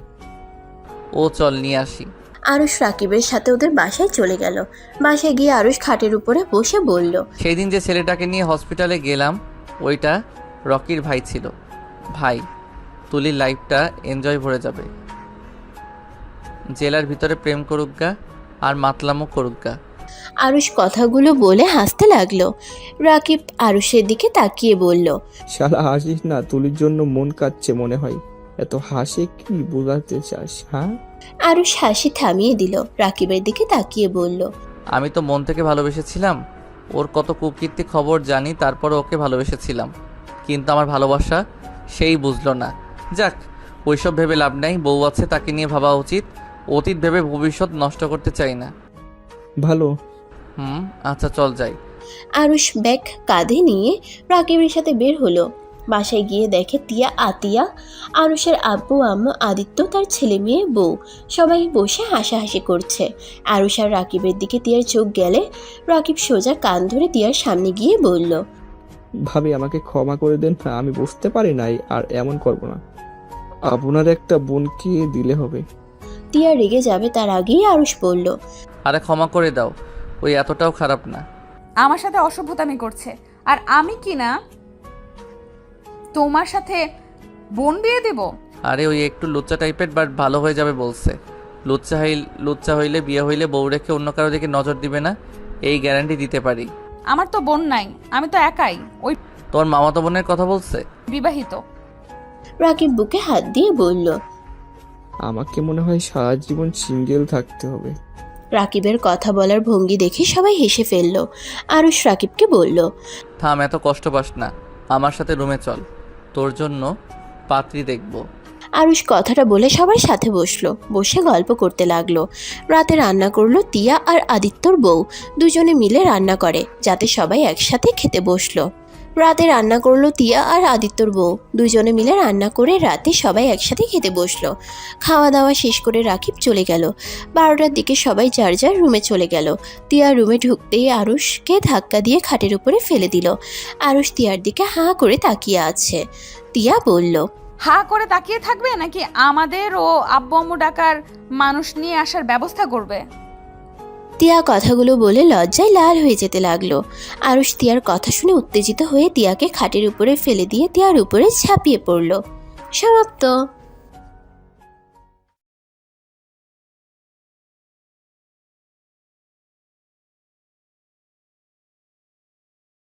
ও চল নিয়ে আসি। আরুষ রাকিবের সাথে ওদের বাসায় চলে গেল। বাসায় গিয়ে আরুষ খাটের উপরে বসে বলল, সেই দিন যে ছেলেটাকে নিয়ে হসপিটালে গেলাম, ওইটা রকির ভাই ছিল। ভাই, তুলির লাইফটা এনজয় ভরে যাবে। জেলার ভিতরে প্রেম করুকগা আর মাতলামও করুকগা। আরুষ কথাগুলো বলে হাসতে লাগলো। রাকিব আরুষের দিকে তাকিয়ে বলল, শালা হাসিস না, তুলির জন্য মন কাঁদছে মনে হয়। এত হাসি কি বোঝাতে চাস? হ্যাঁ? আরুষ হাসি থামিয়ে দিল। রাকিবের দিকে তাকিয়ে বলল, আমি তো মন থেকে ভালোবেসেছিলাম। ওর কত কুকীর্তি খবর জানি, তারপর ওকে ভালোবেসেছিলাম। কিন্তু আমার ভালোবাসা সেই বুঝলো না। যাক, ওইসব ভেবে লাভ নাই। বউ আছে, তাকে নিয়ে ভাবা উচিত। অতীত ভেবে ভবিষ্যৎ নষ্ট করতে চাই না। ভালো। আচ্ছা, চল যাই। আরুষ ব্যাগ কাঁধে নিয়ে রাকিবের সাথে বের হলো। বাসায় গিয়ে দেখে টিয়া, আতিয়া, আরুষের আব্বু আম্মু, আদিত্য, তার ছেলে মেয়ে, বউ সবাই বসে হাসাহাসি করছে। আরুষ আর রাকিবের দিকে টিয়ার চোখ গেলে রাকিব সোজা কান ধরে টিয়ার সামনে গিয়ে বলল, ভাবি, আমাকে ক্ষমা করে দেন, আমি বুঝতে পারি নাই, আর এমন করব না। আপনার একটা বোনকে দিলে হবে। টিয়া রেগে যাবে তার আগেই আরুষ বলল, আরে ক্ষমা করে দাও, ওই এতটাও খারাপ না। আমার সাথে অসভ্যতামি করছে, আর আমি কি না তোমার সাথে বোন বিয়ে দেব? আরে ওই একটু লুচ্চা টাইপের, বাট ভালো হয়ে যাবে বলছে। লুচ্চা হইলে, বিয়ে হইলে বউ রেখে অন্য কারো দিকে নজর দিবে না, এই গ্যারান্টি দিতে পারি। আমার তো বোন নাই, আমি তো একাই। ওই তোর মামাতো বোনের কথা বলছে? বিবাহিত। রাকিব বুকে হাত দিয়ে বলল, আমাকে মনে হয় সারা জীবন সিঙ্গেল থাকতে হবে। রাকিবের কথা বলার ভঙ্গি দেখে সবাই হেসে ফেলল। আরুষ রাকিবকে বলল, থাম, এত কষ্ট পাস না, আমার সাথে রুমে চল, তোর জন্য পাত্রী দেখব। আরুষ কথাটা বলে সবার সাথে বসলো, বসে গল্প করতে লাগলো। রাতে রান্না করলো তিয়া আর আদিত্যর বউ, দুজনে মিলে রান্না করে যাতে সবাই একসাথে খেতে বসলো। রাতে রান্না করলো তিয়া আর আদিত্যর বউ, দুজনে মিলে রান্না করে রাতে সবাই একসাথে খেতে বসলো। খাওয়া দাওয়া শেষ করে রাকিব চলে গেল। 12টার দিকে সবাই যার যার রুমে চলে গেল। তিয়া রুমে ঢুকতেই আরুষকে ধাক্কা দিয়ে খাটের উপরে ফেলে দিল। আরুষ তিয়ার দিকে হাঁ করে তাকিয়ে আছে। তিয়া বলল, হা করে তাকিয়ে থাকবে নাকি আমাদের ও আব্বু আম্মু ডাকার মানুষ নিয়ে আসার ব্যবস্থা করবে? তিয়া কথাগুলো বলে লজ্জায় লাল হয়ে যেতে লাগলো। আরুষ তিয়ার কথা শুনে উত্তেজিত হয়ে তিয়াকে খাটের উপরে ফেলে দিয়ে তিয়ার উপরে ঝাঁপিয়ে পড়ল। সমাপ্ত।